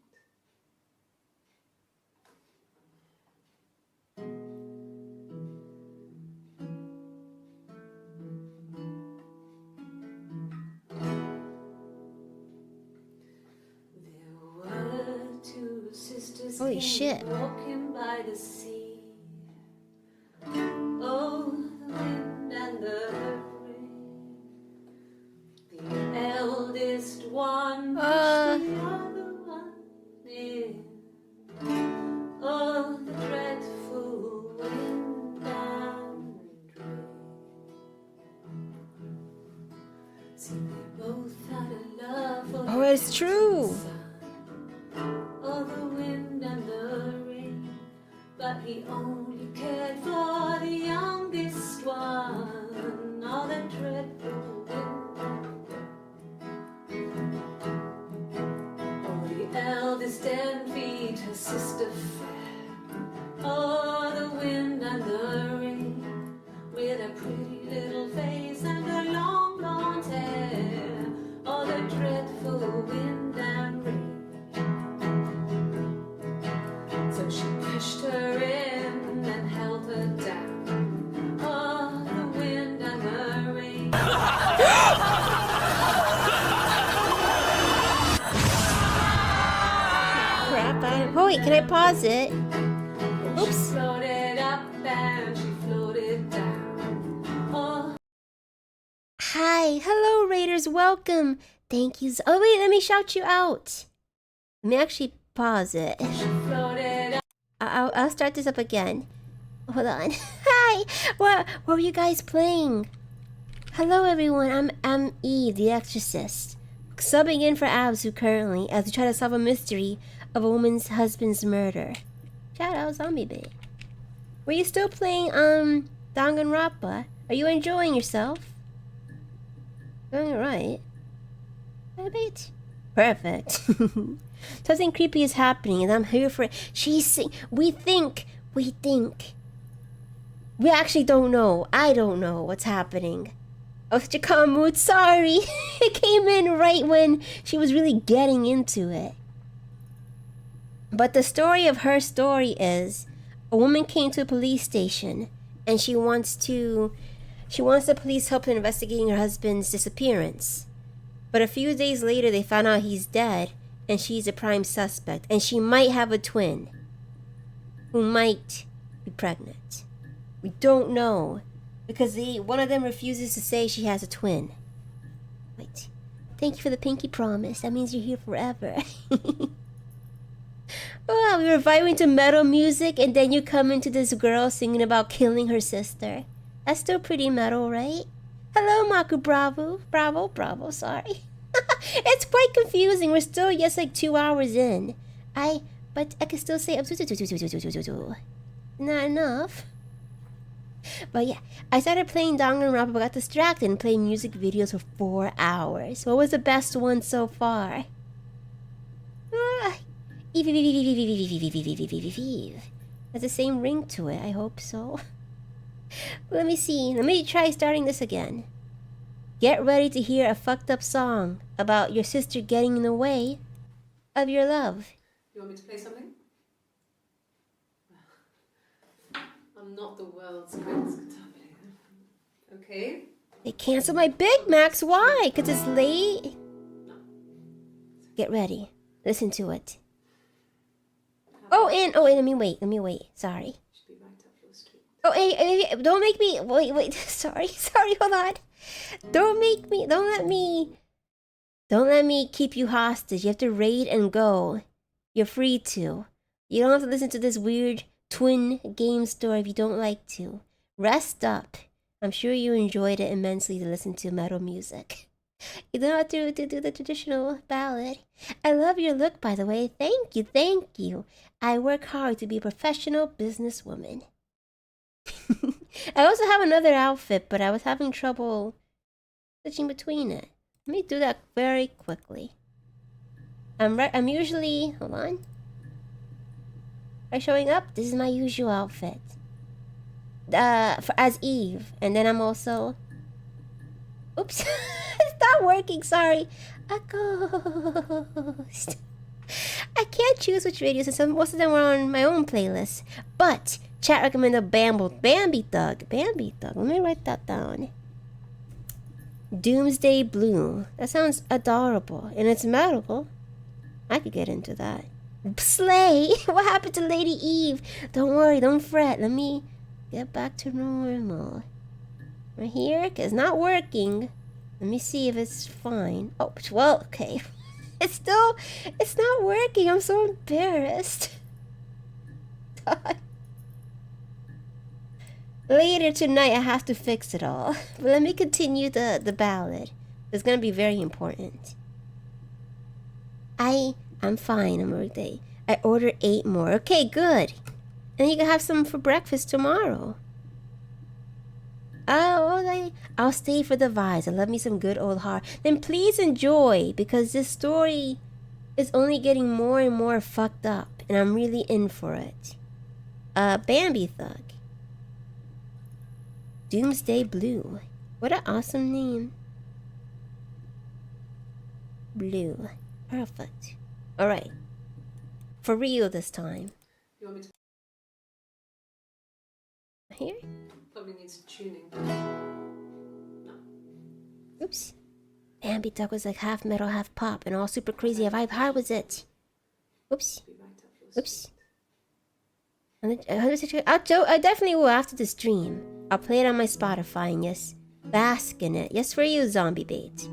Holy shit. Walking by the sea. Oh, the wind and the rain. The eldest one pushed the other one in. Oh, the dreadful wind and rain. See, they both had a love for Oh, it's true. Oh, the wind and the rain, but he only cared for the youngest one. All that dreadful wind and rain. sister fair. Oh, the wind and the rain, with a pretty little face and her long blonde hair. Oh, the dreadful wind and rain. So she pushed her in and held her down. Oh, the wind and the rain. Crap, oh wait, can I pause it? Oops. She floated up and she floated down. Oh. Hi, hello Raiders, welcome. Thank you. Oh wait, let me shout you out. Let me actually pause it. She floated up. I'll start this up again. Hold on. Hi, what were you guys playing? Hello everyone, I'm Eve, the Exorcist, subbing in for Abzu currently as we try to solve a mystery of a woman's husband's murder. Shout out Zombie Bait. Were you still playing Danganronpa? Are you enjoying yourself? Doing alright. A bit. Perfect. Something creepy is happening and I'm here for it. We think. We actually don't know. I don't know what's happening. Oh, Jakamut, sorry. It came in right when she was really getting into it. But the story of her story is a woman came to a police station and she wants the police help in investigating her husband's disappearance. But a few days later they found out he's dead and she's a prime suspect and she might have a twin who might be pregnant. We don't know because one of them refuses to say she has a twin. Wait. Thank you for the pinky promise. That means you're here forever. Wow, we were vibing to metal music and then you come into this girl singing about killing her sister. That's still pretty metal, right? Hello, Maku Bravo. Bravo, sorry. It's quite confusing. We're still just like 2 hours in. But I can still say not enough. But yeah, I started playing Danganronpa but got distracted and played music videos for 4 hours. What was the best one so far? Has the same ring to it, I hope so. Let me see. Let me try starting this again. Get ready to hear a fucked up song about your sister getting in the way of your love. You want me to play something? I'm not the world's greatest guitar player. Okay. They canceled my Big Macs. Why? Because it's late? No. Get ready. Listen to it. Oh, let me wait. Sorry. Should be right up your street. Oh, hey, don't make me... Wait. Sorry, hold on. Don't let me keep you hostage. You have to raid and go. You're free to. You don't have to listen to this weird twin game story if you don't like to. Rest up. I'm sure you enjoyed it immensely to listen to metal music. You don't have to do the traditional ballad. I love your look, by the way. Thank you. I work hard to be a professional businesswoman. I also have another outfit, but I was having trouble switching between it. Let me do that very quickly. I'm usually... Hold on. Am I showing up? This is my usual outfit. As Eve. And then I'm also... Oops. It's not working, sorry. A ghost. I can't choose which videos, and most of them were on my own playlist. But chat recommended Bambi Thug. Let me write that down. Doomsday Blue. That sounds adorable, and it's metal. I could get into that. Slay. What happened to Lady Eve? Don't worry, don't fret. Let me get back to normal. Right here, 'cause it's not working. Let me see if it's fine. Oh, well, okay. It's not working. I'm so embarrassed. Later tonight, I have to fix it all. But let me continue the ballad. It's gonna be very important. I'm fine. I'm okay. I ordered 8 more. Okay, good. And you can have some for breakfast tomorrow. Oh, I'll stay for the vibes. I love me some good old horror. Then please enjoy, because this story is only getting more and more fucked up. and I'm really in for it. Bambi Thug. Doomsday Blue. What an awesome name. Blue. Perfect. Alright. For real this time. You want me to? Here? Probably needs tuning. Oops. Bambi Thug was like half metal, half pop, and all super crazy. How high was it? Oops. Be right up your Oops. I definitely will after the stream. I'll play it on my Spotify and yes, bask in it. Yes for you, Zombie Bait.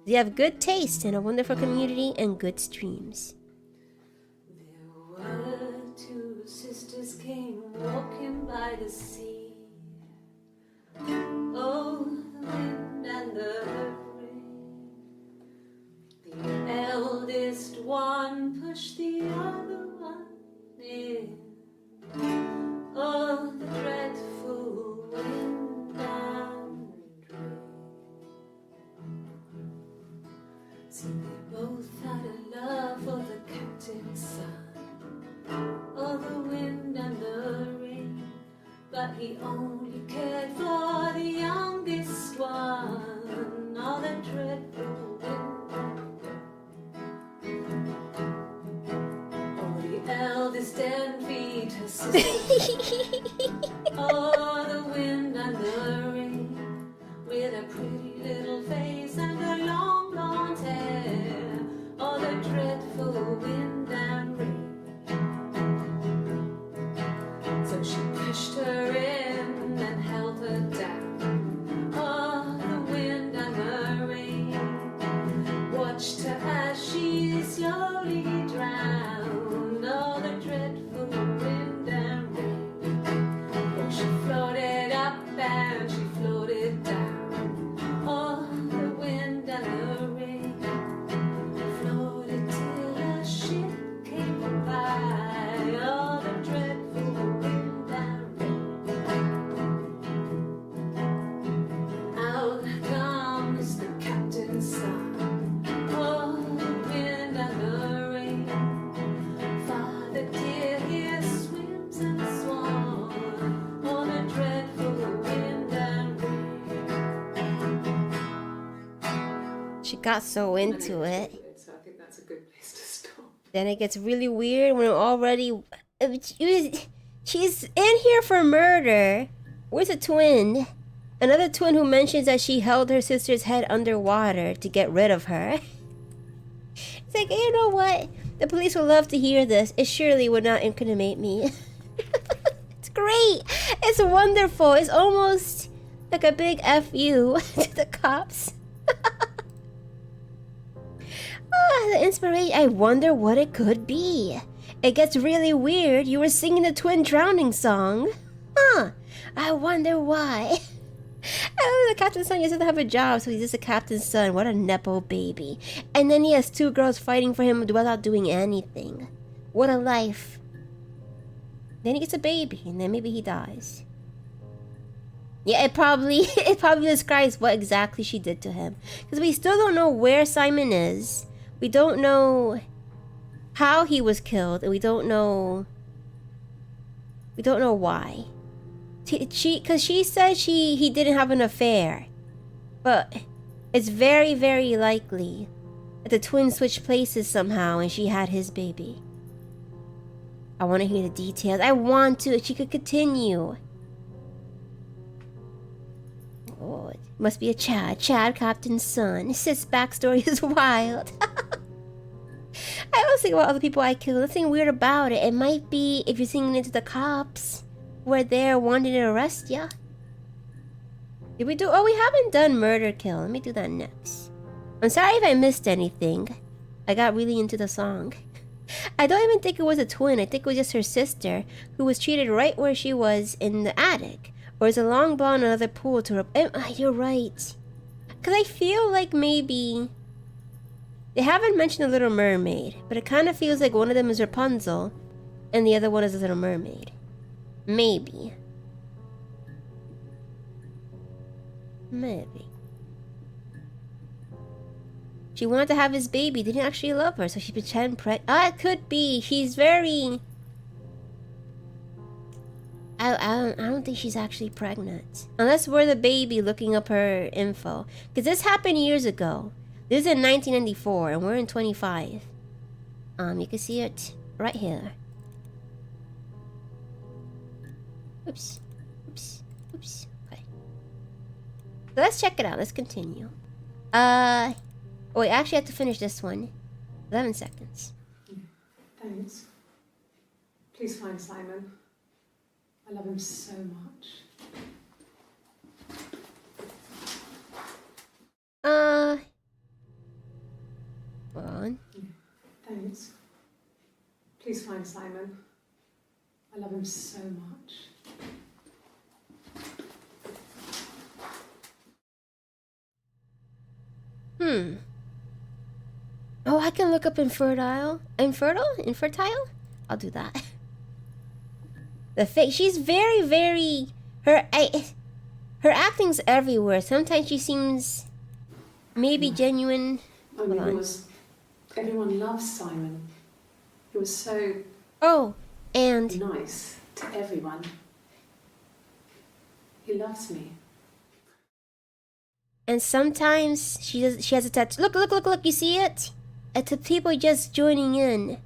You have good taste and a wonderful community and good streams. There were two sisters came walking by the sea. Oh, the wind and the rain. The eldest one pushed the other one in. Oh, the dreadful wind and rain. See, they both had a love for the captain's son. Oh, the wind and the rain. But he only cared for the youngest one. Oh, the dreadful wind and rain. Oh, the eldest envied her sister. Oh, the wind and the rain. With a pretty little face and a long blonde hair. Oh, the dreadful wind and rain. So she pushed her in and held her down. Oh, the wind and the rain. Watched her as she slowly drowned. Oh, the dreadful wind and rain. Oh, she floated up and she floated down. Oh, the wind and the rain. Floated till a ship came by. Oh, the dreadful wind and rain. Out comes the captain's son. Oh, the wind and the rain. Father dear, here swims and swan. Oh, the dreadful wind and rain. She got so into it. So I think that's a good place to stop. Then it gets really weird when already... She's in here for murder. Where's a twin? Another twin who mentions that she held her sister's head underwater to get rid of her. It's like, you know what? The police would love to hear this. It surely would not incriminate me. It's great. It's wonderful. It's almost like a big F-U to the cops. Oh, the inspiration. I wonder what it could be. It gets really weird. You were singing the twin drowning song. Huh. I wonder why. Oh, the captain's son doesn't have a job, so he's just a captain's son. What a nepo baby. And then he has two girls fighting for him without doing anything. What a life. Then he gets a baby, and then maybe he dies. Yeah, it probably describes what exactly she did to him. Because we still don't know where Simon is. We don't know how he was killed, and we don't know why. Because she said he didn't have an affair, but it's very, very likely that the twins switched places somehow, and she had his baby. I want to hear the details. I want to. If she could continue. Oh, it must be a Chad. Chad, Captain's son. Sis' backstory is wild. I always think about other people I killed. Nothing weird about it. It might be if you're singing into the cops. We're there wanting to arrest ya. Did we do? Oh, we haven't done murder kill. Let me do that next. I'm sorry if I missed anything. I got really into the song. I don't even think it was a twin. I think it was just her sister who was treated right where she was in the attic. Or is a long blonde another pool to her? You're right. Because I feel like maybe they haven't mentioned the Little Mermaid, but it kind of feels like one of them is Rapunzel and the other one is the Little Mermaid. Maybe. She wanted to have his baby, didn't actually love her, so she pretended it could be. She's very... I don't think she's actually pregnant. Unless we're the baby looking up her info. Because this happened years ago. This is in 1994, and we're in 25. You can see it right here. Oops. Oops. Oops. Okay. So let's check it out. Let's continue. Oh, wait, I actually have to finish this one. 11 seconds. Thanks. Please find Simon. I love him so much. Hold on. Thanks. Please find Simon. I love him so much. Oh, I can look up infertile. Infertile? I'll do that. The face. She's very, very... Her acting's everywhere. Sometimes she seems maybe genuine. I mean, everyone loves Simon. He was so... Oh, and... nice to everyone. He loves me. And sometimes she has a tattoo. Look, you see it? To people just joining in.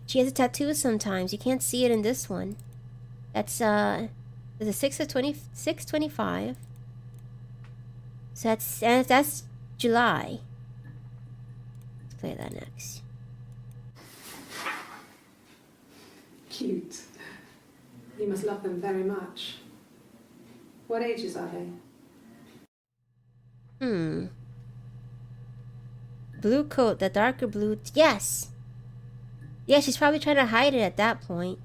She has a tattoo sometimes. You can't see it in this one. That's the 6/25. So that's July. Let's play that next. Cute. You must love them very much. What ages are they? Blue coat, the darker blue. Yes! Yeah, she's probably trying to hide it at that point.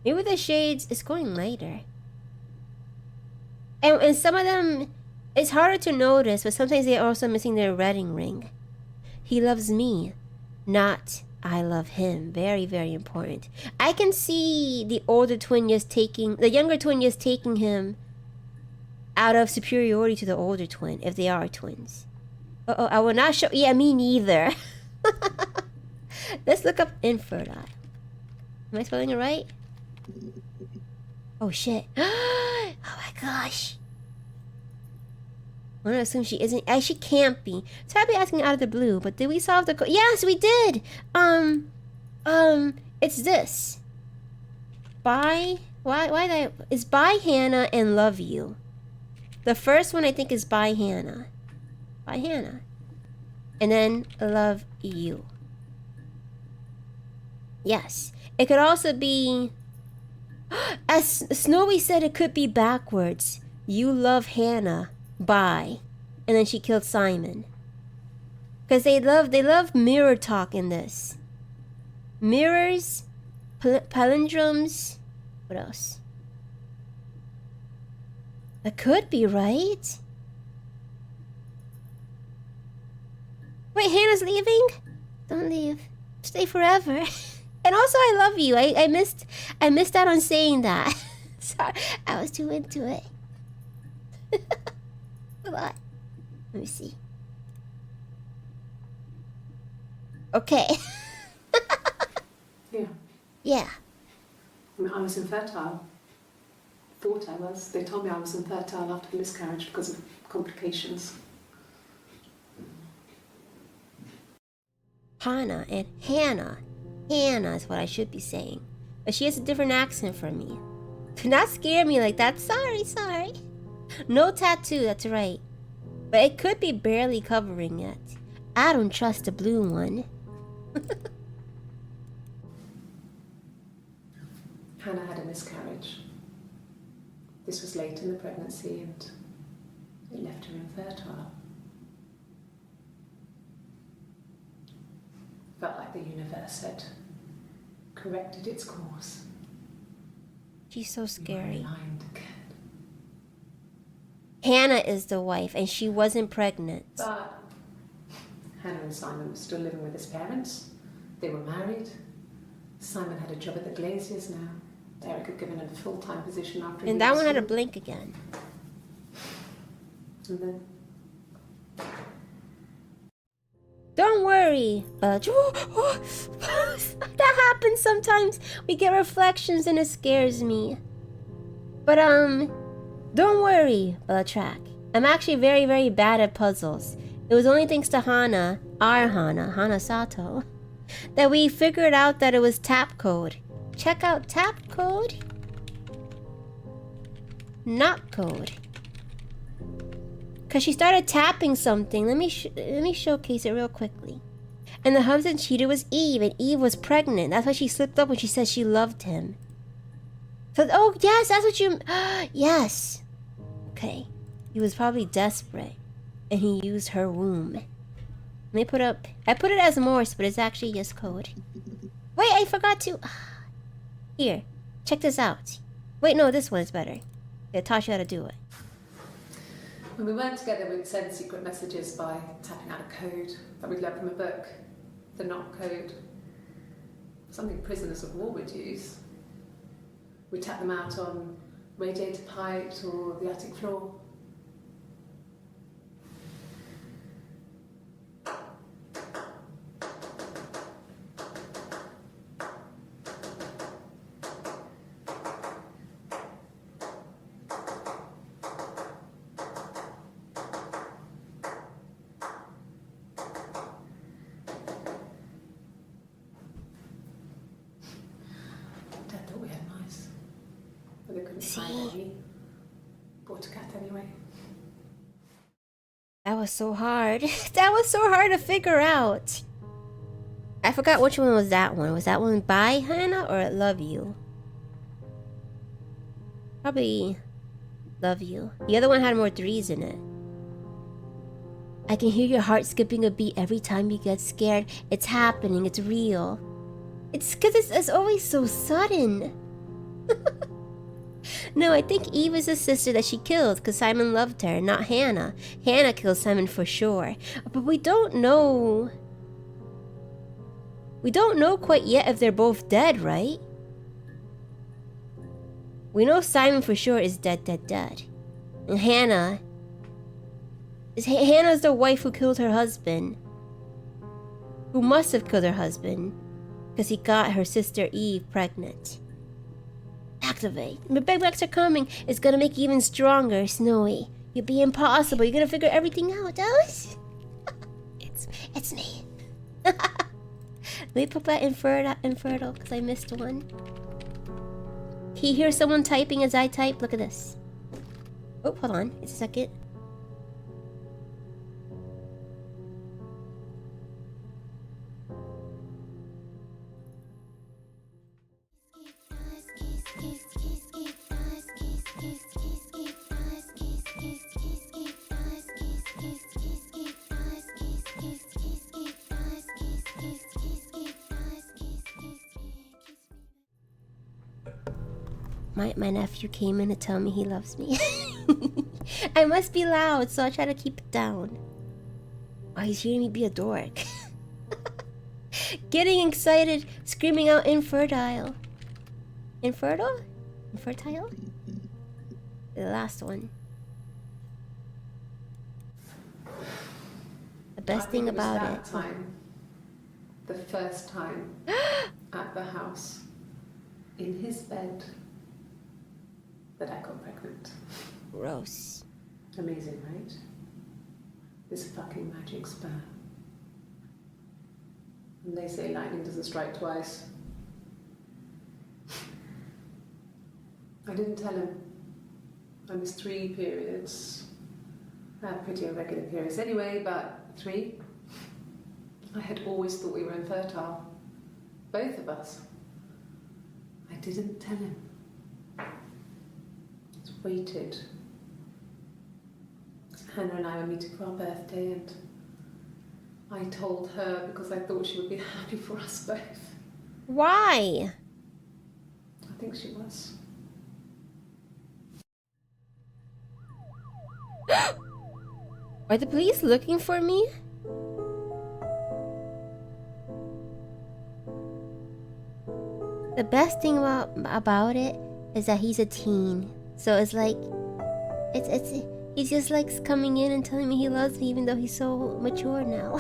Maybe the shades is going later. And some of them, it's harder to notice, but sometimes they're also missing their wedding ring. He loves me, not I love him. Very, very important. I can see the younger twin just taking him out of superiority to the older twin, if they are twins. Uh-oh, I will not show... Yeah, me neither. Let's look up infertile. Am I spelling it right? Oh, shit. Oh, my gosh. I'm gonna assume she isn't... She can't be. So I'd be asking out of the blue, but did we solve the... Yes, we did! It's this. Why did I... It's by Hannah and Love You. The first one I think is by Hannah. By Hannah. And then Love You. Yes. It could also be... As Snowy said, it could be backwards. You love Hannah. Bye. And then she killed Simon. Because they love mirror talk in this. Mirrors, palindromes. What else? It could be, right? Wait, Hannah's leaving? Don't leave. Stay forever. And also, I love you. I missed out on saying that. Sorry, I was too into it. Hold on. Let me see. Okay. Yeah. Yeah. I mean, I was infertile. Thought I was. They told me I was infertile after the miscarriage because of complications. Hannah and Hannah. Hannah is what I should be saying. But she has a different accent from me. Do not scare me like that. Sorry. No tattoo, that's right. But it could be barely covering it. I don't trust the blue one. Hannah had a miscarriage. This was late in the pregnancy and it left her infertile. Felt like the universe had corrected its course. She's so scary. Aligned again. Hannah is the wife and she wasn't pregnant. But Hannah and Simon were still living with his parents. They were married. Simon had a job at the Glaziers now. Eric had given him a full-time position after. And that one had a blink again. And then worry. That happens sometimes. We get reflections and it scares me. But don't worry, Bellatrix. I'm actually very, very bad at puzzles. It was only thanks to Hana, Hana Sato, that we figured out that it was tap code. Check out tap code. Not code. Cause she started tapping something. Let me showcase it real quickly. And the husband cheater was Eve, and Eve was pregnant. That's why she slipped up when she said she loved him. So, oh yes, that's what you. Yes. Okay. He was probably desperate, and he used her womb. Let me put up. I put it as Morse, but it's actually just code. Wait, I forgot to. Here, check this out. Wait, no, this one is better. I taught you how to do it. When we weren't together, we'd send secret messages by tapping out a code that we'd learned from a book. The knock code. Something prisoners of war would use. We'd tap them out on radiator pipes or the attic floor. Bought a cat anyway. That was so hard. That was so hard to figure out. I forgot which one was that one. Was that one by Hannah or Love You? Probably Love You. The other one had more threes in it. I can hear your heart skipping a beat every time you get scared. It's happening. It's real. It's because it's always so sudden. No, I think Eve is the sister that she killed because Simon loved her, not Hannah. Hannah killed Simon for sure. But we don't know... We don't know quite yet if they're both dead, right? We know Simon for sure is dead. And Hannah... Hannah's the wife who killed her husband. Who must have killed her husband. Because he got her sister Eve pregnant. Activate. The big bucks are coming. It's gonna make you even stronger, Snowy. You'll be impossible. You're gonna figure everything out, Alice. It's me. Let me put that infertile because I missed one. Can you hear someone typing as I type? Look at this. Oh, hold on. It's a second. My nephew came in to tell me he loves me. I must be loud, so I try to keep it down. Oh, he's hearing me be a dork. Getting excited, screaming out infertile. Infertile? Infertile? The last one. The best thing about it. Time, the first time at the house, in his bed, that I got pregnant. Gross. Amazing, right? This fucking magic sperm. And they say lightning doesn't strike twice. I didn't tell him. I missed 3 periods. I had pretty irregular periods anyway, but 3. I had always thought we were infertile. Both of us. I didn't tell him. Just waited. Hannah and I were meeting for our birthday, and I told her because I thought she would be happy for us both. Why? I think she was. Are the police looking for me? The best thing about it is that he's a teen. So it's like he's just like coming in and telling me he loves me even though he's so mature now.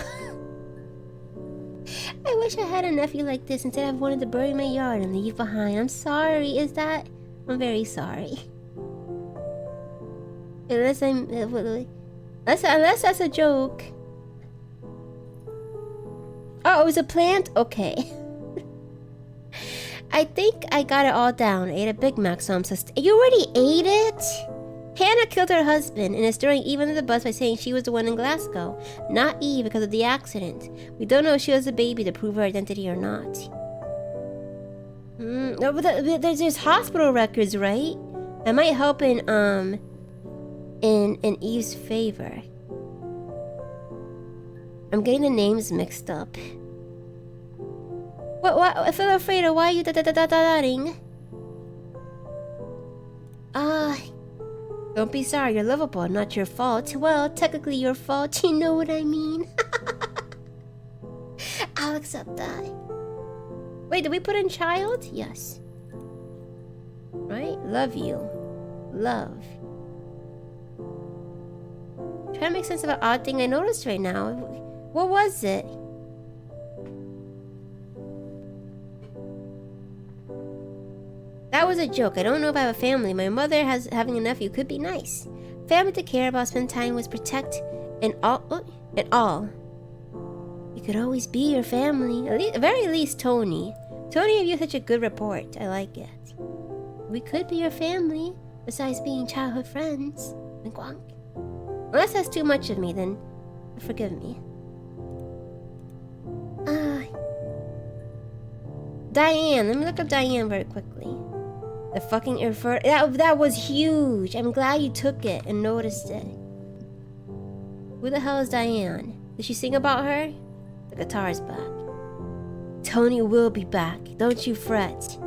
I wish I had a nephew like this instead of wanting to bury my yard and leave behind. I'm sorry, is that? I'm very sorry. Unless that's a joke. Oh, it was a plant? Okay. I think I got it all down. I ate a Big Mac, so I'm You already ate it? Hannah killed her husband and is throwing Eve under the bus by saying she was the one in Glasgow, not Eve because of the accident. We don't know if she was the baby to prove her identity or not. No, but there's hospital records, right? That might help in Eve's favor. I'm getting the names mixed up. What? I feel afraid of why are you da-da-da-da-da-ding? Don't be sorry, you're lovable, not your fault. Well, technically your fault, you know what I mean? I'll accept that. Wait, did we put in child? Yes. Right? Love you. Love. Trying to make sense of an odd thing I noticed right now. What was it? That was a joke. I don't know if I have a family. My mother having a nephew could be nice. Family to care about, spend time with, protect, and all. You could always be your family. At very least, Tony. Tony gave you such a good report. I like it. We could be your family, besides being childhood friends. Wink. Unless that's too much of me, then forgive me. Diane. Let me look up Diane very quickly. The fucking that was huge. I'm glad you took it and noticed it. Who the hell is Diane? Did she sing about her? The guitar's back. Tony will be back. Don't you fret.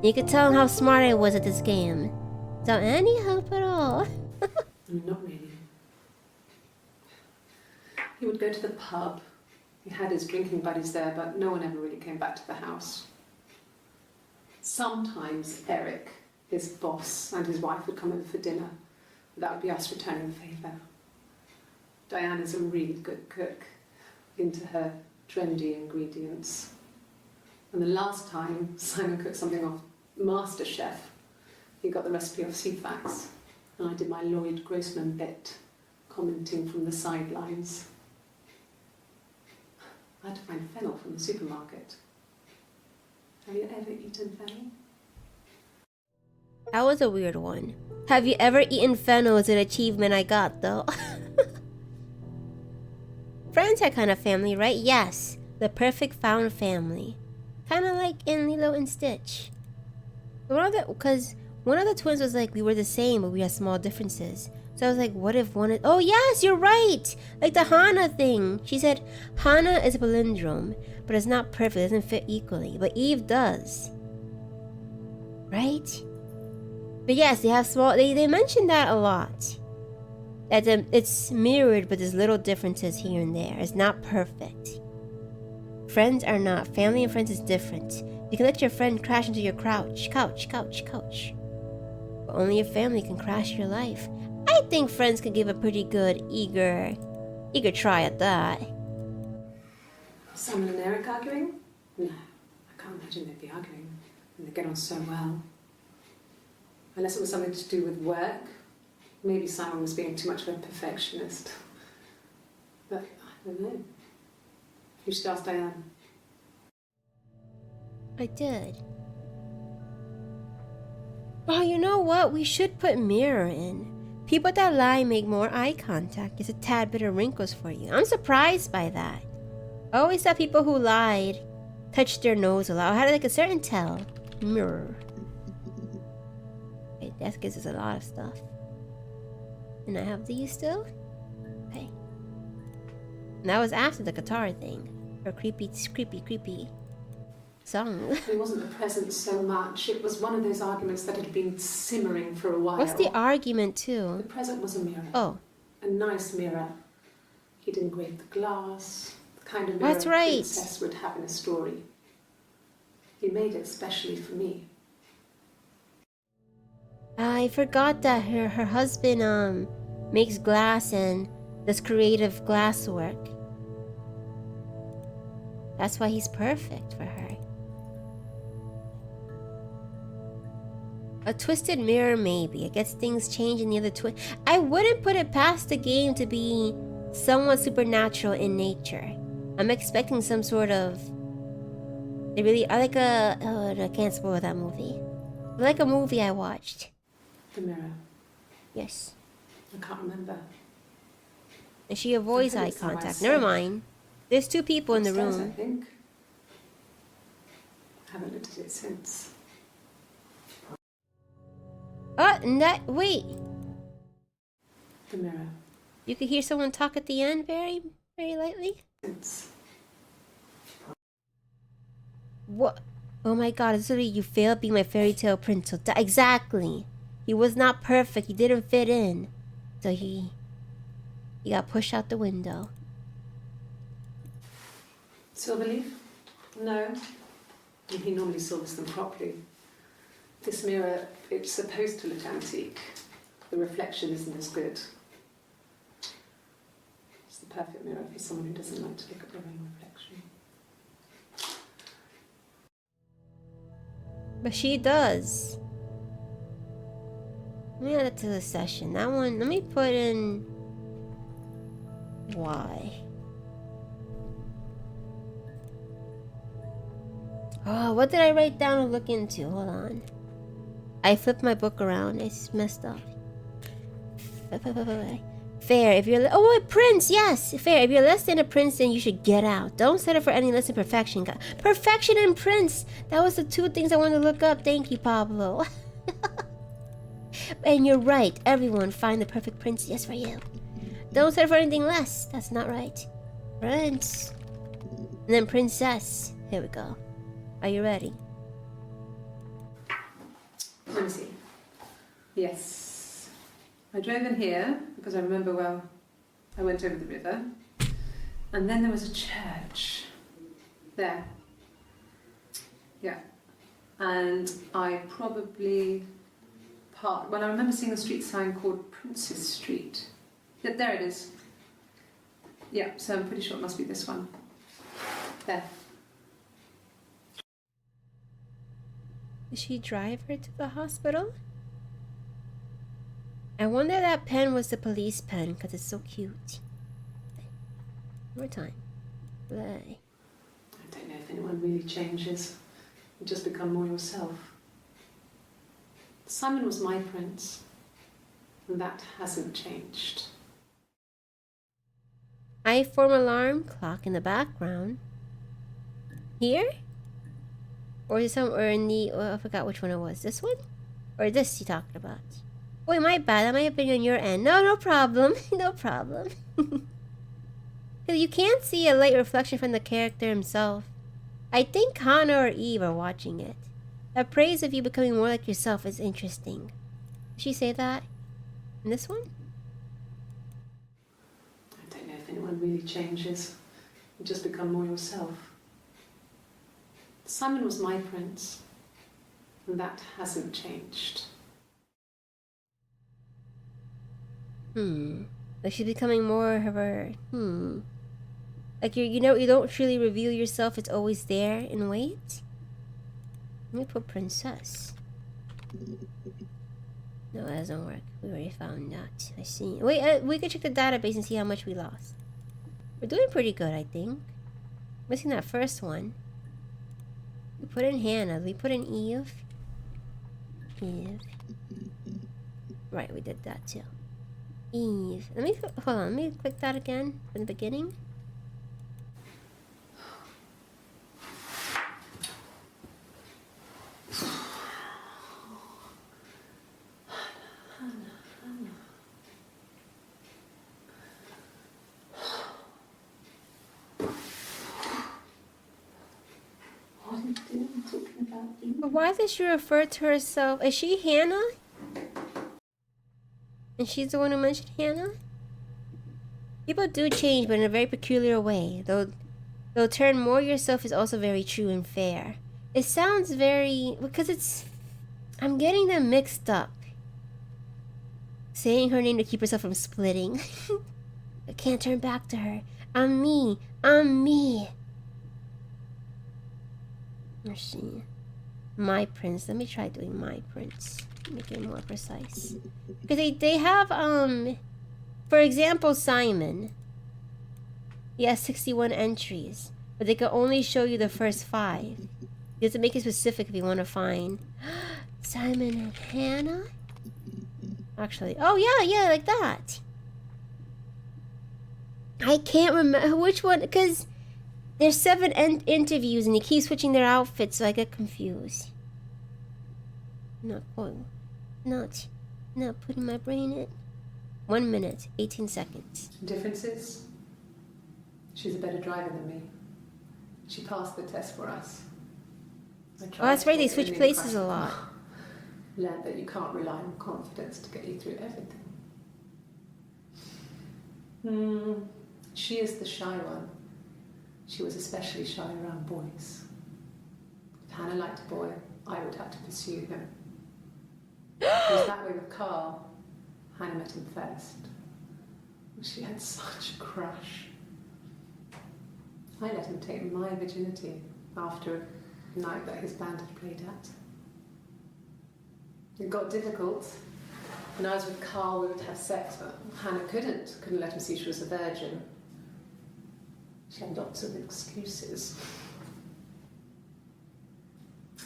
You could tell him how smart I was at this game. Without any help at all. Not really. He would go to the pub. He had his drinking buddies there, but no one ever really came back to the house. Sometimes Eric, his boss, and his wife would come over for dinner. That would be us returning the favour. Diane is a really good cook, into her trendy ingredients. And the last time Simon cooked something off MasterChef, he got the recipe off CFAX, and I did my Lloyd Grossman bit, commenting from the sidelines. I had to find fennel from the supermarket. Have you ever eaten fennel? That was a weird one. Have you ever eaten fennel is an achievement I got, though. Friends are kind of family, right? Yes. The perfect found family. Kind of like in Lilo and Stitch. Because one of the twins was like, we were the same, but we had small differences. So I was like, what if one... Oh, yes, you're right! Like the Hana thing. She said, Hana is a palindrome, but it's not perfect. It doesn't fit equally. But Eve does. Right? But yes, they have small... They mentioned that a lot. That it's mirrored, but there's little differences here and there. It's not perfect. Friends are not. Family and friends is different. You can let your friend crash into your couch. But only your family can crash your life. I think friends can give a pretty good, eager try at that. Simon and Eric arguing? No, I can't imagine they'd be arguing. And they get on so well. Unless it was something to do with work. Maybe Simon was being too much of a perfectionist. But I don't know. You should ask Diane. I did. Oh, you know what? We should put mirror in. People that lie make more eye contact. It's a tad bit of wrinkles for you. I'm surprised by that. I always thought people who lied touched their nose a lot. I had like a certain tell. Mirror. Okay, that gives us a lot of stuff. And I have these still? Okay. And that was after the guitar thing. Or creepy song. It wasn't the present so much. It was one of those arguments that had been simmering for a while. What's the argument too? The present was a mirror. Oh. A nice mirror. He'd engraved the glass. The kind of mirror That's right. a princess would have in a story. He made it specially for me. I forgot that her husband makes glass and does creative glass work. That's why he's perfect for her. A twisted mirror, maybe. I guess things change in the other twist. I wouldn't put it past the game to be somewhat supernatural in nature. I'm expecting some sort of... They really are like a... Oh, no, I can't spoil that movie. Like a movie I watched. The Mirror. Yes. I can't remember. And she avoids I eye think it's somewhere contact. Never safe. mind. There's two people in the Upstairs, room. I think. I haven't looked at it since. Oh, and that... Wait. The Mirror. You could hear someone talk at the end very, very lightly. Since. What? Oh my god, it's literally you failed being my fairy tale prince. So exactly. He was not perfect. He didn't fit in. So he got pushed out the window. Silverleaf? No. He normally silvers them properly. This mirror, it's supposed to look antique. The reflection isn't as good. It's the perfect mirror for someone who doesn't like to look at their own reflection. But she does. Let me add it to the session. That one, let me put in... Why? Oh, what did I write down and look into? Hold on. I flipped my book around. It's messed up. Fair. If you're... Oh, wait, Prince. Yes. Fair. If you're less than a prince, then you should get out. Don't settle for any less than perfection. Perfection and Prince. That was the two things I wanted to look up. Thank you, Pablo. And you're right. Everyone find the perfect prince just for you. Don't settle for anything less. That's not right. Prince. And then princess. Here we go. Are you ready? Let me see. Yes. I drove in here because I remember well I went over the river. And then there was a church. There. Yeah. And I probably parked... Well, I remember seeing a street sign called Princess Street. Yeah, there it is. Yeah, so I'm pretty sure it must be this one. There. Did she drive her to the hospital? I wonder that pen was the police pen because it's so cute. One more time. Play. I don't know if anyone really changes. You just become more yourself. Simon was my prince, and that hasn't changed. iPhone alarm clock in the background. Here? Or is it somewhere in the... Oh, I forgot which one it was. This one? Or this you talked about? Wait, my bad. That might have been on your end. No, no problem. No problem. You can't see a light reflection from the character himself. I think Hannah or Eve are watching it. A praise of you becoming more like yourself is interesting. Did she say that? In this one? I don't know if anyone really changes. You just become more yourself. Simon was my prince, and that hasn't changed. Like she's becoming more of her... Like you know, you don't truly reveal yourself. It's always there in wait. Let me put princess. No, that doesn't work. We already found that. I see. Wait, we could check the database and see how much we lost. We're doing pretty good, I think. Missing that first one. We put in Hannah. We put in Eve. Eve. Right, we did that too. Eve. Let me hold on. Let me click that again from the beginning. But why does she refer to herself? Is she Hannah? And she's the one who mentioned Hannah? People do change, but in a very peculiar way. Though turn more yourself is also very true and fair. It sounds very... Because it's... I'm getting them mixed up. Saying her name to keep herself from splitting. I can't turn back to her. I'm me. I'm me. Let's see. My prints. Let me try doing my prints. Make it more precise. Because they have, for example, Simon. He has 61 entries. But they can only show you the first 5. You have to make it specific if you want to find Simon and Hannah. Actually, oh yeah, like that. I can't remember which one, because there's 7 interviews and they keep switching their outfits, so I get confused. Not putting my brain in. 1 minute, 18 seconds. Differences? She's a better driver than me. She passed the test for us. Oh, that's right, they switch places a lot. Learned that you can't rely on confidence to get you through everything. She is the shy one. She was especially shy around boys. If Hannah liked a boy, I would have to pursue him. It was that way with Carl. Hannah met him first. She had such a crush. I let him take my virginity after a night that his band had played at. It got difficult. When I was with Carl, we would have sex, but Hannah couldn't let him see she was a virgin. She had lots of excuses.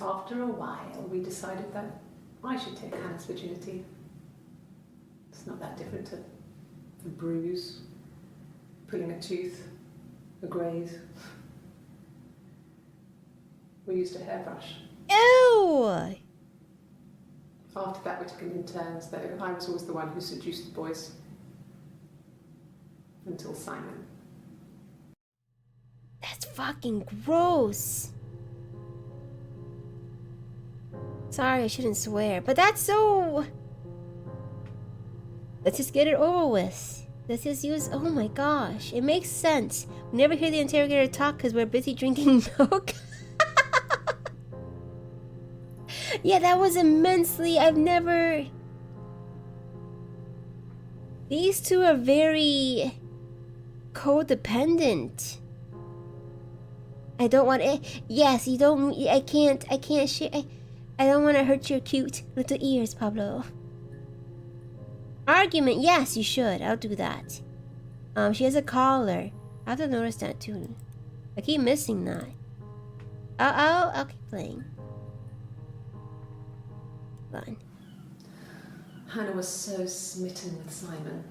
After a while, we decided that I should take Hannah's virginity. It's not that different to a bruise, pulling a tooth, a graze. We used a hairbrush. Ew! After that, we took it in turns, though. I was always the one who seduced the boys. Until Simon. That's fucking gross. Sorry, I shouldn't swear, but that's so... Let's just get it over with. Let's just use... Oh my gosh, it makes sense. We never hear the interrogator talk because we're busy drinking milk. Yeah, that was immensely... I've never... These two are very... codependent. I don't want to... Yes, you don't... I can't share... I don't want to hurt your cute little ears, Pablo. Argument, yes, you should. I'll do that. She has a collar. I have to notice that too. I keep missing that. I'll keep playing. Hold on. Hannah was so smitten with Simon.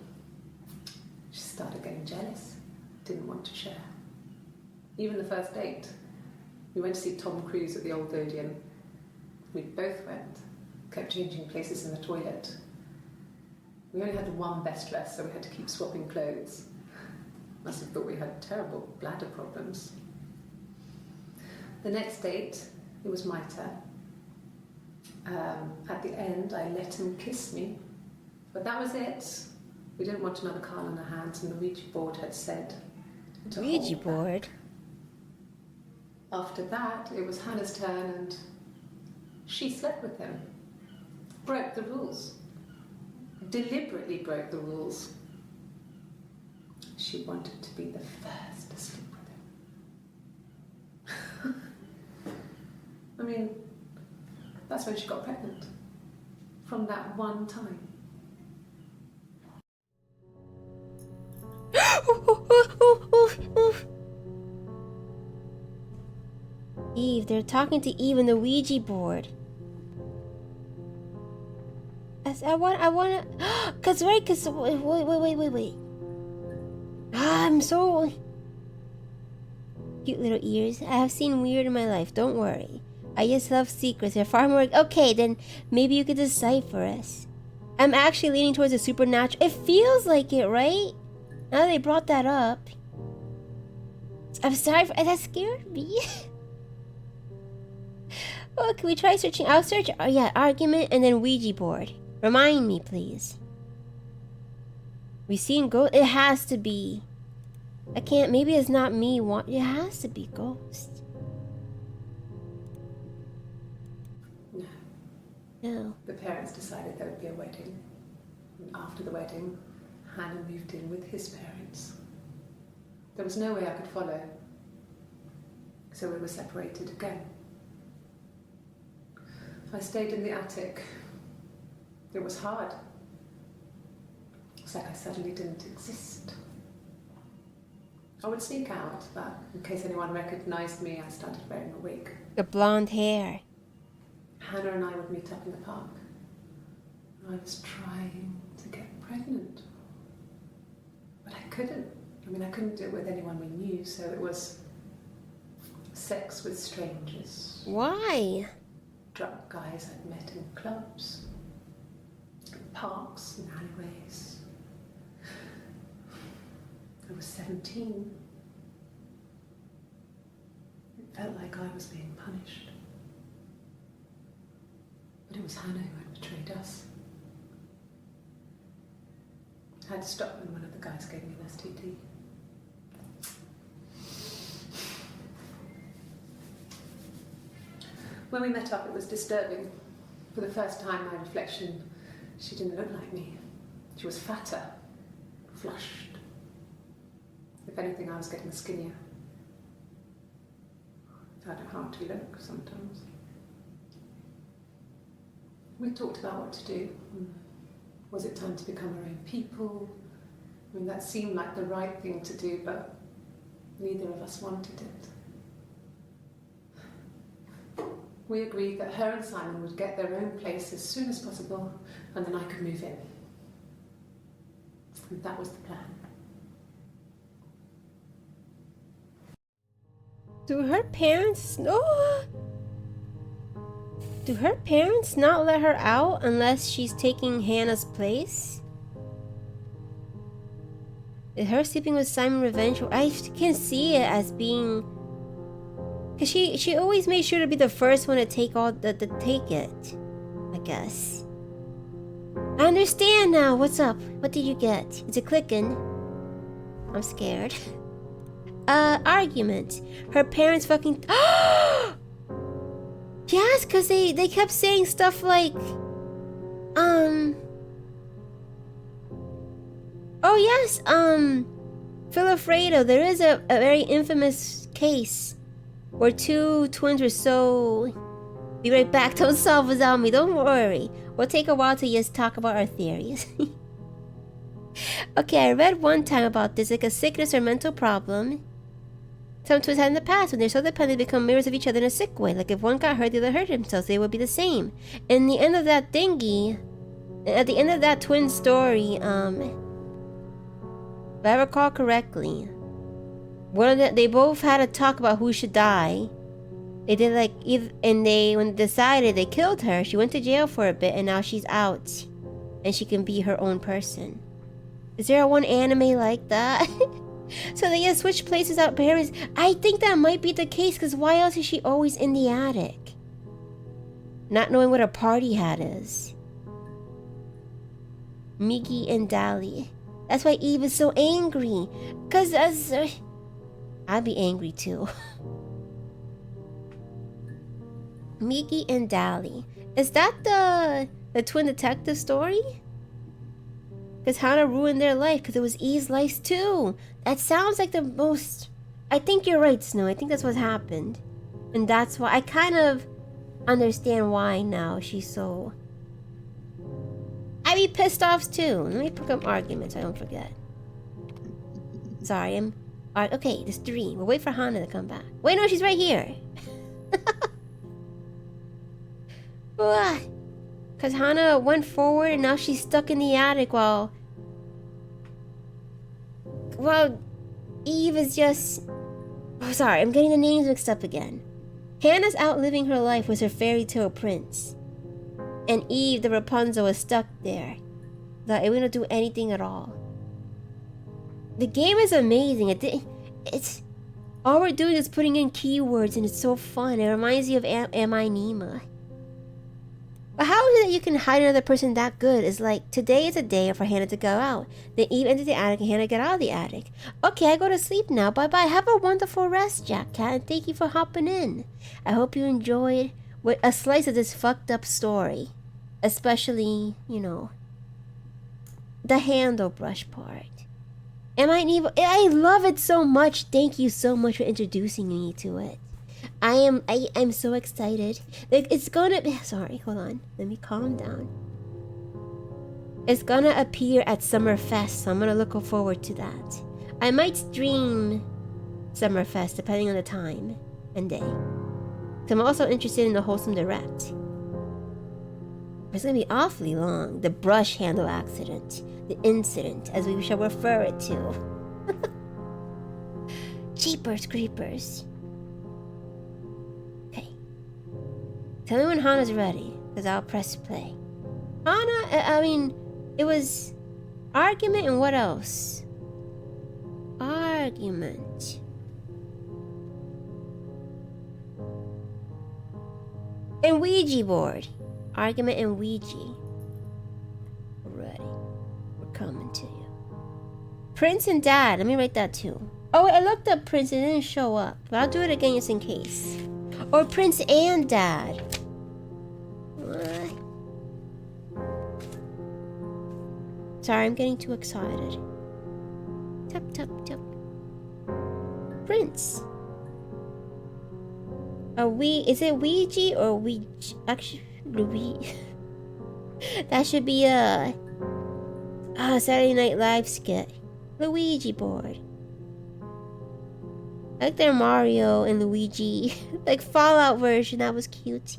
She started getting jealous. Didn't want to share. Even the first date. We went to see Tom Cruise at the Old Odeon. We both went. Kept changing places in the toilet. We only had one best dress, so we had to keep swapping clothes. Must have thought we had terrible bladder problems. The next date, it was my turn. At the end, I let him kiss me. But that was it. We didn't want another Carl on our hands, and the Ouija board had said to Ouija hold board? back. After that, it was Hannah's turn, and she slept with him. Broke the rules. Deliberately broke the rules. She wanted to be the first to sleep with him. I mean, that's when she got pregnant. From that one time. Eve, they're talking to Eve on the Ouija board. I wanna, cause wait. I'm so cute little ears. I have seen weird in my life. Don't worry. I just love secrets. They're far more. Okay, then maybe you could decipher us. I'm actually leaning towards the supernatural. It feels like it, right? Now that they brought that up. I'm sorry for that scared me. Oh, can we try searching? I'll search. Oh yeah, argument and then Ouija board. Remind me, please. We seen ghost. It has to be. I can't. Maybe it's not me. It has to be ghost. No. No. The parents decided there would be a wedding. And after the wedding, Hannah moved in with his parents. There was no way I could follow. So we were separated again. I stayed in the attic. It was hard. It's like I suddenly didn't exist. I would sneak out, but in case anyone recognized me, I started wearing a wig. The blonde hair. Hannah and I would meet up in the park. I was trying to get pregnant. But I couldn't. I mean, I couldn't do it with anyone we knew, so it was sex with strangers. Why? Drunk guys I'd met in clubs, in parks and alleyways. I was 17. It felt like I was being punished. But it was Hannah who had betrayed us. I had to stop when one of the guys gave me an STD. When we met up, it was disturbing. For the first time, my reflection, she didn't look like me. She was fatter, flushed. If anything, I was getting skinnier. I found it hard to look sometimes. We talked about what to do. Was it time to become our own people? I mean, that seemed like the right thing to do, but neither of us wanted it. We agreed that her and Simon would get their own place as soon as possible, and then I could move in. And that was the plan. Do her parents Do her parents not let her out unless she's taking Hannah's place? Is her sleeping with Simon revenge? I can see it as being, cause she always made sure to be the first one to take take it. I guess. I understand now. What's up? What did you get? Is it clicking? I'm scared. Argument. Her parents fucking. Yes, cause they kept saying stuff like, oh yes, Philofredo, there is a very infamous case where two twins were so... Be right back, don't solve without me, don't worry. We'll take a while to just talk about our theories. Okay, I read one time about this, like a sickness or mental problem some twins had in the past. When they're so dependent, they become mirrors of each other in a sick way. Like if one got hurt, the other hurt themselves, they would be the same. In the end of that thingy, at the end of that twin story, if I recall correctly, they both had a talk about who should die. They did like, and when they decided, they killed her. She went to jail for a bit, and now she's out, and she can be her own person. Is there one anime like that? So they just switch places out parents. I think that might be the case, because why else is she always in the attic? Not knowing what a party hat is. Miggy and Dali. That's why Eve is so angry. Because I'd be angry too. Miggy and Dali. Is that the twin detective story? Because Hannah ruined their life because it was Eve's life too. That sounds like the most... I think you're right, Snow. I think that's what happened. And that's why I kind of understand why now she's so... I'd be pissed off too. Let me pick up arguments so I don't forget. Sorry, okay, there's 3. We'll wait for Hannah to come back. Wait, no, she's right here. Because Hannah went forward and now she's stuck in the attic while Eve is just... Oh, sorry, I'm getting the names mixed up again. Hannah's out living her life with her fairy tale prince. And Eve, the Rapunzel, is stuck there. Not able to do anything at all. The game is amazing. It's... All we're doing is putting in keywords and it's so fun. It reminds you of Am I Nima? But how is it that you can hide another person that good? It's like, today is a day for Hannah to go out. Then Eve entered the attic and Hannah got out of the attic. Okay, I go to sleep now. Bye-bye. Have a wonderful rest, Jack Cat, and thank you for hopping in. I hope you enjoyed a slice of this fucked up story. Especially, you know, the handle brush part. I love it so much. Thank you so much for introducing me to it. I'm so excited. Like, it's gonna be. Sorry, hold on. Let me calm down. It's gonna appear at Summerfest, so I'm gonna look forward to that. I might stream Summerfest depending on the time and day. So I'm also interested in the Wholesome Direct. It's gonna be awfully long. The brush handle accident. The incident, as we shall refer it to. Jeepers creepers. Okay. Tell me when Hana's ready, because I'll press play. It was argument and what else? Argument. And Ouija board. Argument and Ouija. Ready. We're coming to you. Prince and Dad. Let me write that too. Oh, wait, I looked up Prince and it didn't show up. But I'll do it again just in case. Or Prince and Dad. What? Sorry, I'm getting too excited. Tap, tap, tap. Prince. Is it Ouija or Ouija? Actually, Louis. That should be a Saturday Night Live skit. Luigi board. I like their Mario and Luigi, like Fallout version. That was cute.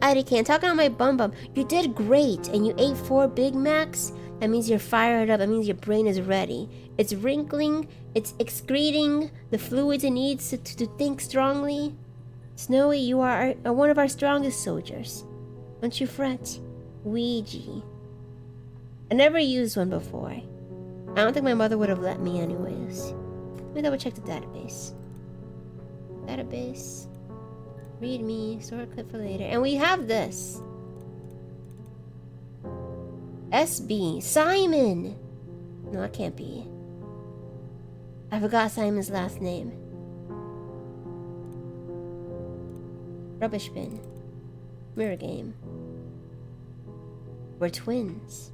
I can't talking on my bum. You did great, and you ate 4 Big Macs. That means you're fired up. That means your brain is ready. It's wrinkling. It's excreting the fluids it needs to think strongly. Snowy, you are one of our strongest soldiers. Don't you fret. Ouija. I never used one before. I don't think my mother would have let me anyways. Let me double check the database. Database. Read me. Store a clip for later. And we have this. SB. Simon! No, it can't be. I forgot Simon's last name. Rubbish bin. Mirror game. We're twins.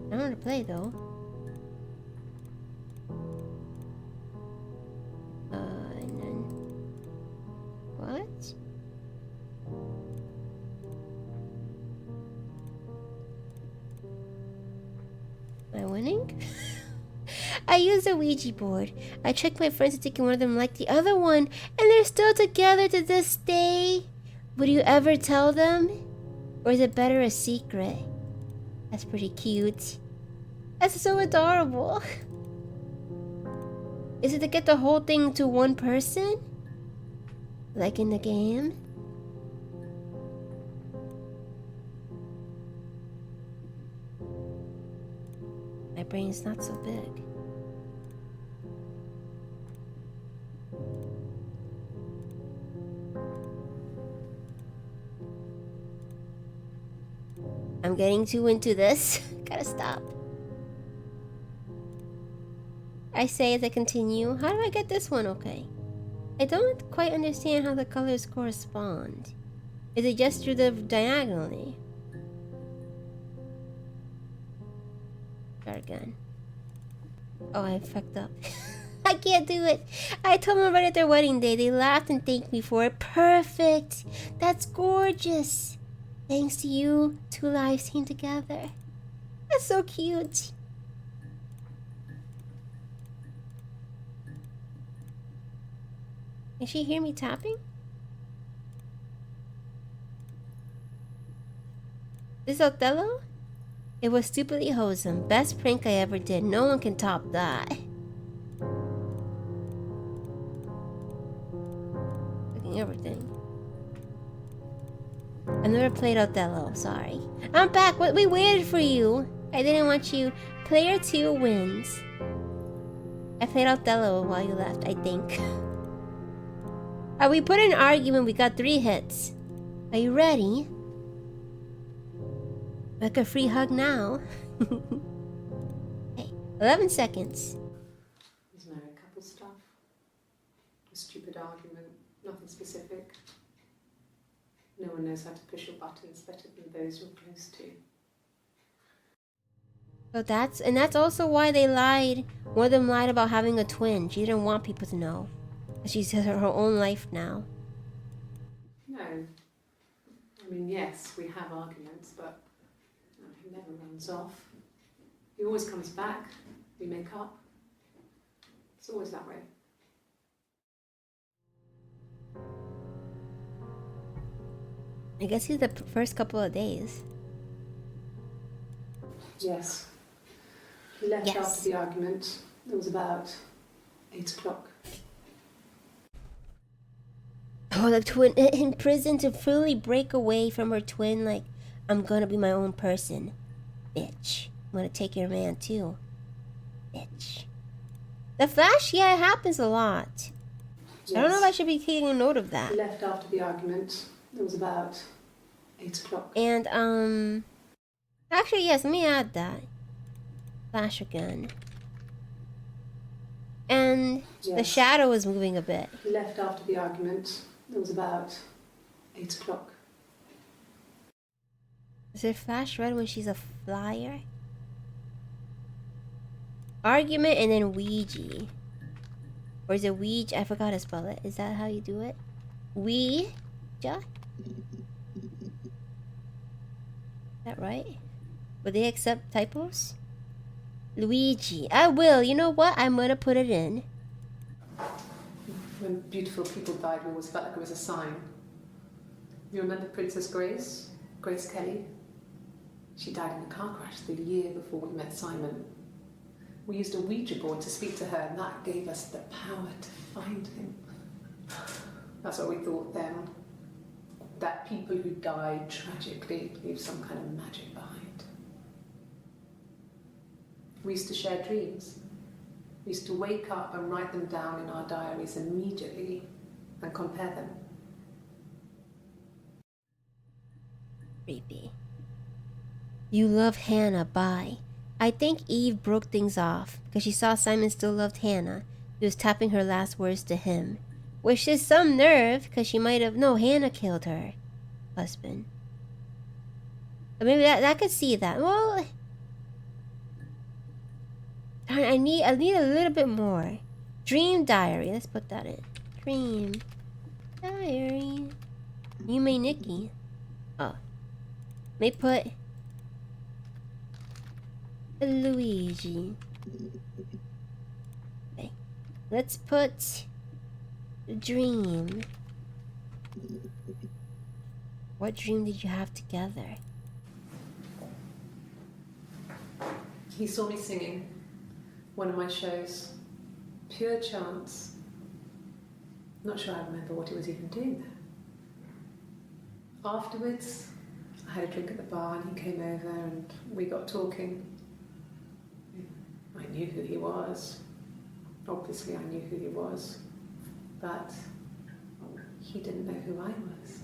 I don't want to play though. And then... What? Am I winning? I used a Ouija board. I tricked my friends into thinking one of them liked the other one, and they're still together to this day. Would you ever tell them? Or is it better a secret? That's pretty cute. That's so adorable. Is it to get the whole thing to one person? Like in the game? My brain's not so big. I'm getting too into this. Gotta stop. I say as I continue. How do I get this one okay? I don't quite understand how the colors correspond. Is it just through the diagonally? Start again. Oh, I fucked up. I can't do it. I told them right at their wedding day. They laughed and thanked me for it. Perfect. That's gorgeous. Thanks to you, 2 lives came together. That's so cute. Can she hear me tapping? This Othello? It was stupidly wholesome. Best prank I ever did. No one can top that. Looking everything. I never played Othello, sorry. I'm back. We waited for you. I didn't want you. Player 2 wins. I played Othello while you left, I think. We put in an argument. We got 3 hits. Are you ready? Like a free hug now. Hey, 11 seconds. There's married couple stuff. A stupid argument. Nothing specific. No one knows how to push your buttons better than those you're close to. So that's also why they lied. One of them lied about having a twin. She didn't want people to know. She's has her own life now. No. I mean, yes, we have arguments, but he never runs off. He always comes back. We make up. It's always that way. I guess he's the first couple of days. Yes. He left Yes. after the argument. It was about 8 o'clock. Oh, the twin in prison to fully break away from her twin, like, I'm gonna be my own person. Bitch. I'm gonna take your man too. Bitch. The Flash, yeah, it happens a lot. Yes. I don't know if I should be taking a note of that. He left after the argument. It was about 8 o'clock. And, actually, yes, let me add that. Flash again. And the Yes. shadow is moving a bit. He left after the argument. It was about 8 o'clock. Is it Flash Red when she's a flyer? Argument and then Ouija. Or is it Ouija? I forgot to spell it. Is that how you do it? Ouija? Is that right? Would they accept typos? Luigi. I will. You know what? I'm gonna put it in. When beautiful people died, we always felt like it was a sign. You remember Princess Grace? Grace Kelly? She died in a car crash the year before we met Simon. We used a Ouija board to speak to her, and that gave us the power to find him. That's what we thought then. That people who died tragically leave some kind of magic behind. We used to share dreams. We used to wake up and write them down in our diaries immediately and compare them. Creepy. You love Hannah, bye. I think Eve broke things off because she saw Simon still loved Hannah. He was tapping her last words to him. Which is some nerve because she might have... No, Hannah killed her husband. But maybe I could see that. Well... I need a little bit more. Dream diary. Let's put that in. Dream diary. You may Nikki. Oh. May put Luigi. Okay. Let's put dream. What dream did you have together? He saw me singing one of my shows. Pure chance. Not sure I remember what he was even doing there. Afterwards, I had a drink at the bar and he came over and we got talking. I knew who he was. Obviously I knew who he was. But he didn't know who I was.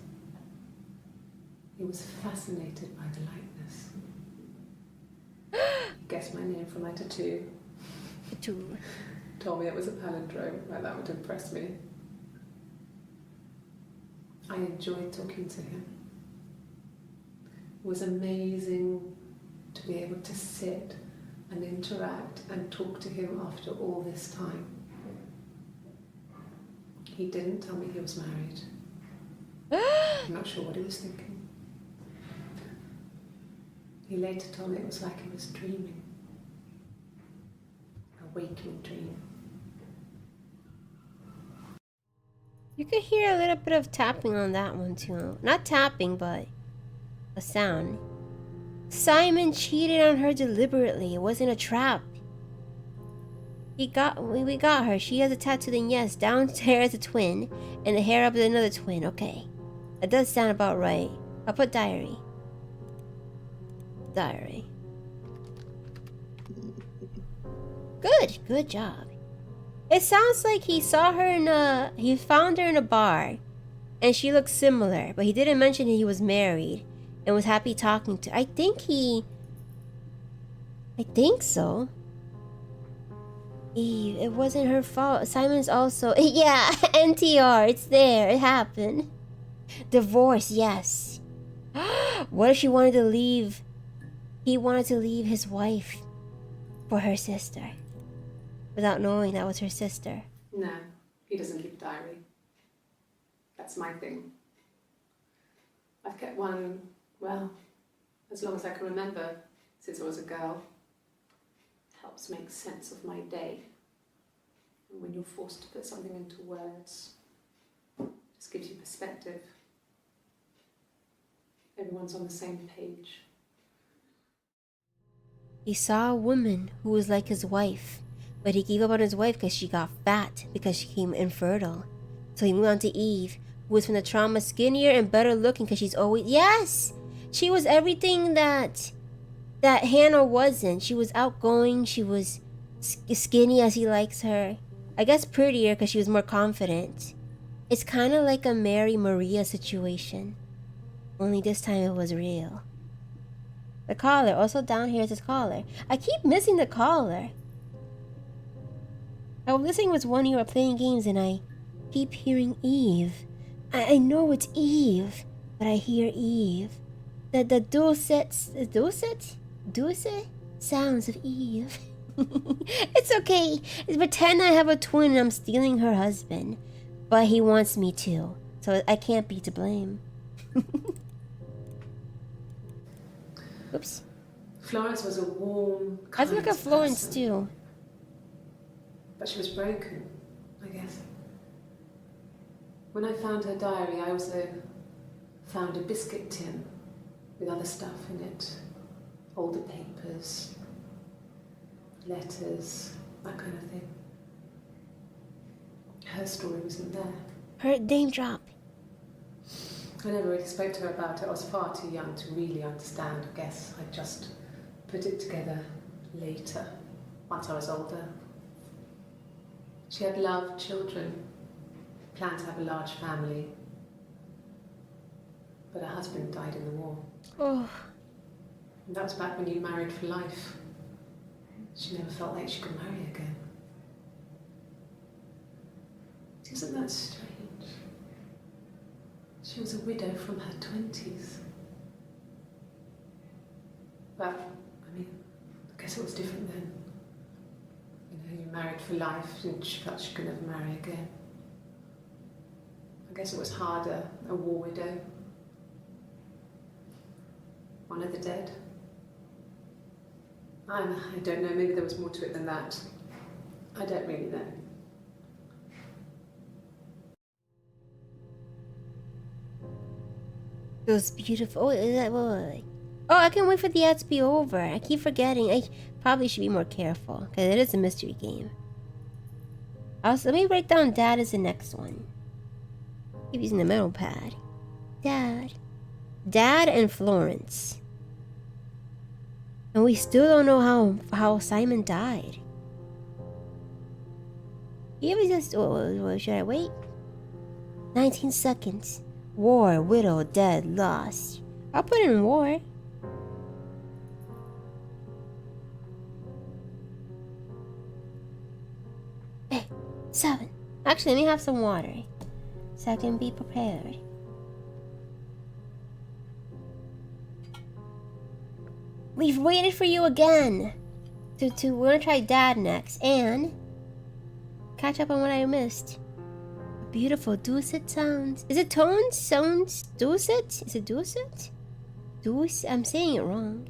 He was fascinated by the likeness. Guessed my name from my tattoo. Two. Told me it was a palindrome, like that would impress me. I enjoyed talking to him. It was amazing to be able to sit and interact and talk to him after all this time. He didn't tell me he was married. I'm not sure what he was thinking. He later told me it was like he was dreaming. A waking dream. You could hear a little bit of tapping on that one too. Not tapping, but a sound. Simon cheated on her deliberately. It wasn't a trap. We got her. She has a tattoo, then yes. Down hair is a twin, and the hair up is another twin. Okay. That does sound about right. I'll put diary. Diary. Good job. It sounds like he saw her he found her in a bar, and she looked similar, but he didn't mention he was married and was happy talking to. I think so. Eve, it wasn't her fault. Simon's also... Yeah, NTR, it's there. It happened. Divorce, yes. What if she wanted to leave? He wanted to leave his wife for her sister. Without knowing that was her sister. No, he doesn't keep a diary. That's my thing. I've kept one, well, as long as I can remember, since I was a girl. Helps make sense of my day. And when you're forced to put something into words, it just gives you perspective. Everyone's on the same page. He saw a woman who was like his wife, but he gave up on his wife because she got fat because she became infertile. So he moved on to Eve, who was from the trauma skinnier and better looking because she's always... Yes! She was everything that Hannah wasn't. She was outgoing, she was skinny as he likes her. I guess prettier because she was more confident. It's kind of like a Mary Maria situation. Only this time it was real. The collar. Also down here is his collar. I keep missing the collar. I was listening with one of you were playing games and I keep hearing Eve. I know it's Eve, but I hear Eve. The dulcet sounds of Eve. It's okay. Pretend I have a twin and I'm stealing her husband. But he wants me to, so I can't be to blame. Oops. Florence was a warm, I kind look at Florence person, too. but she was broken, I guess. When I found her diary, I also found a biscuit tin with other stuff in it. Older papers, letters, that kind of thing. Her story wasn't there. Her name drop. I never really spoke to her about it. I was far too young to really understand, I guess. I just put it together later, once I was older. She had loved children, planned to have a large family, but her husband died in the war. Oh. And that was back when you married for life. She never felt like she could marry again. Isn't that strange? She was a widow from her 20s. Well, I mean, I guess it was different then. You know, you married for life and she felt she could never marry again. I guess it was harder, a war widow. One of the dead. I don't know, maybe there was more to it than that. I don't really know. It was beautiful. Oh, is that what? Oh, I can't wait for the ad to be over. I keep forgetting. I probably should be more careful because it is a mystery game. Also, let me write down Dad as the next one. Keep using the metal pad. Dad and Florence. And we still don't know how Simon died. He was just... should I wait? 19 seconds. War, widow, dead, lost. I'll put in war. Hey, 7. Actually, let me have some water so I can be prepared. We've waited for you again. We're gonna try Dad next and catch up on what I missed. Beautiful dulcet sounds. Is it tones? Sounds? Dulcet? Is it dulcet? Dulcet? I'm saying it wrong.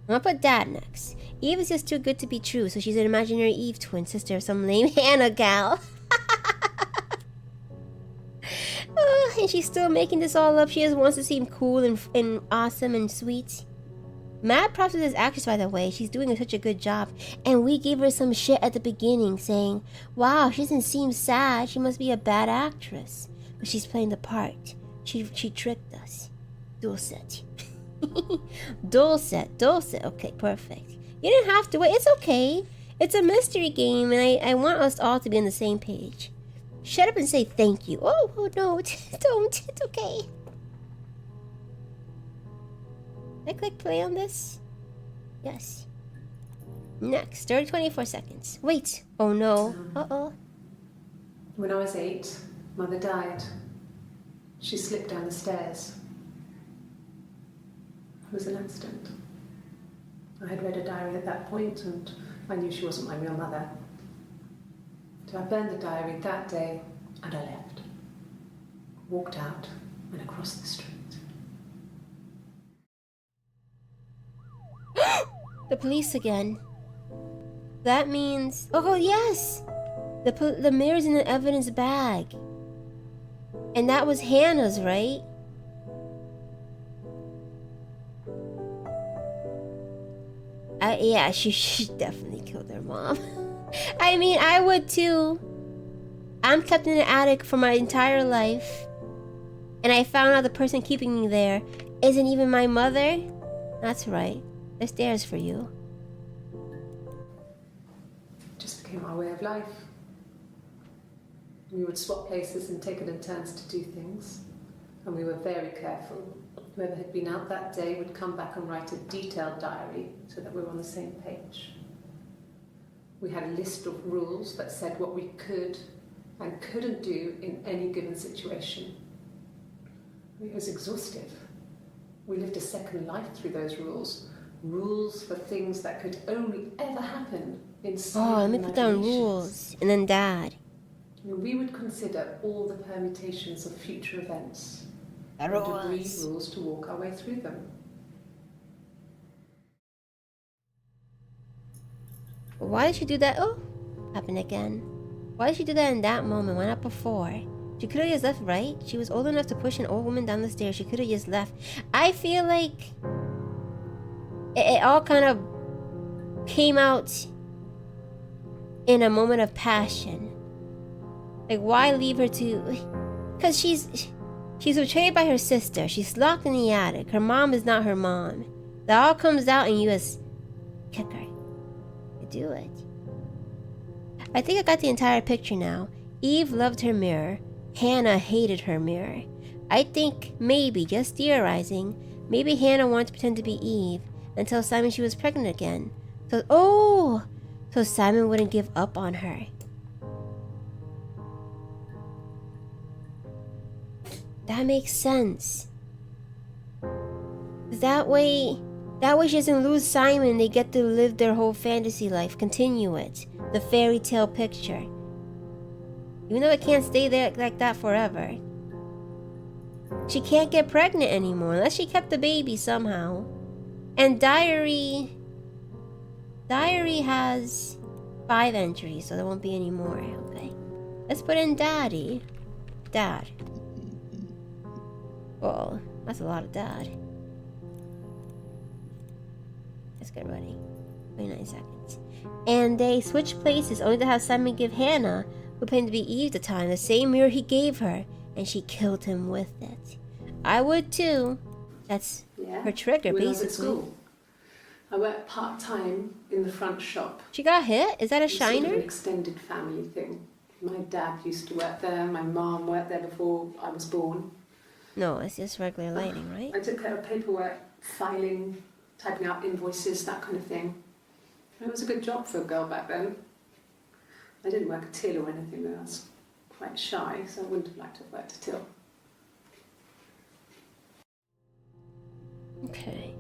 I'm gonna put Dad next. Eve is just too good to be true, so she's an imaginary Eve twin sister of some lame Hannah gal. And she's still making this all up. She just wants to seem cool and awesome and sweet. Mad props to this actress, by the way. She's doing such a good job. And we gave her some shit at the beginning saying, wow, she doesn't seem sad. She must be a bad actress. But she's playing the part. She tricked us. Dulcet. Dulcet. Okay, perfect. You didn't have to wait. It's okay. It's a mystery game, and I want us all to be on the same page. Shut up and say thank you. Oh no, don't. It's okay. Can I click play on this? Yes. Next, 24 seconds. Wait. Oh no. Uh-oh. When I was 8, Mother died. She slipped down the stairs. It was an accident. I had read a diary at that point and I knew she wasn't my real mother. So I burned the diary that day and I left. Walked out and across the street. The police again. That means... Oh, yes! The mirror's in the evidence bag. And that was Hannah's, right? Yeah, she definitely killed her mom. I mean, I would too. I'm kept in the attic for my entire life. And I found out the person keeping me there isn't even my mother. That's right. There's stairs for you. It just became our way of life. We would swap places and take it in turns to do things. And we were very careful. Whoever had been out that day would come back and write a detailed diary so that we were on the same page. We had a list of rules that said what we could and couldn't do in any given situation. It was exhaustive. We lived a second life through those rules. Rules for things that could only ever happen inside. Oh, let me put down rules. And then Dad. We would consider all the permutations of future events. And agree rules to walk our way through them. Why did she do that? Oh, happened again. Why did she do that in that moment? Why not before? She could have just left, right? She was old enough to push an old woman down the stairs. She could have just left. I feel like it all kind of came out in a moment of passion. Like, why leave her to... Because she's betrayed by her sister. She's locked in the attic. Her mom is not her mom. That all comes out and you just kick her. You do it. I think I got the entire picture now. Eve loved her mirror. Hannah hated her mirror. I think maybe, just theorizing, maybe Hannah wanted to pretend to be Eve and tell Simon she was pregnant again. So Simon wouldn't give up on her. That makes sense. That way she doesn't lose Simon. They get to live their whole fantasy life, continue it, the fairy tale picture. Even though it can't stay there like that forever. She can't get pregnant anymore unless she kept the baby somehow. And Diary has 5 entries, so there won't be any more. Okay. Let's put in Daddy. Dad. Well, that's a lot of Dad. Let's get ready. 29 seconds. And they switch places only to have Simon give Hannah, who planned to be Eve at the time, the same mirror he gave her, and she killed him with it. I would too. That's her trigger, when basically. I was at school, I worked part-time in the front shop. She got hit? Is that a shiner? Sort of an extended family thing. My dad used to work there, my mom worked there before I was born. No, it's just regular lighting, right? I took care of paperwork, filing, typing out invoices, that kind of thing. It was a good job for a girl back then. I didn't work a till or anything, though. I was quite shy, so I wouldn't have liked to have worked a till. Okay.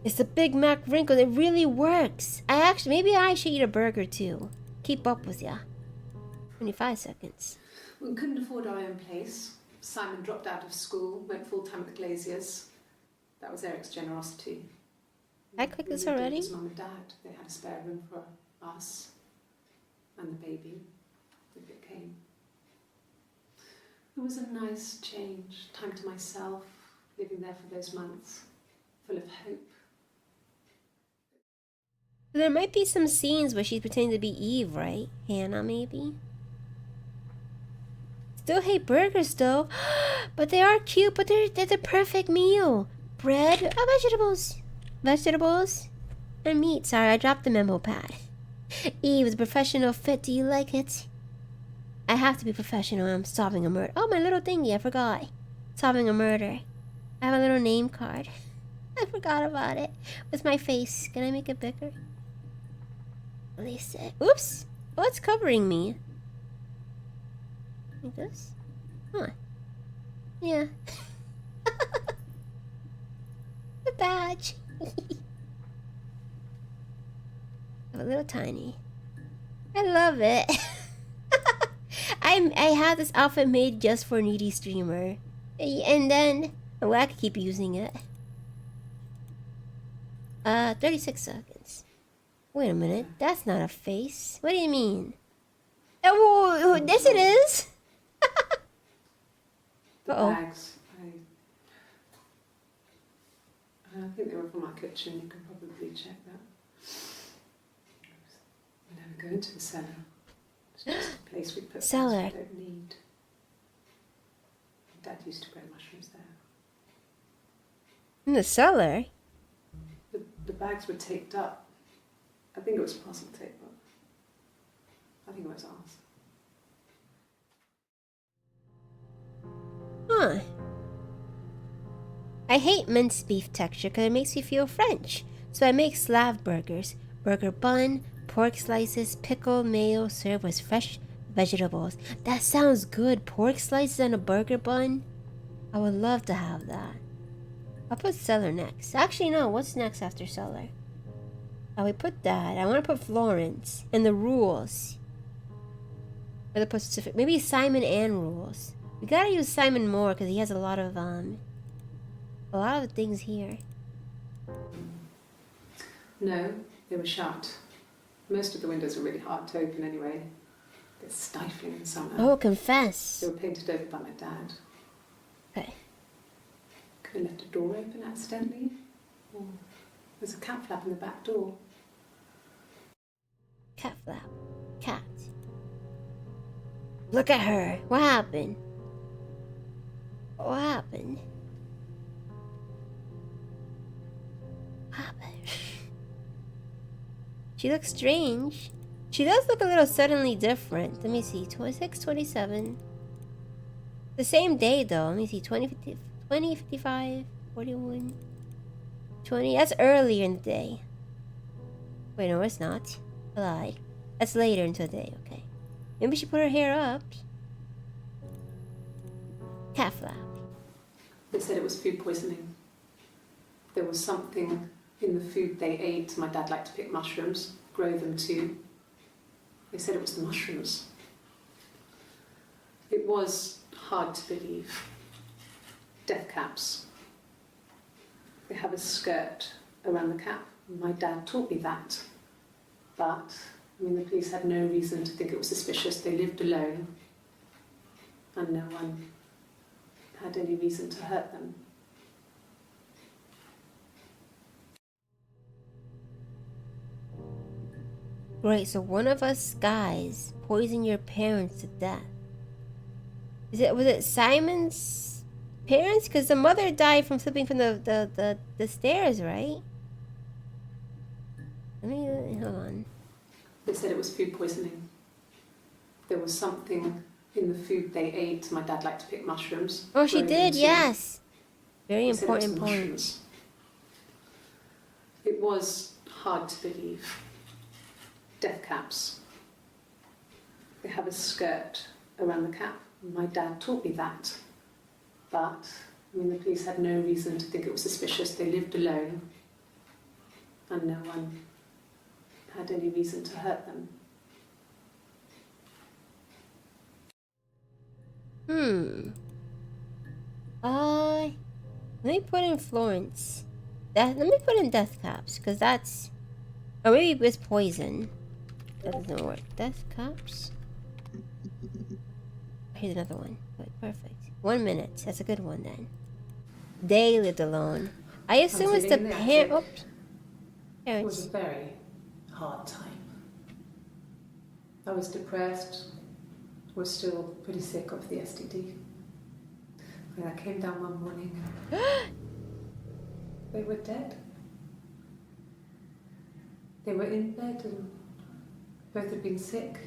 It's the Big Mac wrinkle. It really works. Maybe I should eat a burger too. Keep up with ya. 25 seconds. We couldn't afford our own place. Simon dropped out of school, went full-time at the Glaziers. That was Eric's generosity. I clicked this We moved in already? with his mum and dad. They had a spare room for us and the baby if it came. It was a nice change, time to myself, living there for those months, full of hope. There might be some scenes where she's pretending to be Eve, right? Hannah, maybe? Still hate burgers, though. But they are cute, but they're the perfect meal. Bread, vegetables, and meat. Sorry, I dropped the memo pad. Eve is a professional fit. Do you like it? I have to be professional. I'm solving a murder. Oh, my little thingy. I forgot. Solving a murder. I have a little name card. I forgot about it. With my face. Can I make it bigger? Release it. Oops. Oh, it's covering me. Like this? Huh. Yeah. The badge. A little tiny. I love it. I had this outfit made just for Needy Streamer. And then, well, I could keep using it. 36 seconds. Wait a minute, that's not a face. What do you mean? Oh, yes it is! The Uh-oh. bags, I think they were from our kitchen. You can probably check that. We never go into the cellar. It's just a place we put Cellar. things we don't need. Dad used to grow mushrooms there. In the cellar? The bags were taped up. I think it was parcel tape, but I think it was ours. Huh. I hate minced beef texture because it makes me feel French. So I make Slav burgers. Burger bun, pork slices, pickle, mayo, served with fresh vegetables. That sounds good. Pork slices and a burger bun? I would love to have that. I'll put cellar next. Actually, no. What's next after cellar? Oh, we put that. I want to put Florence. And the rules. Or the Pacific. Maybe Simon and rules. We gotta use Simon more because he has a lot of things here. No, they were shut. Most of the windows are really hard to open anyway. They're stifling in summer. Oh, confess. They were painted over by my dad. Okay. Could have left a door open accidentally. Or there's a cat flap in the back door. Cat flap. Cat. Look at her. What happened? What happened? What happened? She looks strange. She does look a little suddenly different. Let me see. 26, 27. The same day though. Let me see. 20, 55, 41, 20. That's earlier in the day. Wait, no, it's not. I lied. That's later into the day. Okay. Maybe she put her hair up. Cat flap. They said it was food poisoning. There was something in the food they ate. My dad liked to pick mushrooms, grow them too. They said it was the mushrooms. It was hard to believe. Death caps. They have a skirt around the cap. My dad taught me that. But, the police had no reason to think it was suspicious. They lived alone. And no one had any reason to hurt them. Great, so one of us guys poisoned your parents to death. Was it Simon's parents? Because the mother died from slipping from the stairs, right? Let me hold on. They said it was food poisoning. There was something in the food they ate. My dad liked to pick mushrooms. Oh, she grow them did, too. yes. Very They said it was important the point. mushrooms. It was hard to believe. Death caps. They have a skirt around the cap. My dad taught me that. But, the police had no reason to think it was suspicious. They lived alone. And no one had any reason to hurt them. Let me put in Florence. Let me put in death caps, because that's... Or maybe it's poison. That doesn't work. Death caps? Here's another one. Wait, perfect. 1 minute. That's a good one then. They lived alone. I assume it's the parent. Oops. It was Parents. a very hard time. I was depressed, was still pretty sick of the STD. When I came down one morning, they were dead. They were in bed and both had been sick.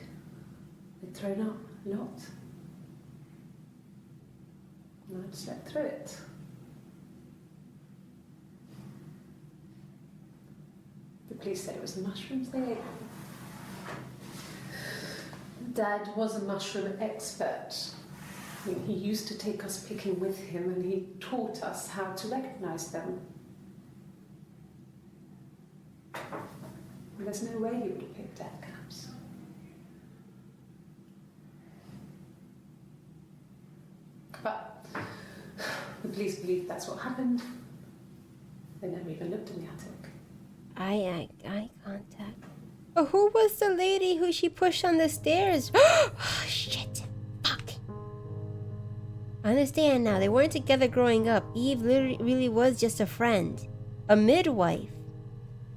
They'd thrown up a lot. And I slept through it. The police said it was the mushrooms they ate. Dad was a mushroom expert. He used to take us picking with him and he taught us how to recognize them. And there's no way you would have picked death caps. But The police believe that's what happened. They never even looked in the attic. Eye contact. Oh, who was the lady who she pushed on the stairs? Oh, shit. Fuck. I understand now. They weren't together growing up. Eve really was just a friend. A midwife.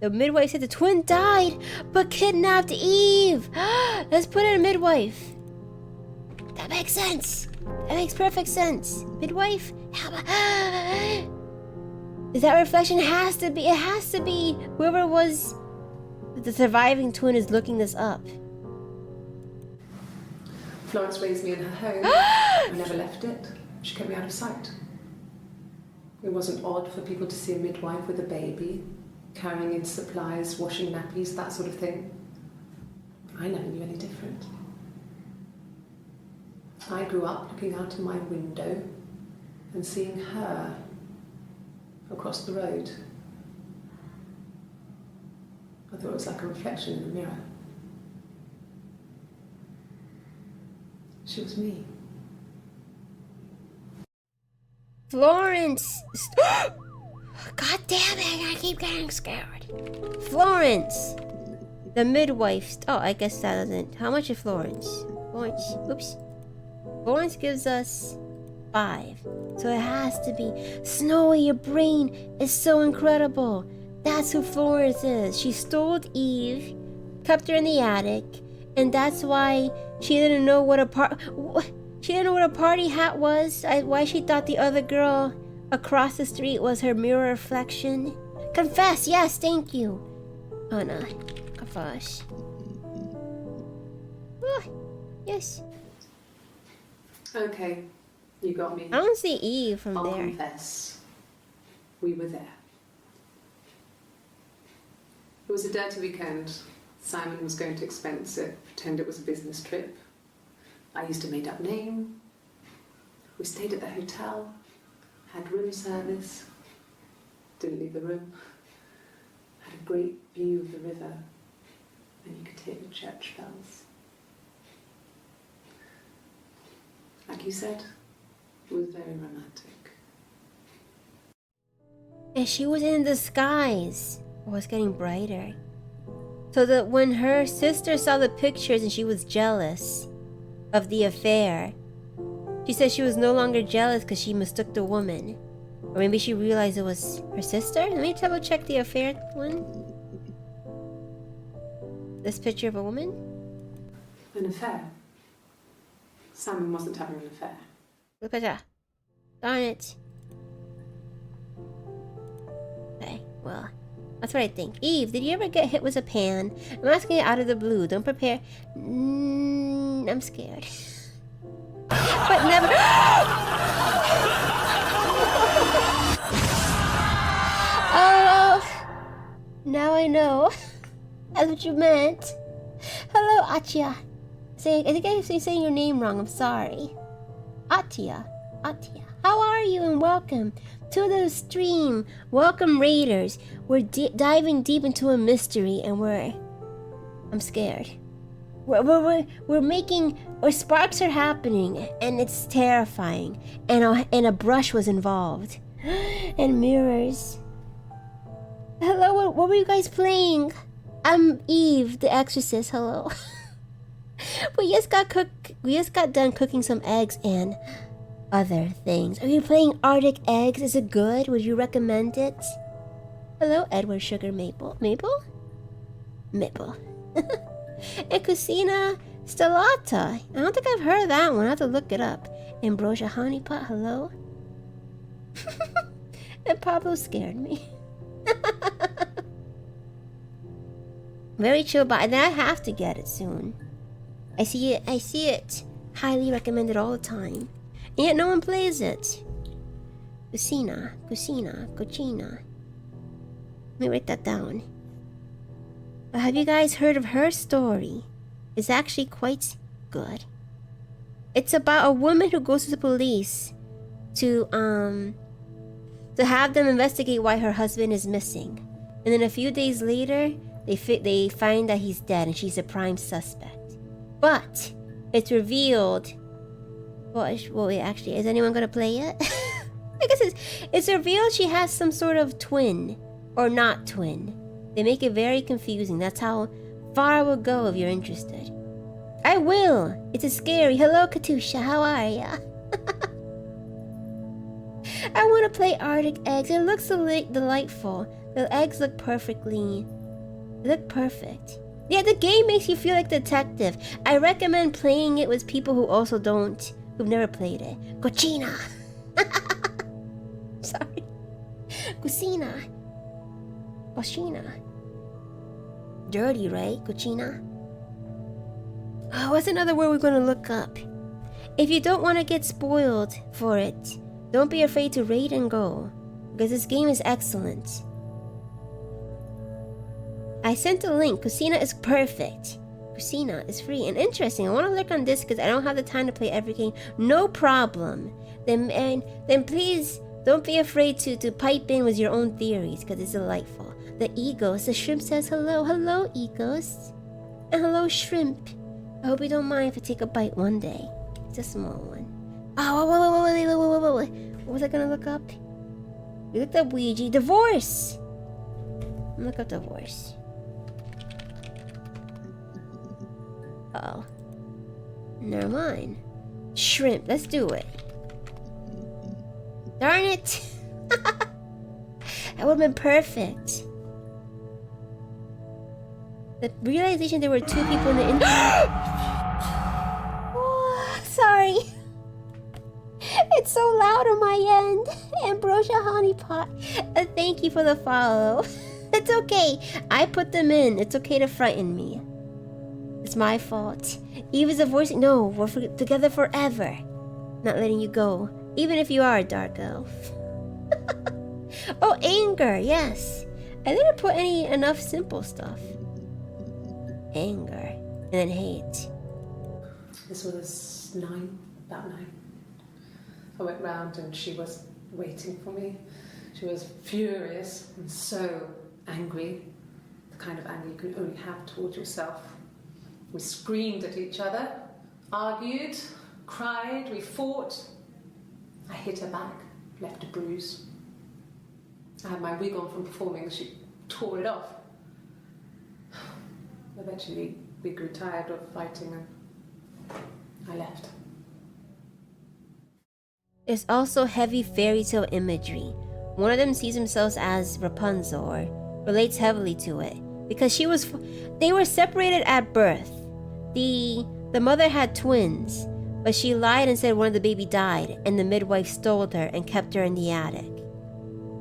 The midwife said the twin died, but kidnapped Eve. Let's put in a midwife. That makes sense. That makes perfect sense. Midwife? Is that reflection? It has to be. It has to be whoever was the surviving twin is looking this up. Florence raised me in her home. I never left it. She kept me out of sight. It wasn't odd for people to see a midwife with a baby, carrying in supplies, washing nappies, that sort of thing. I never knew any different. I grew up looking out of my window and seeing her across the road. I thought it was like a reflection in a mirror. She was me. Florence! God damn it, I keep getting scared. Florence! The midwife. Oh, I guess that doesn't. How much is Florence? Florence. Oops. Florence gives us 5. So it has to be. Snowy, your brain is so incredible. That's who Florence is. She stole Eve, kept her in the attic, and that's why she didn't know what a party hat was. Why she thought the other girl across the street was her mirror reflection. Confess, yes, thank you. Oh no, confess. Oh, yes. Okay, you got me. I don't see Eve from I'll there. confess. We were there. It was a dirty weekend. Simon was going to expense it, pretend it was a business trip. I used a made-up name. We stayed at the hotel, had room service, didn't leave the room, had a great view of the river, and you could hear the church bells. Like you said, it was very romantic. And she was in disguise. It was getting brighter. So that when her sister saw the pictures and she was jealous of the affair, she said she was no longer jealous because she mistook the woman. Or maybe she realized it was her sister? Let me double check the affair one. This picture of a woman? An affair? Simon wasn't having an affair. Look at that. Darn it. Okay, well, that's what I think. Eve, did you ever get hit with a pan? I'm asking it out of the blue. Don't prepare. I'm scared. But never. Oh, now I know. That's what you meant. Hello, Atia. I think I'm saying your name wrong. I'm sorry. Atia. How are you and welcome to the stream. Welcome, Raiders. We're diving deep into a mystery and I'm scared. We're making, or sparks are happening and it's terrifying. And a brush was involved. And mirrors. Hello, what were you guys playing? I'm Eve, the Exorcist. Hello. We just got done cooking some eggs and other things. Are you playing Arctic Eggs? Is it good? Would you recommend it? Hello, Edward Sugar Maple. Maple? And Cucina Stellata. I don't think I've heard of that one. I have to look it up. Ambrosia Honeypot. Hello. And Pablo scared me. Very chill, but I have to get it soon. I see it highly recommended all the time. And yet no one plays it. Cucina. Let me write that down. But have you guys heard of her story? It's actually quite good. It's about a woman who goes to the police to have them investigate why her husband is missing. And then a few days later, they find that he's dead and she's a prime suspect. But it's revealed. Well, wait, actually, is anyone gonna play it? I guess it's revealed she has some sort of twin. Or not twin. They make it very confusing. That's how far I will go if you're interested. I will. It's a scary. Hello, Katusha. How are ya? I want to play Arctic Eggs. It looks delightful. The eggs look perfectly... They look perfect. Yeah, the game makes you feel like a detective. I recommend playing it with people who also who've never played it. Cochina! Sorry. Cocina. Cochina. Dirty, right? Cochina? Oh, what's another word we're gonna look up? If you don't want to get spoiled for it, don't be afraid to rate and go, because this game is excellent. I sent a link. Cocina is perfect. Cocina is free and interesting. I want to look on this because I don't have the time to play every game. No problem. Then please don't be afraid to pipe in with your own theories because it's delightful. The Egos. The shrimp says hello. Hello, Egos. And hello, shrimp. I hope you don't mind if I take a bite one day. It's a small one. Oh, wait. What was I gonna look up? We looked up Ouija. Divorce! Look up divorce. Uh-oh. Never mind. Shrimp. Let's do it. Darn it! That would have been perfect. The realization there were two people in the oh, sorry. It's so loud on my end. Ambrosia Honeypot. Thank you for the follow. It's okay. I put them in. It's okay to frighten me. It's my fault. Eva's a voice. No, we're together forever. Not letting you go. Even if you are a dark elf. Oh, anger. Yes. I didn't put enough simple stuff. Anger. And then hate. This was about 9. I went round and she was waiting for me. She was furious and so angry. The kind of anger you can only have towards yourself. We screamed at each other, argued, cried, we fought. I hit her back, left a bruise. I had my wig on from performing, she tore it off. Eventually, we grew tired of fighting and I left. There's also heavy fairy tale imagery. One of them sees themselves as Rapunzel or relates heavily to it because they were separated at birth. The mother had twins, but she lied and said one of the baby died, and the midwife stole her and kept her in the attic.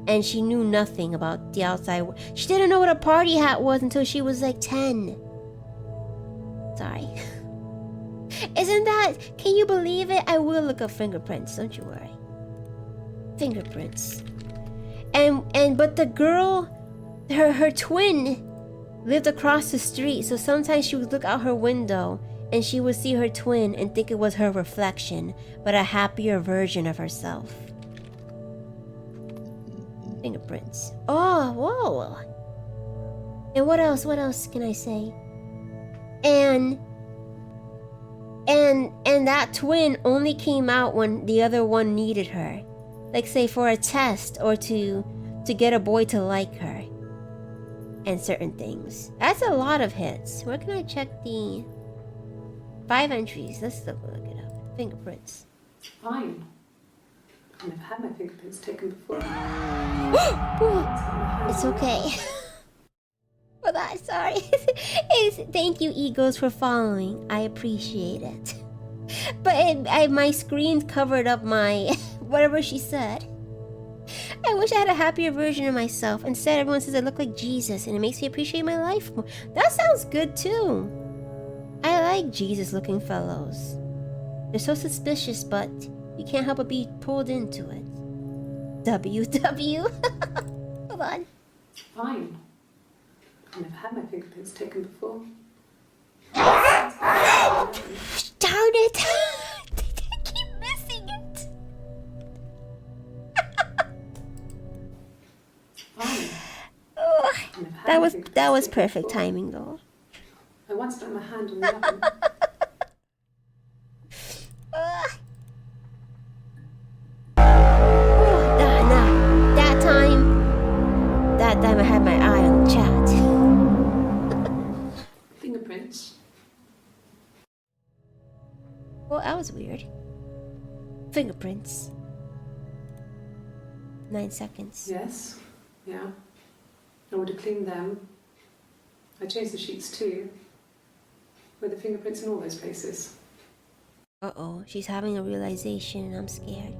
And she knew nothing about the outside world. She didn't know what a party hat was until she was like 10. Sorry. Isn't that... Can you believe it? I will look up fingerprints, don't you worry. Fingerprints. But the girl, her twin lived across the street, so sometimes she would look out her window and she would see her twin and think it was her reflection, but a happier version of herself. Fingerprints. Oh, whoa. And what else? What else can I say? And that twin only came out when the other one needed her. Like say for a test or to get a boy to like her. And certain things. That's a lot of hits. Where can I check the 5 entries? Let's look it up. Fingerprints. Fine. I've never had my fingerprints taken before. It's okay. For that, sorry. Thank you, Egos, for following. I appreciate it. But my screen covered up my whatever she said. I wish I had a happier version of myself. Instead, everyone says I look like Jesus, and it makes me appreciate my life more. That sounds good too. I like Jesus-looking fellows. They're so suspicious, but you can't help but be pulled into it. WW. Hold on. Fine. I've never had my fingerprints taken before. Darn it! I keep missing it. Fine. Oh, I've never had my fingerprints that was taken perfect before. timing though. I once stuck my hand on the oven. Well, that was weird. Fingerprints. 9 seconds. Yes. Yeah. I would have cleaned them. I changed the sheets too. With the fingerprints in all those places. Uh-oh, she's having a realization and I'm scared.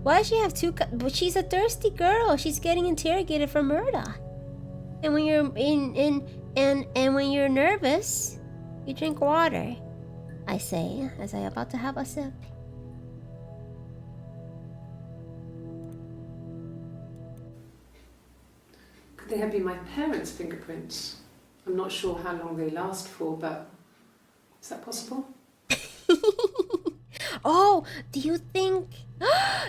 Why does she have two but she's a thirsty girl. She's getting interrogated for murder. And when you're and when you're nervous, you drink water. I say, as I about to have a sip. Could they have been my parents' fingerprints? I'm not sure how long they last for, but is that possible? Oh, do you think...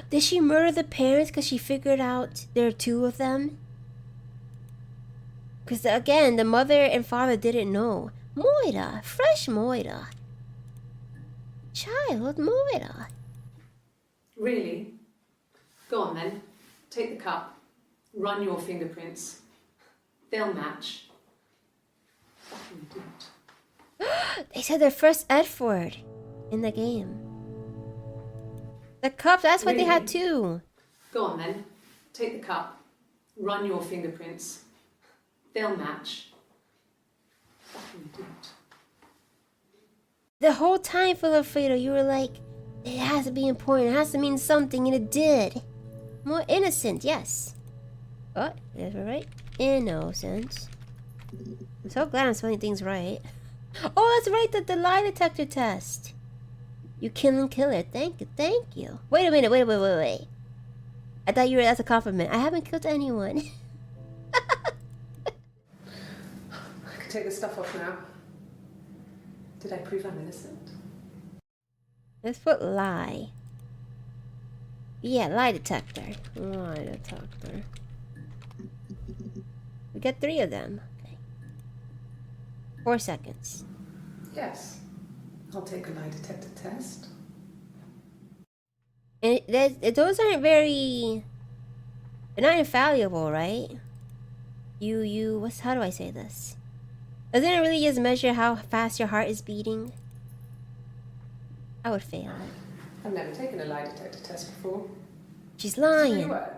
Did she murder the parents because she figured out there are two of them? Because again, the mother and father didn't know. Moira, fresh Moira. Child Moira. Really? Go on then. Take the cup. Run your fingerprints. They'll match. Fucking idiot. They said their first F word in the game. The cup, that's what they had too. Go on then. Take the cup. Run your fingerprints. They'll match. Fucking idiot. The whole time, Filofredo, you were like, it has to be important, it has to mean something, and it did. More innocent, yes. Oh, that's right. Innocent. I'm so glad I'm spelling things right. Oh, that's right, the lie detector test. You kill and kill it. Thank you. Wait a minute, wait. I thought you were, that's a compliment. I haven't killed anyone. I can take the stuff off now. Did I prove I'm innocent? Let's put lie. Yeah, lie detector. Lie detector. We got 3 of them. Okay. 4 seconds. Yes. I'll take a lie detector test. And those aren't very... They're not infallible, right? How do I say this? Doesn't it really just measure how fast your heart is beating? I would fail it. I've never taken a lie detector test before. She's Does it really lying. work?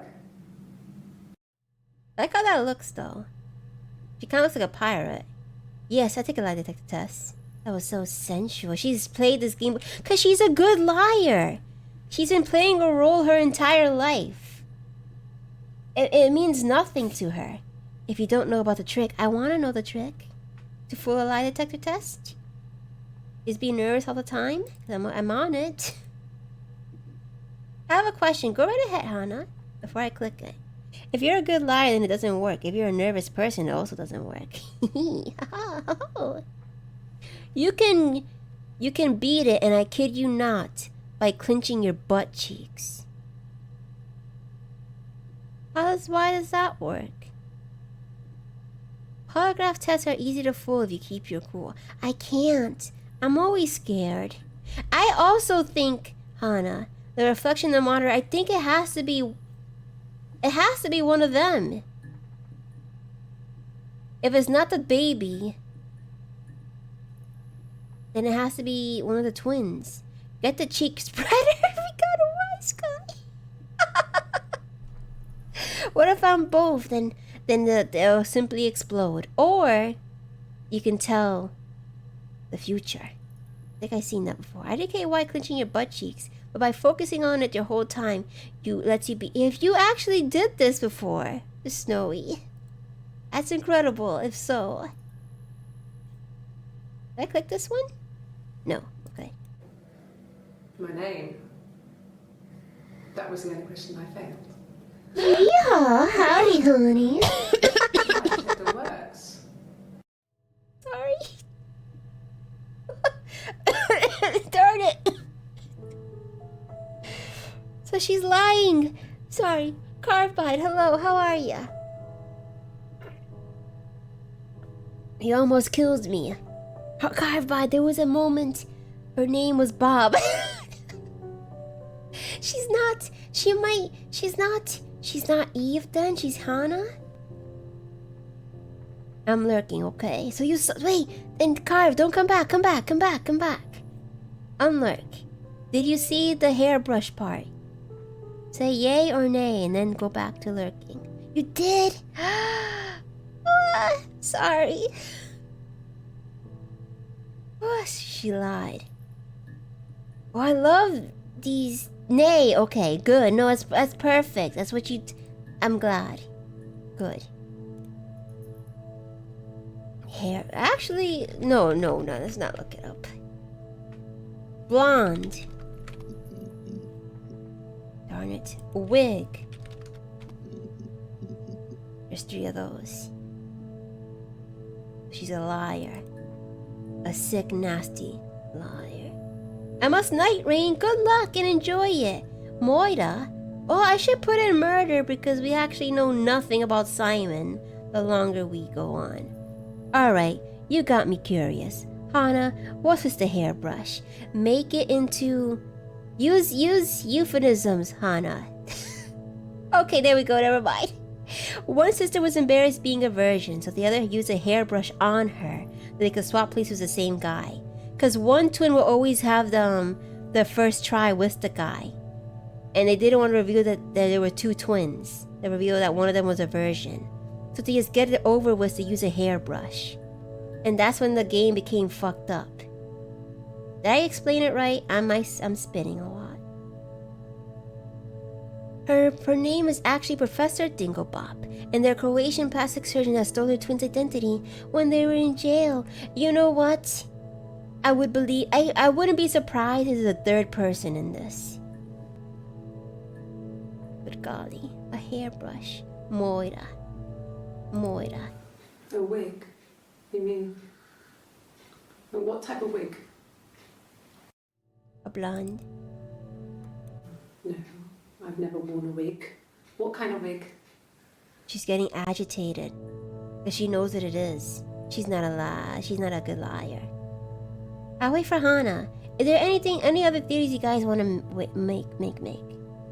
I like how that looks, though. She kind of looks like a pirate. Yes, I take a lie detector test. That was so sensual. She's played this game because she's a good liar. She's been playing a role her entire life. It means nothing to her. If you don't know about the trick, I want to know the trick. To fool a lie detector test? Is being nervous all the time? I'm on it. I have a question. Go right ahead, Hannah, before I click it. If you're a good liar, then it doesn't work. If you're a nervous person, it also doesn't work. You can beat it, and I kid you not, by clenching your butt cheeks. Why does that work? Polygraph tests are easy to fool if you keep your cool. I can't. I'm always scared. I also think, Hannah, the reflection in the monitor, I think it has to be one of them. If it's not the baby, then it has to be one of the twins. Get the cheek spreader. We got a wise guy. What if I'm both? Then they'll simply explode. Or you can tell the future. I think I've seen that before. I didn't get why clenching your butt cheeks, but by focusing on it your whole time, lets you be. If you actually did this before, Snowy, that's incredible. If so, did I click this one? No. Okay. My name. That was the only question I failed. Yeah, howdy, honey. Lie detector works. Sorry. Darn it. So she's lying. Sorry. Carbide, hello, how are ya? You almost killed me. Carbide, there was a moment her name was Bob. She's not Eve then, she's Hannah? I'm lurking, okay? So wait, and Carve, don't come back. Unlurk. Did you see the hairbrush part? Say yay or nay and then go back to lurking. You did? Sorry. Oh, she lied. Oh, I love these. Nay, okay, good. No, that's perfect. That's what you. I'm glad. Good. Hair. Actually, no. Let's not look it up. Blonde. Darn it. Wig. There's 3 of those. She's a liar. A sick, nasty liar. I must night rain. Good luck and enjoy it. Moira. Oh, I should put in murder because we actually know nothing about Simon the longer we go on. Alright, you got me curious. Hana, what's with the hairbrush? Make it into... Use euphemisms, Hana. Okay, there we go, never mind. One sister was embarrassed being a virgin, so the other used a hairbrush on her so they could swap places with the same guy. Because one twin will always have the first try with the guy. And they didn't want to reveal that there were 2 twins. They revealed that one of them was a virgin. So to just get it over with, to use a hairbrush. And that's when the game became fucked up. Did I explain it right? I'm spinning a lot. Her name is actually Professor Dingobop, and their Croatian plastic surgeon that stole their twins' identity when they were in jail. You know what? I wouldn't be surprised if there's a 3rd person in this. But golly, a hairbrush. Moira. A wig? You mean... What type of wig? A blonde. No, I've never worn a wig. What kind of wig? She's getting agitated. Because she knows that it is. She's not a good liar. I'll wait for Hana. Is there any other theories you guys want to make?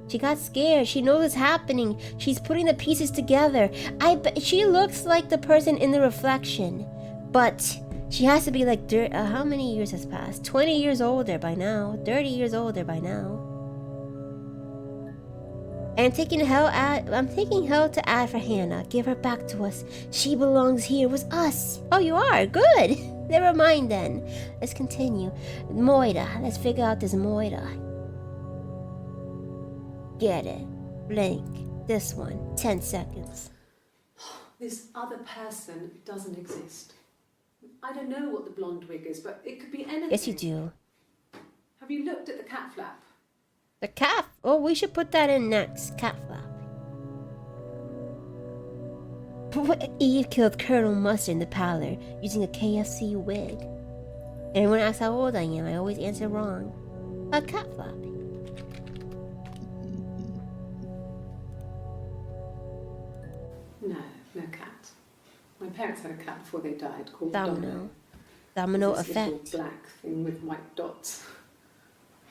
She got scared. She knows what's happening. She's putting the pieces together. She looks like the person in the reflection. But she has to be like, how many years has passed? 20 years older by now. 30 years older by now. And I'm taking hell to add for Hannah. Give her back to us. She belongs here with us. Oh, you are? Good. Never mind then. Let's continue. Moira. Let's figure out this Moira. Get it. Blink. This one. 10 seconds. This other person doesn't exist. I don't know what the blonde wig is, but it could be anything. Yes, you do. Have you looked at the cat flap? The cat. Oh, we should put that in next. Cat flap. Eve killed Colonel Mustard in the parlor using a KFC wig. Anyone asks how old I am, I always answer wrong. A cat flap. No cat. My parents had a cat before they died called Domino This effect. little black thing with white dots.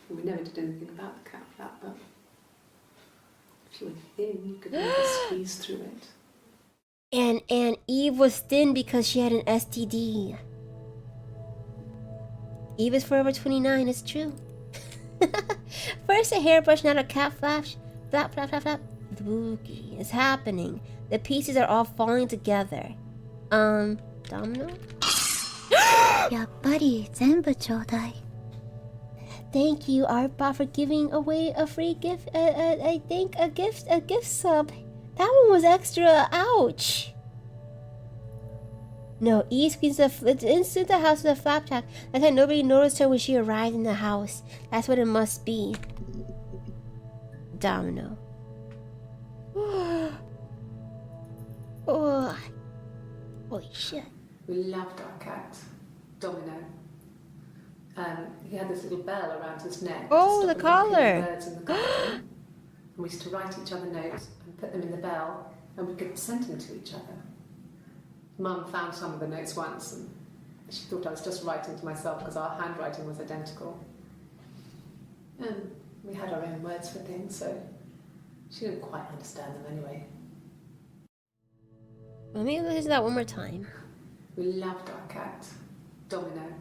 And we never did anything about the cat flap, but if you were thin, you could never squeeze through it. And Eve was thin because she had an STD. Eve is forever 29, it's true. First a hairbrush, not a cat flash. Flap, flap, flap, flap. Spooky. It's happening. The pieces are all falling together. Domino? やっぱり全部ちょうだい Thank you, Artbot, for giving away a free gift. I think a gift sub. That one was extra. Ouch. No, Eve squeezed into the house with a flapjack. That's why nobody noticed her when she arrived in the house. That's what it must be. Domino. Oh. Holy shit. We loved our cat, Domino. He had this little bell around his neck. Oh, the to stop collar. the birds in the garden. And we used to write each other notes and put them in the bell, and we could send them to each other. Mum found some of the notes once, and she thought I was just writing to myself because our handwriting was identical. And we had our own words for things, so she didn't quite understand them anyway. Let me listen to that one more time. We loved our cat, Domino.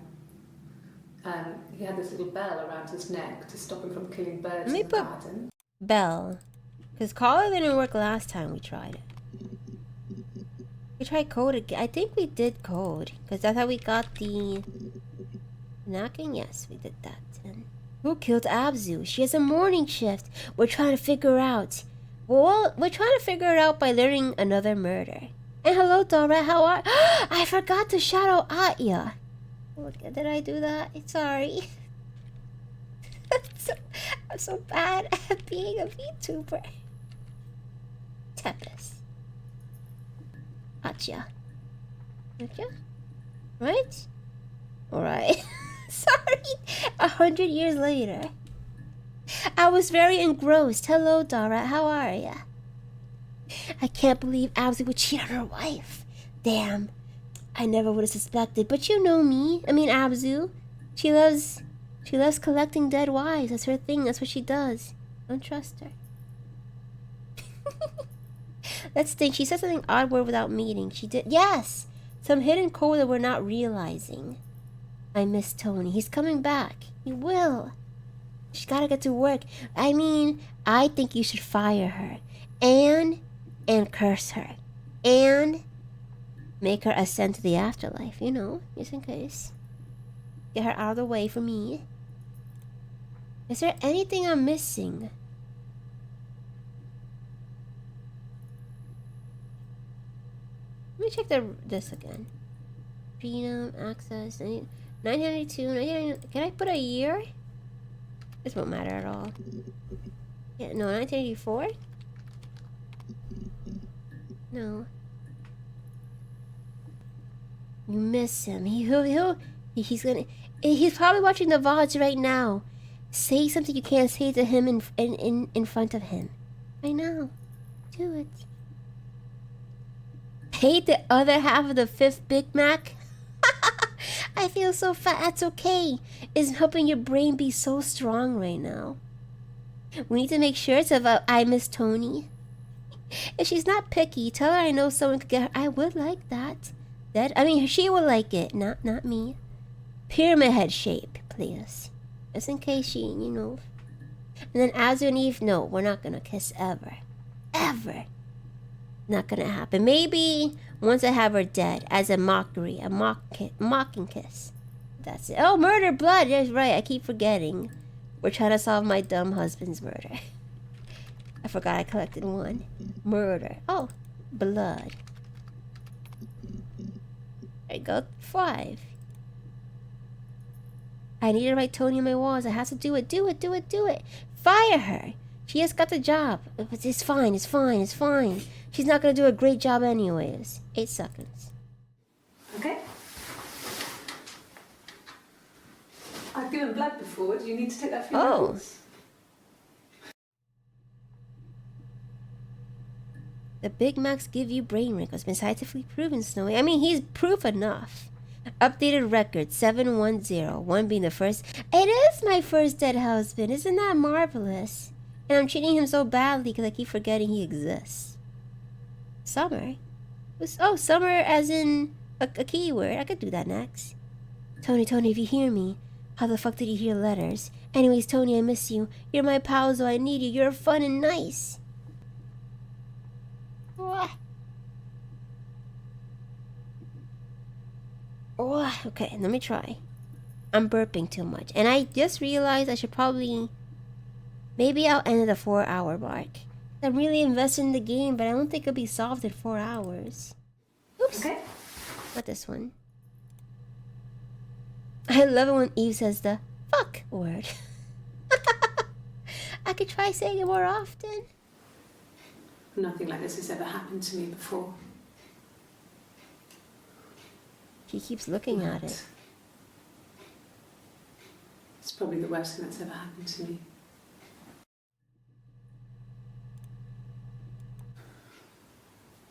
He had this little bell around his neck to stop him from killing birds Let me in the put- garden. Bell. Because collar didn't work last time we tried it. We tried code again. I think we did code. Because that's how we got the knocking. Yes, we did that. And who killed Abzu? She has a morning shift. We're trying to figure out. Well, we're trying to figure it out by learning another murder. And hello, Dora. How are... I forgot to shout out Atya. Did I do that? Sorry. I'm so bad at being a VTuber. Tempest. Atya. Atya? Right? Alright. Sorry. 100 years later. I was very engrossed. Hello, Dara. How are ya? I can't believe Abzu would cheat on her wife. Damn. I never would have suspected. But you know me. I mean, Abzu. She loves collecting dead wives. That's her thing. That's what she does. Don't trust her. Let's think. She said something odd word without meaning. She did. Yes! Some hidden code that we're not realizing. I miss Tony. He's coming back. He will. She's gotta get to work. I mean, I think you should fire her. And curse her. And make her ascend to the afterlife. You know, just in case. Get her out of the way for me. Is there anything I'm missing? Let me check this again. Freedom, access, 992, 999. Can I put a year? This won't matter at all. Yeah, no, 1984? No. You miss him. He's probably watching the VODs right now. Say something you can't say to him in front of him. Right now. Do it. Hate the other half of the 5th Big Mac? I feel so fat. That's okay. It's helping your brain be so strong right now. We need to make sure it's about I miss Tony. If she's not picky, tell her I know someone could get her. I would like that. She would like it. Not me. Pyramid head shape, please. Just in case she, you know. And then Abzu and Eve, no, we're not gonna kiss ever. Ever. Not gonna happen. Maybe once I have her dead, as a mockery, a mocking kiss. That's it. Oh, murder, blood. That's right. I keep forgetting. We're trying to solve my dumb husband's murder. I forgot I collected one. Murder. Oh, blood. There you go. 5. I need to write Tony on my walls. I have to do it. Do it. Fire her. She has got the job. It's fine. She's not going to do a great job anyways. 8 seconds. Okay. I've given blood before. Do you need to take that for your levels? The Big Macs give you brain wrinkles. Been scientifically proven, Snowy. I mean, he's proof enough. Updated record 710. 1 being the first. It is my first dead husband. Isn't that marvelous? And I'm treating him so badly because I keep forgetting he exists. Summer? Oh, summer as in a keyword. I could do that next. Tony, if you hear me, how the fuck did you hear letters? Anyways, Tony, I miss you. You're my pal, so I need you. You're fun and nice. Okay, let me try. I'm burping too much. And I just realized I should probably... Maybe I'll end at the 4-hour mark. I'm really invested in the game, but I don't think it'll be solved in 4 hours. Oops. Okay. Not this one. I love it when Eve says the fuck word. I could try saying it more often. Nothing like this has ever happened to me before. She keeps looking at it. It's probably the worst thing that's ever happened to me.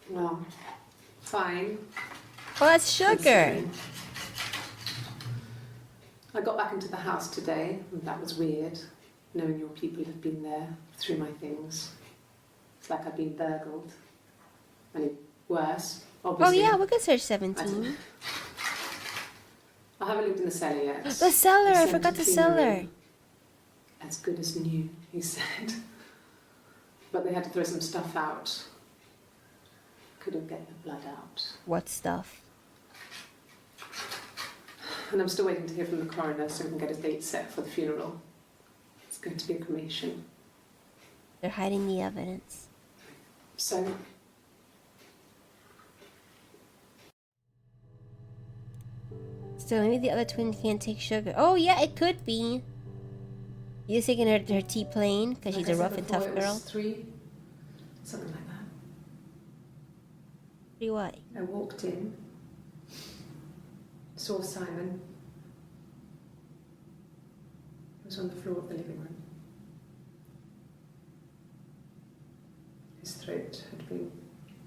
Well, fine. Oh, it's sugar. I got back into the house today, and that was weird, knowing your people have been there through my things. It's like I've been burgled. I mean, worse, Oh obviously. yeah, we could search 17. I I haven't looked in the cellar yet. The cellar! He I sent forgot a the cleaner cellar. in. As good as new, he said. But they had to throw some stuff out. Couldn't get the blood out. What stuff? And I'm still waiting to hear from the coroner so we can get a date set for the funeral. It's going to be a cremation. They're hiding the evidence. So, Still, maybe the other twin can't take sugar. Oh, yeah, it could be. You just taking her tea plain because like she's I a said rough and before, tough it girl. was 3, something like that. See what? I walked in, saw Simon. He was on the floor of the living room. His throat had been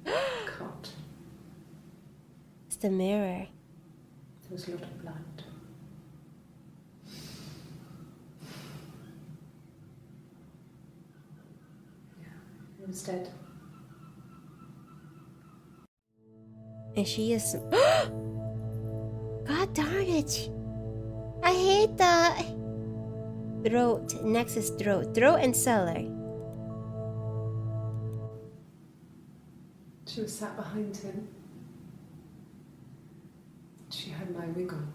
cut. It's the mirror. There was a lot of blood. Yeah, he was dead. And she is. God darn it! I hate that! Throat. Next is throat. Throat and cellar. She was sat behind him. She had my wig on.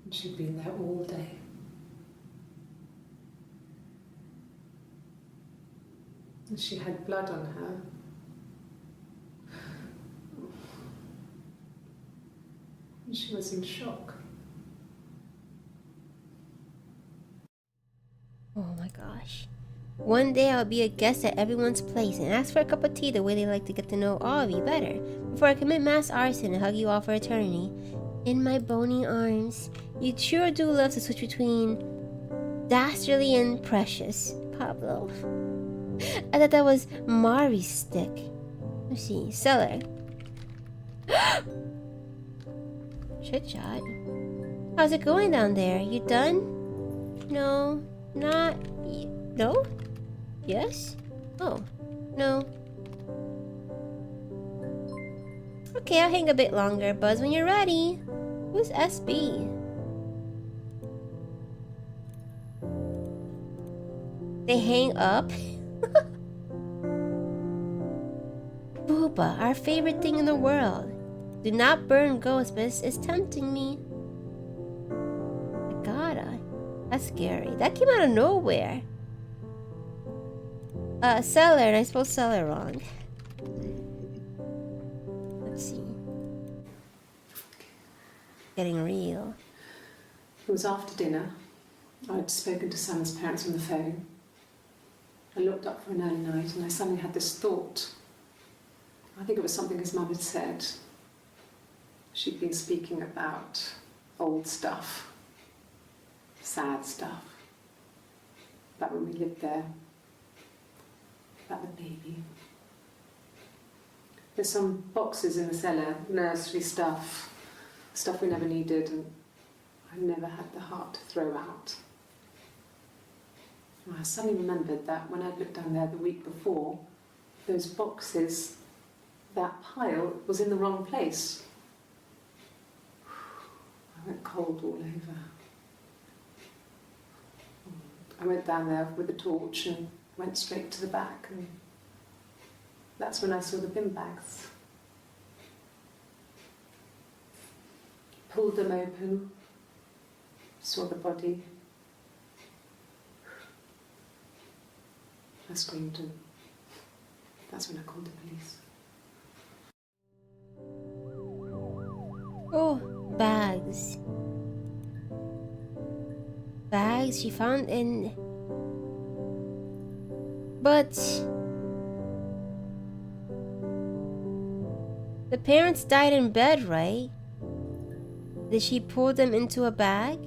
And she'd been there all day. And she had blood on her. And she was in shock. Oh my gosh. One day I'll be a guest at everyone's place and ask for a cup of tea the way they like to get to know all of you better before I commit mass arson and hug you all for eternity. In my bony arms. You sure do love to switch between dastardly and precious, Pablo. I thought that was Mari's stick. Let's see. Cellar. Shit shot. How's it going down there? You done? No. Not... No? Yes? Oh. No. Okay, I'll hang a bit longer. Buzz when you're ready. Who's SB? They hang up? Booba, our favorite thing in the world. Do not burn ghosts, but it's tempting me. I gotta. That's scary. That came out of nowhere. Cellar, and I spelled cellar wrong. Let's see. Getting real. It was after dinner. I'd spoken to Sam's parents on the phone. I looked up for an early night and I suddenly had this thought. I think it was something his mum had said. She'd been speaking about old stuff, sad stuff, about when we lived there, about the baby. There's some boxes in the cellar, nursery stuff, stuff we never needed, and I never had the heart to throw out. And I suddenly remembered that when I'd looked down there the week before, those boxes, that pile was in the wrong place. I went cold all over. I went down there with a torch and went straight to the back, and that's when I saw the bin bags. Pulled them open, saw the body. I screamed, and that's when I called the police. Oh, bags. Bags she found in... But... the parents died in bed, right? Did she pull them into a bag?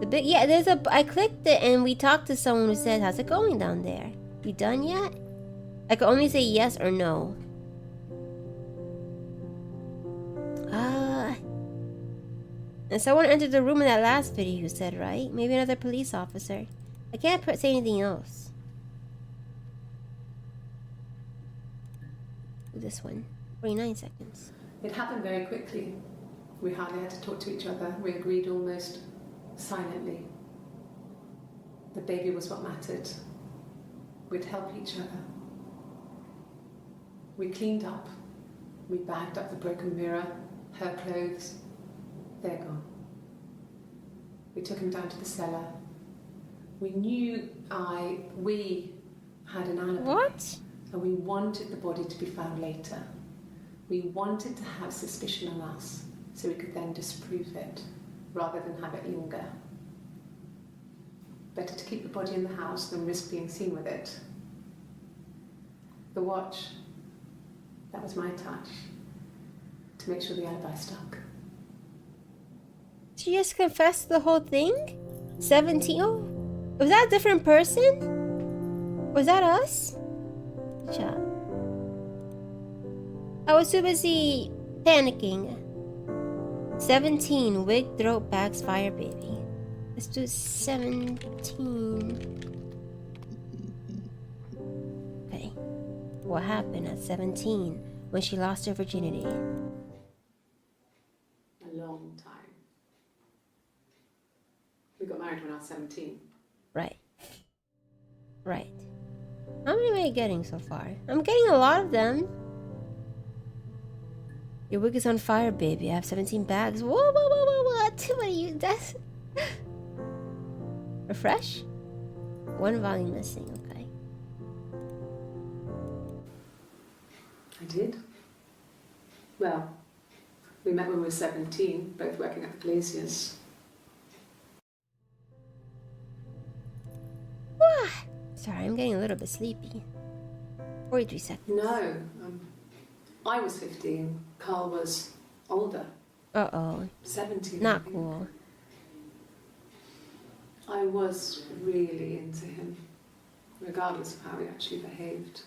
The big... yeah, there's a... I clicked it and we talked to someone who said, how's it going down there? You done yet? I could only say yes or no. And someone entered the room in that last video you said, right? Maybe another police officer. I can't say anything else. This one. 49 seconds. It happened very quickly. We hardly had to talk to each other. We agreed almost silently. The baby was what mattered. We'd help each other. We cleaned up. We bagged up the broken mirror, her clothes. They're gone. We took him down to the cellar. We knew we had an alibi. What? And we wanted the body to be found later. We wanted to have suspicion on us so we could then disprove it rather than have it linger. Better to keep the body in the house than risk being seen with it. The watch, that was my touch to make sure the alibi stuck. She just confessed the whole thing? 17? Oh, was that a different person? Was that us? Shut. I was too busy panicking. 17, wig, throat, bags, fire, baby. Let's do 17. Okay. What happened at 17 when she lost her virginity? A long time. We got married when I was 17. Right. Right. How many am I getting so far? I'm getting a lot of them. Your wig is on fire, baby. I have 17 bags. Whoa, whoa, whoa, whoa, what? What are you? That's... Refresh? One volume missing, okay. I did. Well, we met when we were 17, both working at the Glaciers. What? Sorry, I'm getting a little bit sleepy. 43 seconds. No, I was 15. Carl was older, Uh-oh. 17. I Not think. cool. I was really into him, regardless of how he actually behaved.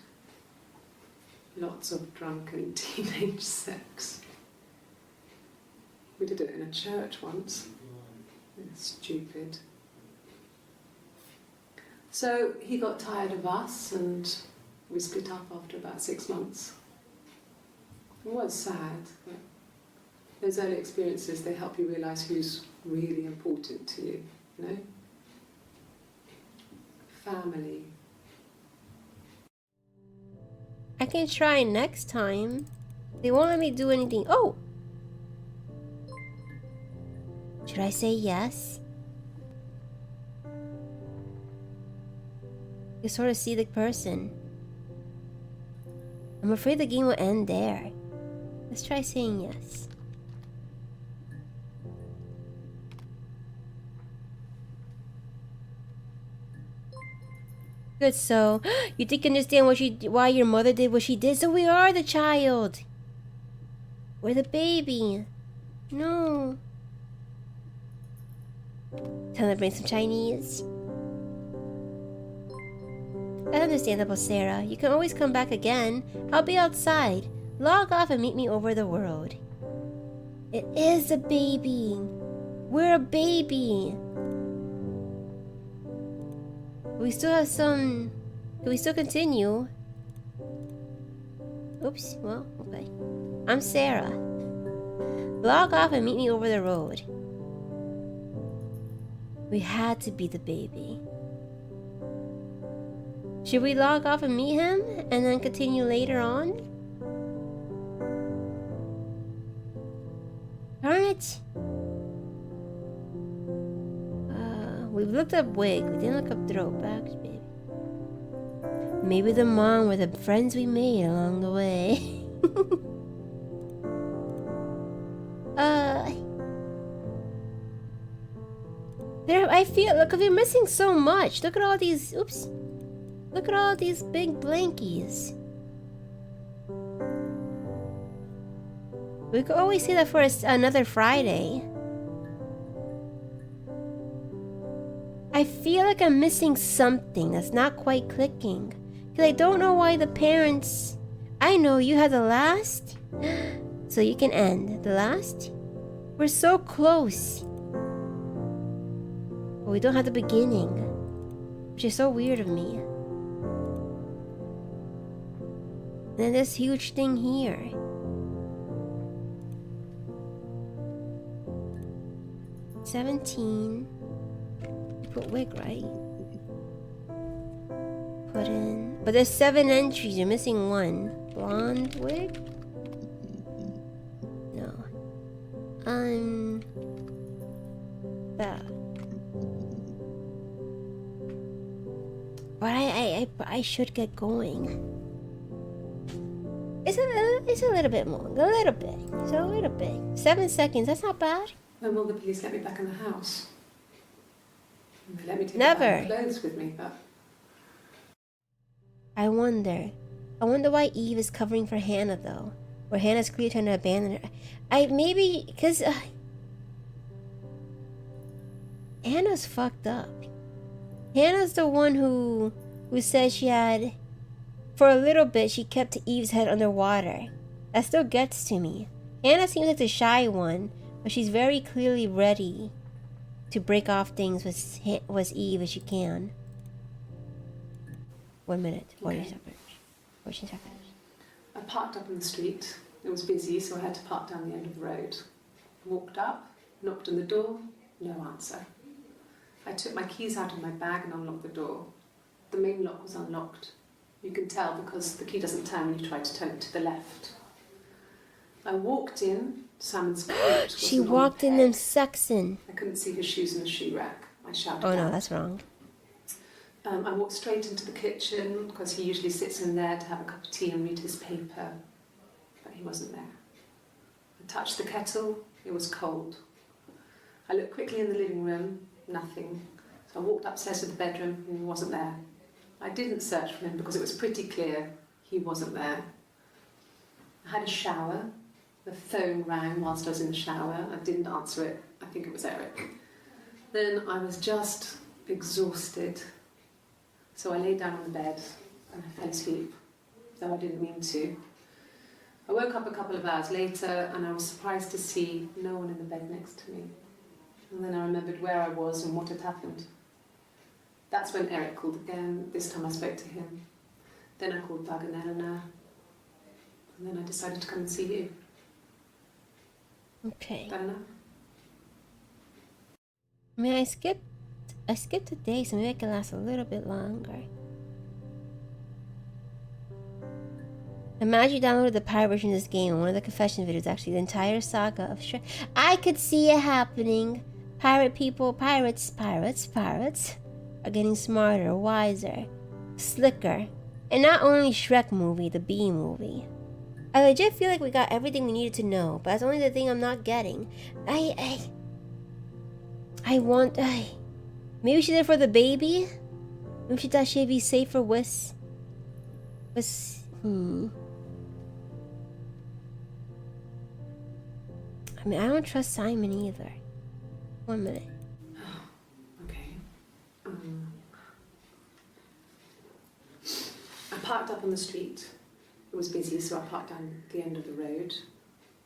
Lots of drunken teenage sex. We did it in a church once. Stupid. So he got tired of us and we split up after about 6 months. It was sad, but those early experiences, they help you realise who's really important to you, you know? Family. I can try next time. They won't let me do anything. Oh! Should I say yes? You sort of see the person. I'm afraid the game will end there. Let's try saying yes. Good, so you think you understand why your mother did what she did? So we are the child. We're the baby. No. Time to bring some Chinese. That's understandable, Sarah. You can always come back again. I'll be outside. Log off and meet me over the road. It is a baby. We're a baby. We still have some... Can we still continue? Oops, well, okay. I'm Sarah. Log off and meet me over the road. We had to be the baby. Should we log off and meet him and then continue later on? Darn it! We've looked up wig. We didn't look up throat bags, baby. Maybe the mom were the friends we made along the way. I feel, look, we're missing so much. Look at all these, oops. Look at all these big blankies. We could always say that for another Friday. I feel like I'm missing something that's not quite clicking. Because I don't know why the parents... I know you had the last. So you can end. The last? We're so close. But we don't have the beginning. Which is so weird of me. And then this huge thing here. 17. You put wig, right? Put in. But there's 7 entries. You're missing 1. Blonde wig? No. That. But I should get going. It's a little bit more. A little bit. It's a little bit. 7 seconds. That's not bad. When will the police let me back in the house? They let me take Never. my clothes with me, but I wonder why Eve is covering for Hannah though. Or Hannah's clearly trying to abandon her. Because Hannah's fucked up. Hannah's the one who said she had, for a little bit, she kept Eve's head underwater. That still gets to me. Hannah seems like the shy one, but she's very clearly ready to break off things with Eve as she can. 1 minute, 40 Okay. seconds. 14 seconds. I parked up on the street. It was busy, so I had to park down the end of the road. Walked up, knocked on the door, no answer. I took my keys out of my bag and unlocked the door. The main lock was unlocked. You can tell because the key doesn't turn when you try to turn it to the left. I walked in. Simon's coat was She on the walked in them peg. sexing. I couldn't see his shoes in the shoe rack. I shouted Oh no, out. that's wrong. I walked straight into the kitchen because he usually sits in there to have a cup of tea and read his paper, but he wasn't there. I touched the kettle, it was cold. I looked quickly in the living room, nothing. So I walked upstairs to the bedroom and he wasn't there. I didn't search for him because it was pretty clear he wasn't there. I had a shower. The phone rang whilst I was in the shower. I didn't answer it. I think it was Eric. Then I was just exhausted. So I lay down on the bed and I fell asleep, though I didn't mean to. I woke up a couple of hours later and I was surprised to see no one in the bed next to me. And then I remembered where I was and what had happened. That's when Eric called again. This time I spoke to him. Then I called Doug and Eleanor. And then I decided to come and see you. Okay. Don't know. I mean, I skipped a day, so maybe I can last a little bit longer. Imagine you downloaded the pirate version of this game, and one of the confession videos actually the entire saga of Shrek. I could see it happening. Pirate people, pirates are getting smarter, wiser, slicker. And not only Shrek movie, the B movie. I legit feel like we got everything we needed to know, but that's only the thing I'm not getting. Maybe she did it for the baby? Maybe she thought she'd be safer with... I mean, I don't trust Simon either. 1 minute. Okay. I parked up on the street. It was busy, so I parked down the end of the road.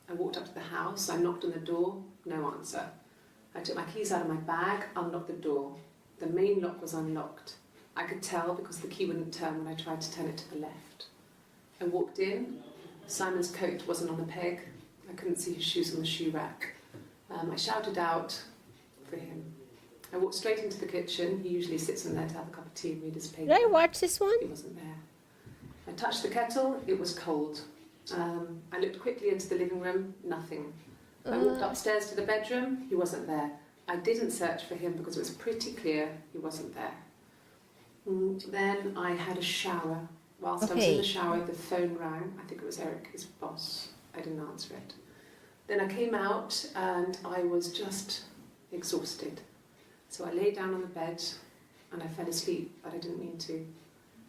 I walked up to the house. I knocked on the door. No answer. I took my keys out of my bag, unlocked the door. The main lock was unlocked. I could tell because the key wouldn't turn when I tried to turn it to the left. I walked in. Simon's coat wasn't on the peg. I couldn't see his shoes on the shoe rack. I shouted out for him. I walked straight into the kitchen. He usually sits in there to have a cup of tea and read his paper. Did I watch this one? He wasn't there. I touched the kettle. It was cold. I looked quickly into the living room. Nothing. I walked upstairs to the bedroom. He wasn't there. I didn't search for him because it was pretty clear he wasn't there. Then I had a shower. Whilst I was in the shower, the phone rang. I think it was Eric, his boss. I didn't answer it. Then I came out and I was just exhausted. So I lay down on the bed and I fell asleep, but I didn't mean to.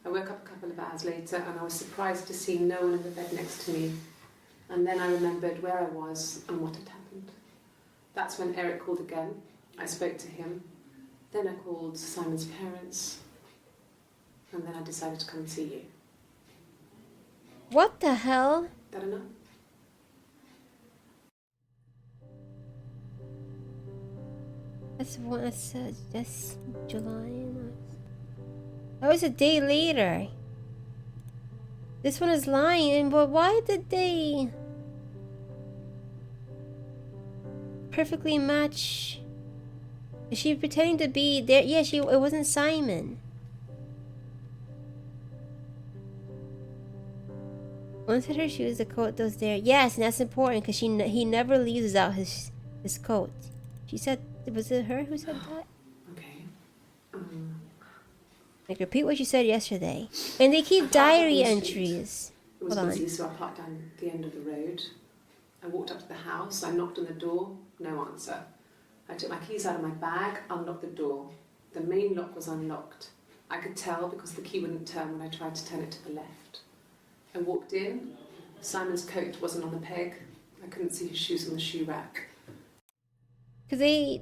I woke up a couple of hours later and I was surprised to see no one in the bed next to me. And then I remembered where I was and what had happened. That's when Eric called again. I spoke to him. Then I called Simon's parents. And then I decided to come and see you. What the hell? I don't know. That's July. That was a day later. This one is lying, but why did they perfectly match Is she pretending to be there? Yeah, it wasn't Simon. Once at her shoes, the coat was there. Yes, and that's important because he never leaves without his coat. She said, was it her who said that? Okay. Like, repeat what you said yesterday. And they keep I parked up diary on the street. entries. It was Hold on. busy, so I parked down the end of the road. I walked up to the house. I knocked on the door. No answer. I took my keys out of my bag, unlocked the door. The main lock was unlocked. I could tell because the key wouldn't turn when I tried to turn it to the left. I walked in. Simon's coat wasn't on the peg. I couldn't see his shoes on the shoe rack. Because they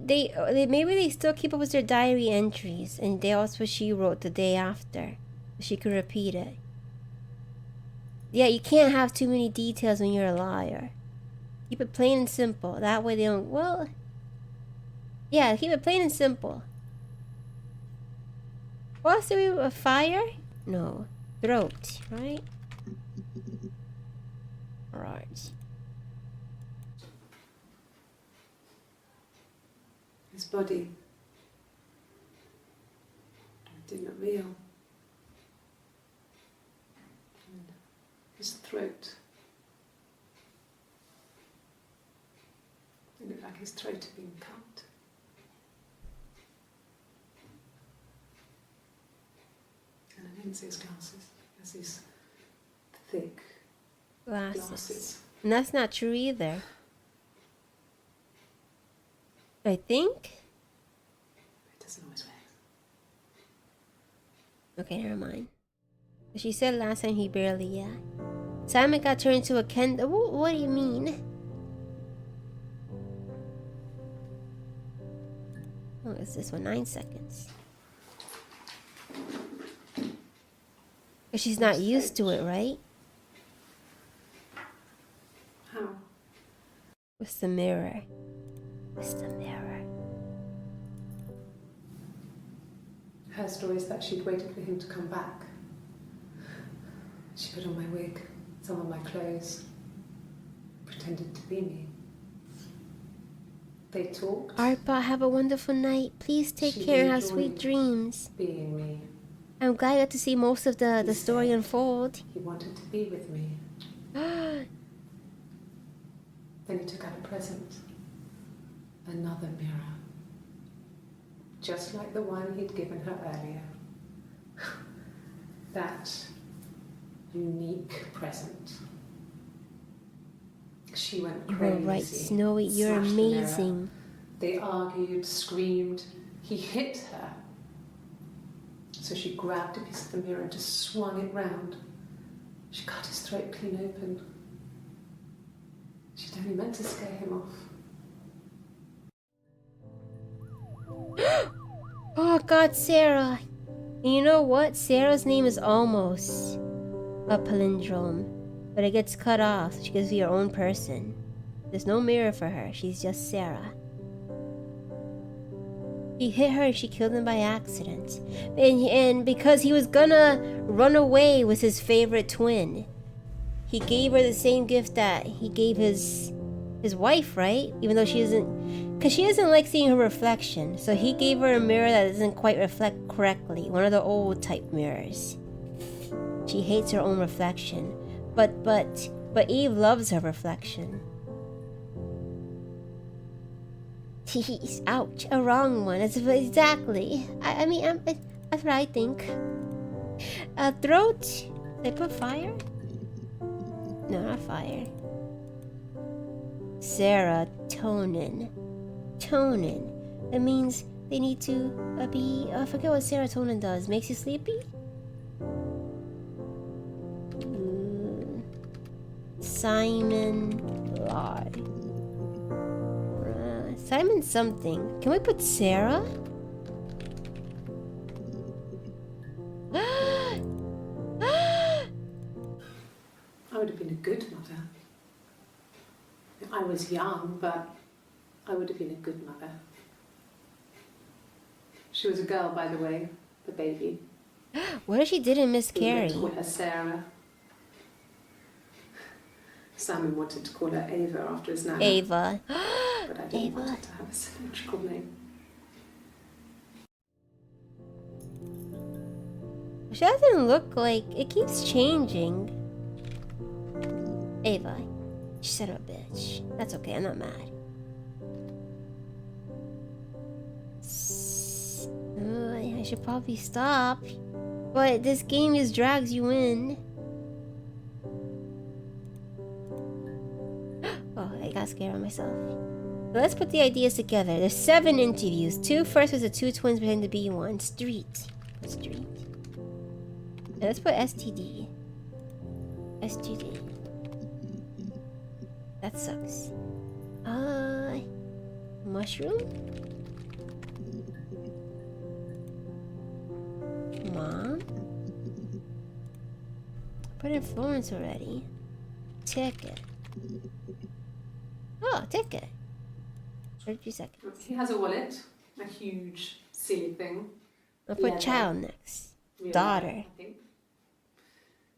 maybe they still keep up with their diary entries, and they also what she wrote the day after. She could repeat it. Yeah, you can't have too many details when you're a liar. Keep it plain and simple. That way they don't. Well, yeah, keep it plain and simple. What else do we? A fire? No, throat, right? Right. His body. It didn't look real. And his throat. It looked like his throat had been cut. And I didn't see his glasses. There's these thick glasses. And that's not true either. I think. It doesn't always wear. Okay, never mind. She said last time he barely, yeah. Simon got turned into a Ken. What do you mean? Oh, it's this one? 9 seconds. But she's not used to it, right? How? What's the mirror? What's the mirror? Her story is that she'd waited for him to come back. She put on my wig, some of my clothes, pretended to be me. They talked. Arpa, have a wonderful night. Please take She care and have enjoyed sweet dreams. being me. I'm glad I got to see most of the He story said unfold. He wanted to be with me. Then he took out a present. Another mirror. Just like the one he'd given her earlier. That unique present. She went You crazy. were right, Snowy. You're Smashed the mirror. amazing. They argued, screamed. He hit her. So she grabbed a piece of the mirror and just swung it round. She cut his throat clean open. She'd only meant to scare him off. Oh God, Sarah. And you know what? Sarah's name is almost a palindrome, but it gets cut off. She gets to be her own person. There's no mirror for her. She's just Sarah. He hit her and she killed him by accident. And because he was gonna run away with his favorite twin, he gave her the same gift that he gave his wife, right? Even though she isn't, because she doesn't like seeing her reflection. So he gave her a mirror that doesn't quite reflect correctly. One of the old type mirrors. She hates her own reflection. But Eve loves her reflection. Ouch, a wrong one. That's exactly. I mean, that's what I think. Throat. They put fire? No, not fire. Serotonin. Tonin. That means they need to be. I forget what serotonin does. Makes you sleepy? Simon Lie. Simon something. Can we put Sarah? I would have been a good mother. I was young, but I would have been a good mother. She was a girl, by the way, the baby. What if she didn't miscarry? We call her Sarah. Simon wanted to call her Ava after his nana. Ava. But I didn't Ava. want her to have a symmetrical name. She doesn't look like... It keeps changing. Ava. She said a bitch. That's okay, I'm not mad. I should probably stop. But this game just drags you in. Oh, I got scared of myself. Let's put the ideas together. There's 7 interviews. 2 first was the 2 twins pretending to be one. Street. Street. And let's put STD. STD. That sucks. Mushroom? Mom? Put in Florence already. Ticket. Oh, ticket. 32 seconds. He has a wallet, a huge, silly thing. I'll put Leather. child next. Real Daughter. leather, I think.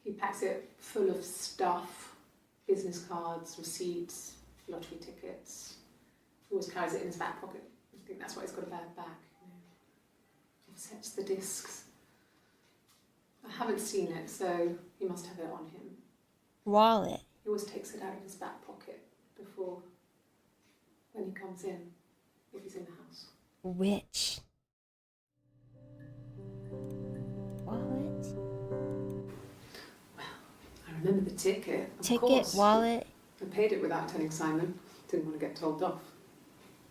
He packs it full of stuff, business cards, receipts, lottery tickets. He always carries it in his back pocket. I think that's why he's got a bag back. Offsets the discs. I haven't seen it, so he must have it on him. Wallet. He always takes it out of his back pocket before, when he comes in, if he's in the house. Witch. Wallet. I remember the ticket. Of Ticket, course. wallet. I paid it without telling Simon. Didn't want to get told off.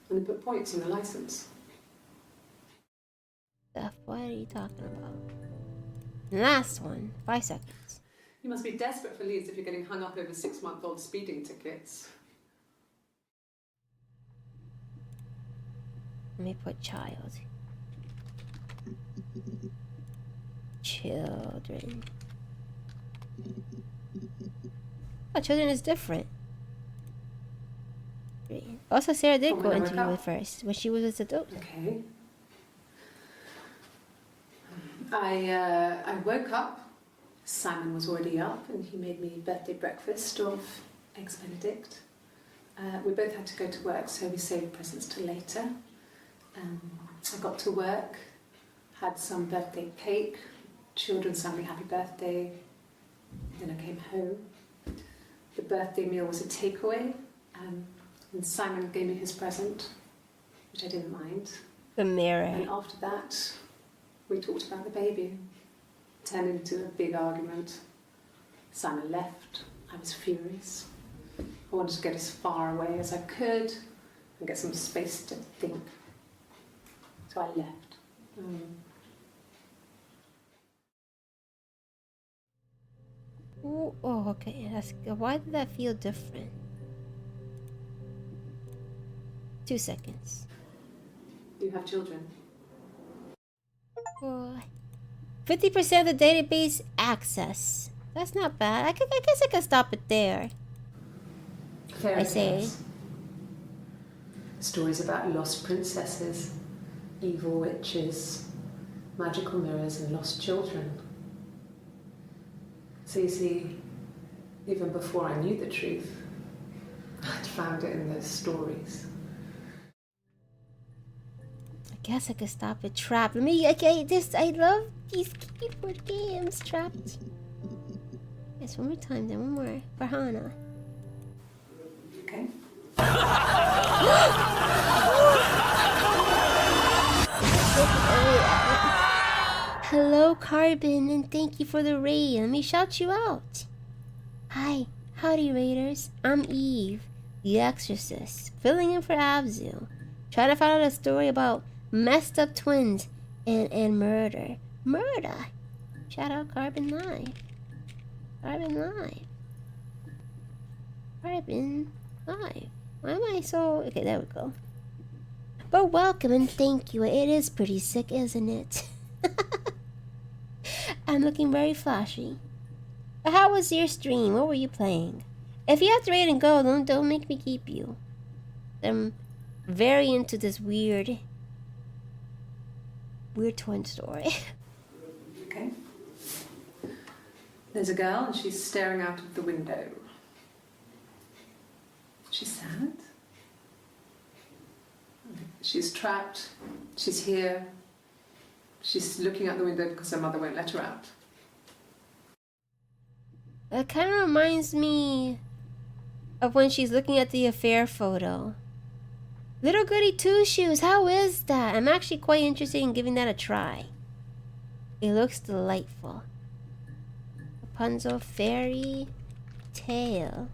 And they put points on the license. Stuff. What are you talking about? Last one. 5 seconds. You must be desperate for leads if you're getting hung up over 6-month-old speeding tickets. Let me put child. Children. Oh, children is different. Also, Sarah did Oh, go when I interview woke up. with first when she was with adult. Okay. I woke up. Simon was already up, and he made me birthday breakfast of eggs Benedict. We both had to go to work, so we saved presents till later. I got to work, had some birthday cake. Children sang me happy birthday. Then I came home. The birthday meal was a takeaway, and Simon gave me his present, which I didn't mind. The mirror. And after that, we talked about the baby. Turned into a big argument. Simon left. I was furious. I wanted to get as far away as I could and get some space to think. So I left. Ooh, oh, okay. That's good. Why did that feel different? 2 seconds. You have children. Oh. 50% of the database access. That's not bad. I guess I could stop it there. Fairy I say. tales. Stories about lost princesses, evil witches, magical mirrors, and lost children. So you see, even before I knew the truth, I'd found it in those stories. I guess I could stop it. Trapped. I love these keyboard games. Trapped. Yes, one more time then. One more. For Hannah. Okay? Hello, Carbon, and thank you for the raid. Let me shout you out. Hi. Howdy, Raiders. I'm Eve, the Exorcist, filling in for Abzu. Trying to find out a story about messed up twins and murder. Murder. Shout out Carbon Live. Carbon Live. Carbon Live. Why am I so... Okay, there we go. But welcome and thank you. It is pretty sick, isn't it? I'm looking very flashy. But how was your stream? What were you playing? If you have to raid and go, don't make me keep you. I'm very into this weird twin story. Okay. There's a girl and she's staring out of the window. She's sad. She's trapped. She's here. She's looking out the window because her mother won't let her out. That kind of reminds me of when she's looking at the affair photo. Little Goody Two Shoes, how is that? I'm actually quite interested in giving that a try. It looks delightful. Rapunzel fairy tale.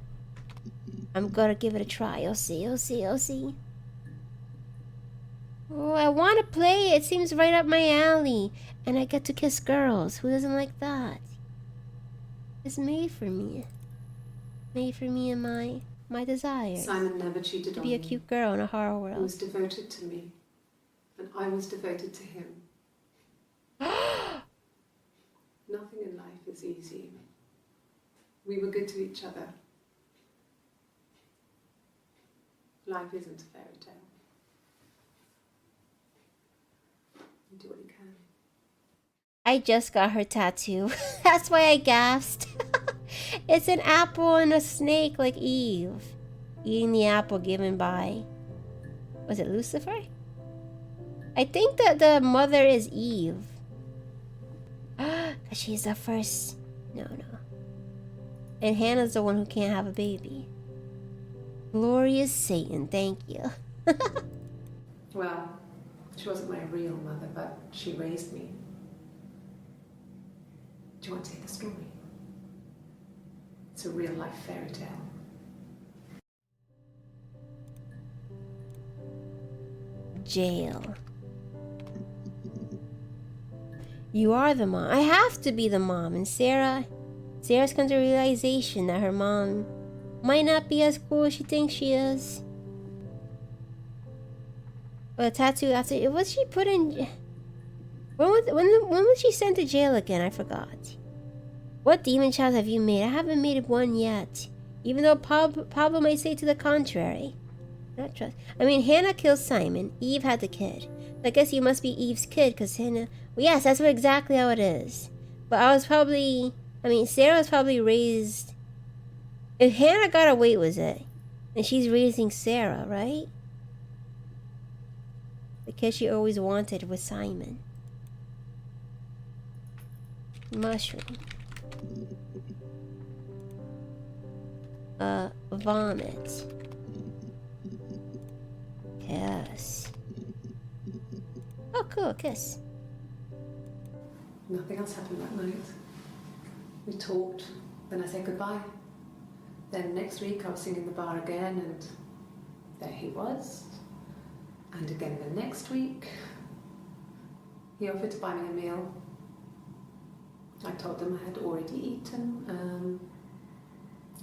I'm gonna give it a try. You'll see, you'll see, you'll see. Oh, I want to play it. It seems right up my alley. And I get to kiss girls. Who doesn't like that? It's made for me. Made for me and my desires. Simon never cheated To on be a me. cute girl in a horror He world. was devoted to me, and I was devoted to him. Nothing in life is easy. We were good to each other. Life isn't a fairy tale. You do what you can. I just got her tattoo. That's why I gasped. It's an apple and a snake like Eve. Eating the apple given by... Was it Lucifer? I think that the mother is Eve. Because she's the first... No. And Hannah's the one who can't have a baby. Glorious Satan, thank you. Well, she wasn't my real mother, but she raised me. Do you want to hear the story? It's a real life fairy tale. Jail. You are the mom. I have to be the mom. And Sarah's come to realization that her mom might not be as cool as she thinks she is. But a tattoo after... Was she put in... When was she sent to jail again? I forgot. What demon child have you made? I haven't made one yet. Even though Pablo might say to the contrary. Not trust. I mean, Hannah killed Simon. Eve had the kid. I guess you must be Eve's kid, because Hannah... Well, yes, that's exactly how it is. But I was probably... I mean, Sarah was probably raised... If Hannah got away with it, and she's raising Sarah, right? The kid she always wanted was Simon. Mushroom. Vomit. Kiss. Oh, cool, kiss. Nothing else happened that night. We talked, then I said goodbye. Then next week I was singing in the bar again, and there he was. And again the next week, he offered to buy me a meal. I told him I had already eaten, and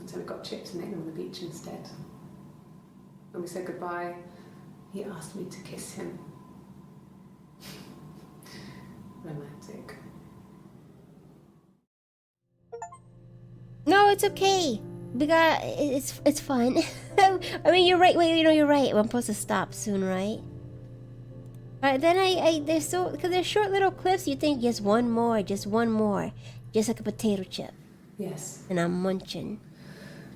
so we got chips and ate them on the beach instead. When we said goodbye, he asked me to kiss him. Romantic. No, it's okay. It's fun. I mean, you're right. Wait, you're right. I'm supposed to stop soon, right? Alright, then they're so... Because they're short little clips, you think, just one more. Just like a potato chip. Yes. And I'm munching.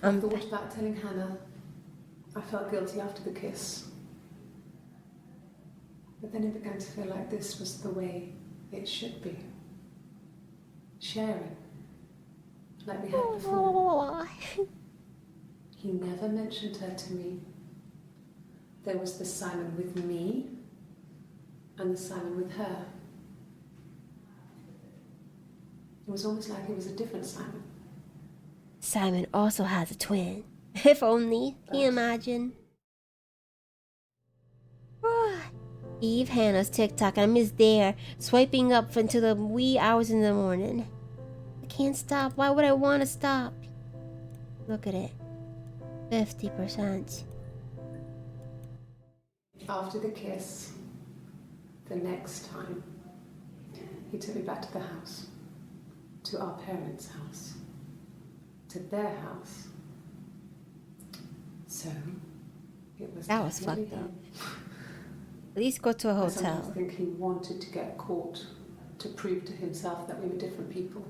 I thought about telling Hannah. I felt guilty after the kiss. But then it began to feel like this was the way it should be. Sharing. Like we had before. He never mentioned her to me. There was the Simon with me and the Simon with her. It was almost like it was a different Simon. Simon also has a twin. If only. Can you imagine? Eve Hannah's TikTok. I'm just there, swiping up until the wee hours in the morning. I can't stop. Why would I want to stop? Look at it. 50%. After the kiss, the next time, he took me back to the house. To our parents' house. To their house. So, it was That was definitely fucked up. him. At least go to a I sometimes hotel. think he wanted to get caught to prove to himself that we were different people.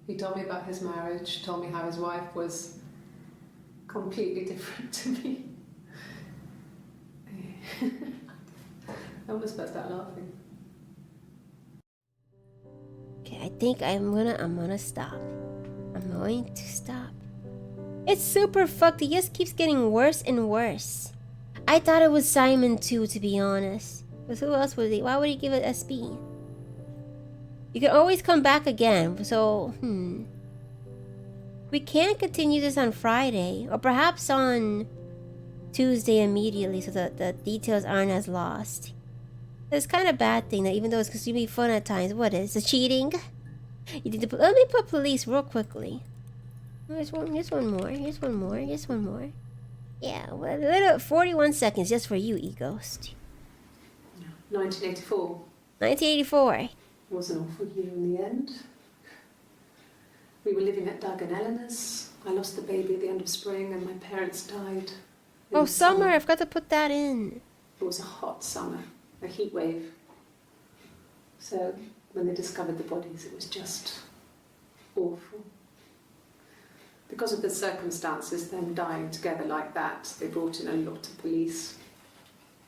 He told me about his marriage, told me how his wife was completely different to me. I almost burst out laughing. Okay, I think I'm gonna stop. I'm going to stop. It's super fucked. It just keeps getting worse and worse. I thought it was Simon too, to be honest. But who else would he? Why would he give it SB? You can always come back again. So, we can continue this on Friday, or perhaps on Tuesday immediately, so that the details aren't as lost. It's kind of a bad thing that even though it's going to be fun at times, what is it? Cheating? You need to let me put police real quickly. Here's one more. Yeah, well, a little 41 seconds just for you, E-Ghost. 1984. 1984. It was an awful year in the end. We were living at Doug and Eleanor's. I lost the baby at the end of spring and my parents died. Oh, summer. I forgot to put that in. It was a hot summer, a heat wave. So when they discovered the bodies, it was just awful. Because of the circumstances, them dying together like that, they brought in a lot of police.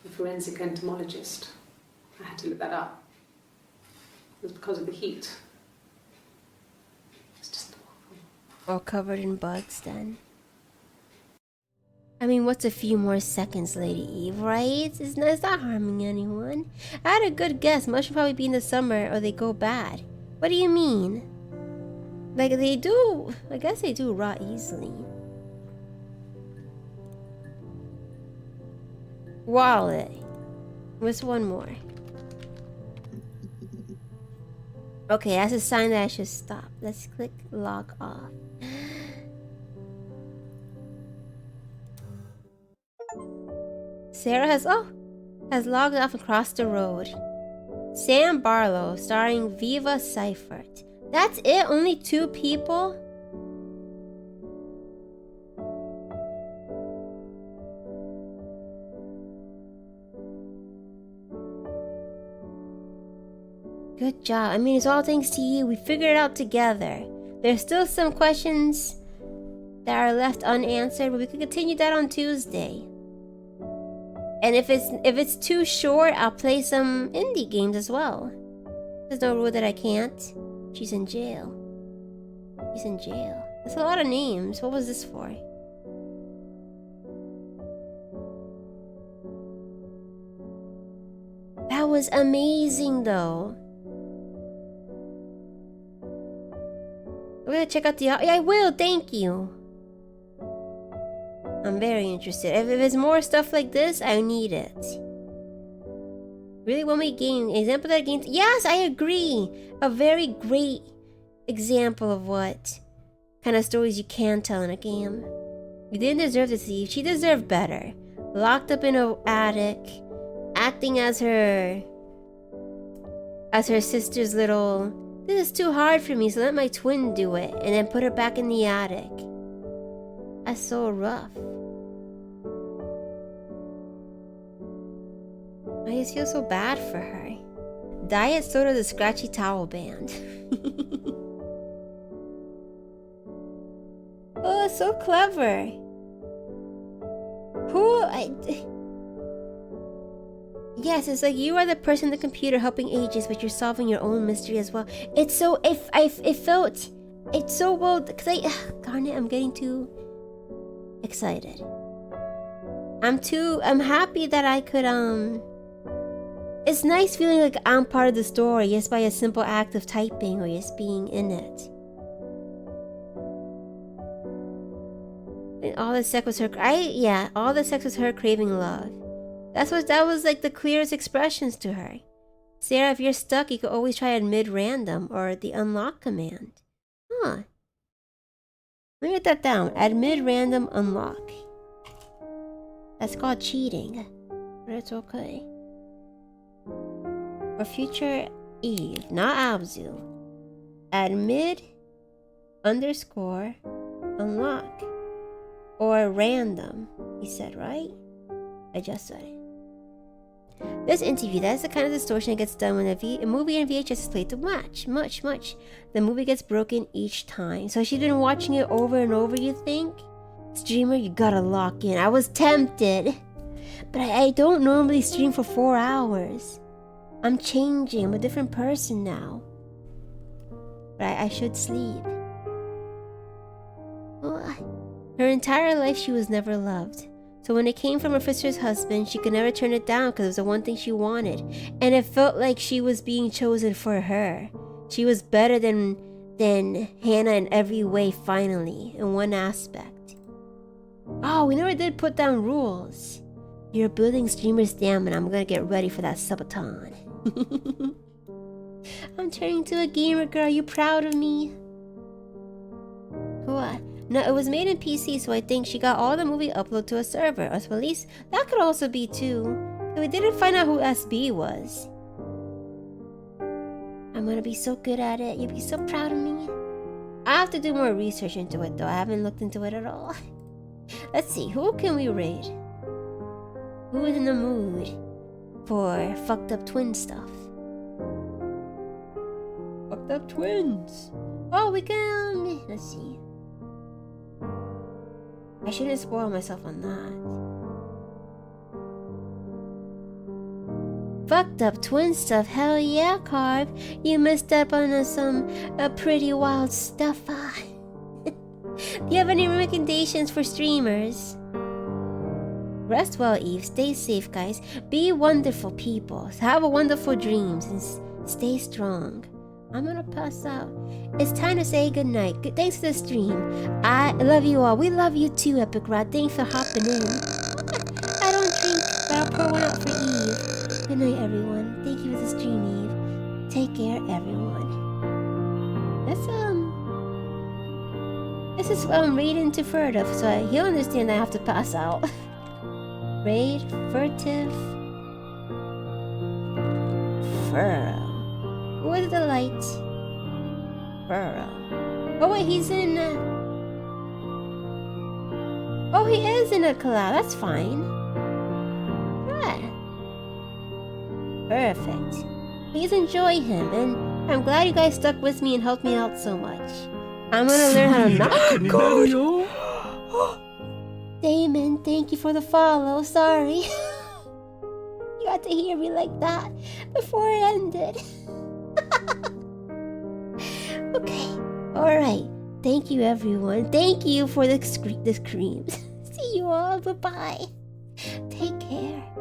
A forensic entomologist. I had to look that up. It was because of the heat. It's just awful. All covered in bugs then. I mean, what's a few more seconds, Lady Eve, right? It's not harming anyone. I had a good guess. Must should probably be in the summer or they go bad. What do you mean? Like, they do... I guess they do rot easily. Wallet. What's one more? Okay, that's a sign that I should stop. Let's click log off. Sarah has logged off and crossed the road. Sam Barlow, starring Viva Seifert. That's it? Only 2 people? Good job. I mean, it's all thanks to you. We figured it out together. There's still some questions that are left unanswered, but we can continue that on Tuesday. And if it's too short, I'll play some indie games as well. There's no rule that I can't. She's in jail. She's in jail. That's a lot of names. What was this for? That was amazing, though. We're gonna check out the... Yeah, I will. Thank you. I'm very interested. If there's more stuff like this, I need it. Really, one-way game. Example that game... Yes, I agree. A very great example of what kind of stories you can tell in a game. You didn't deserve to see. She deserved better. Locked up in an attic, acting as her sister's little... This is too hard for me, so let my twin do it, and then put her back in the attic. That's so rough. I just feel so bad for her. Diet soda, the scratchy towel band. Oh, so clever. Yes, it's like you are the person in the computer helping agents, but you're solving your own mystery as well. It's so... It's so well... Because darn it, I'm getting too excited. I'm happy that I could, It's nice feeling like I'm part of the story just by a simple act of typing or just being in it. And all the sex was her... all the sex was her craving love. That was like the clearest expressions to her. Sarah, if you're stuck, you could always try admit random or the unlock command. Huh. Let me get that down. Admit random unlock. That's called cheating. But it's okay. For future Eve, not Abzu. Admit _ unlock. Or random, he said, right? I just said it. This interview, that's the kind of distortion that gets done when a movie and VHS is played too much. The movie gets broken each time. So she's been watching it over and over, you think? Streamer, you gotta lock in. I was tempted. But I don't normally stream for 4 hours. I'm changing. I'm a different person now. But I should sleep. Her entire life she was never loved. So when it came from her sister's husband, she could never turn it down because it was the one thing she wanted. And it felt like she was being chosen for her. She was better than Hannah in every way finally, in one aspect. Oh, we never did put down rules. You're building streamer stamina. I'm gonna get ready for that subathon. I'm turning to a gamer girl. Are you proud of me? What? No, it was made in PC, so I think she got all the movie uploaded to a server. Or at least that could also be too. We didn't find out who SB was. I'm gonna be so good at it. You'll be so proud of me. I have to do more research into it though. I haven't looked into it at all. Let's see, who can we raid? Who is in the mood for fucked up twin stuff? Fucked up twins. Oh, we can. Let's see. I shouldn't spoil myself on that. Fucked up twin stuff. Hell yeah, Carb. You messed up on some pretty wild stuff. Do you have any recommendations for streamers? Rest well, Eve. Stay safe, guys. Be wonderful people. Have a wonderful dreams and stay strong. I'm gonna pass out. It's time to say goodnight. Thanks for the stream. I love you all. We love you too, Epic Rod. Thanks for hopping in. I don't drink, but I'll pour one out for Eve. Good night, everyone. Thank you for the stream, Eve. Take care, everyone. This is raid into furtive, so he'll understand I have to pass out. Raid, furtive, furrow. Who is the light? Furrow. Oh wait, he's in. Oh, he is in a collab. That's fine. Yeah. Perfect. Please enjoy him, and I'm glad you guys stuck with me and helped me out so much. I'm gonna learn how to not code. Damon, thank you for the follow. Sorry. You had to hear me like that before it ended. Okay. Alright. Thank you, everyone. Thank you for the screams. See you all. Bye-bye. Take care.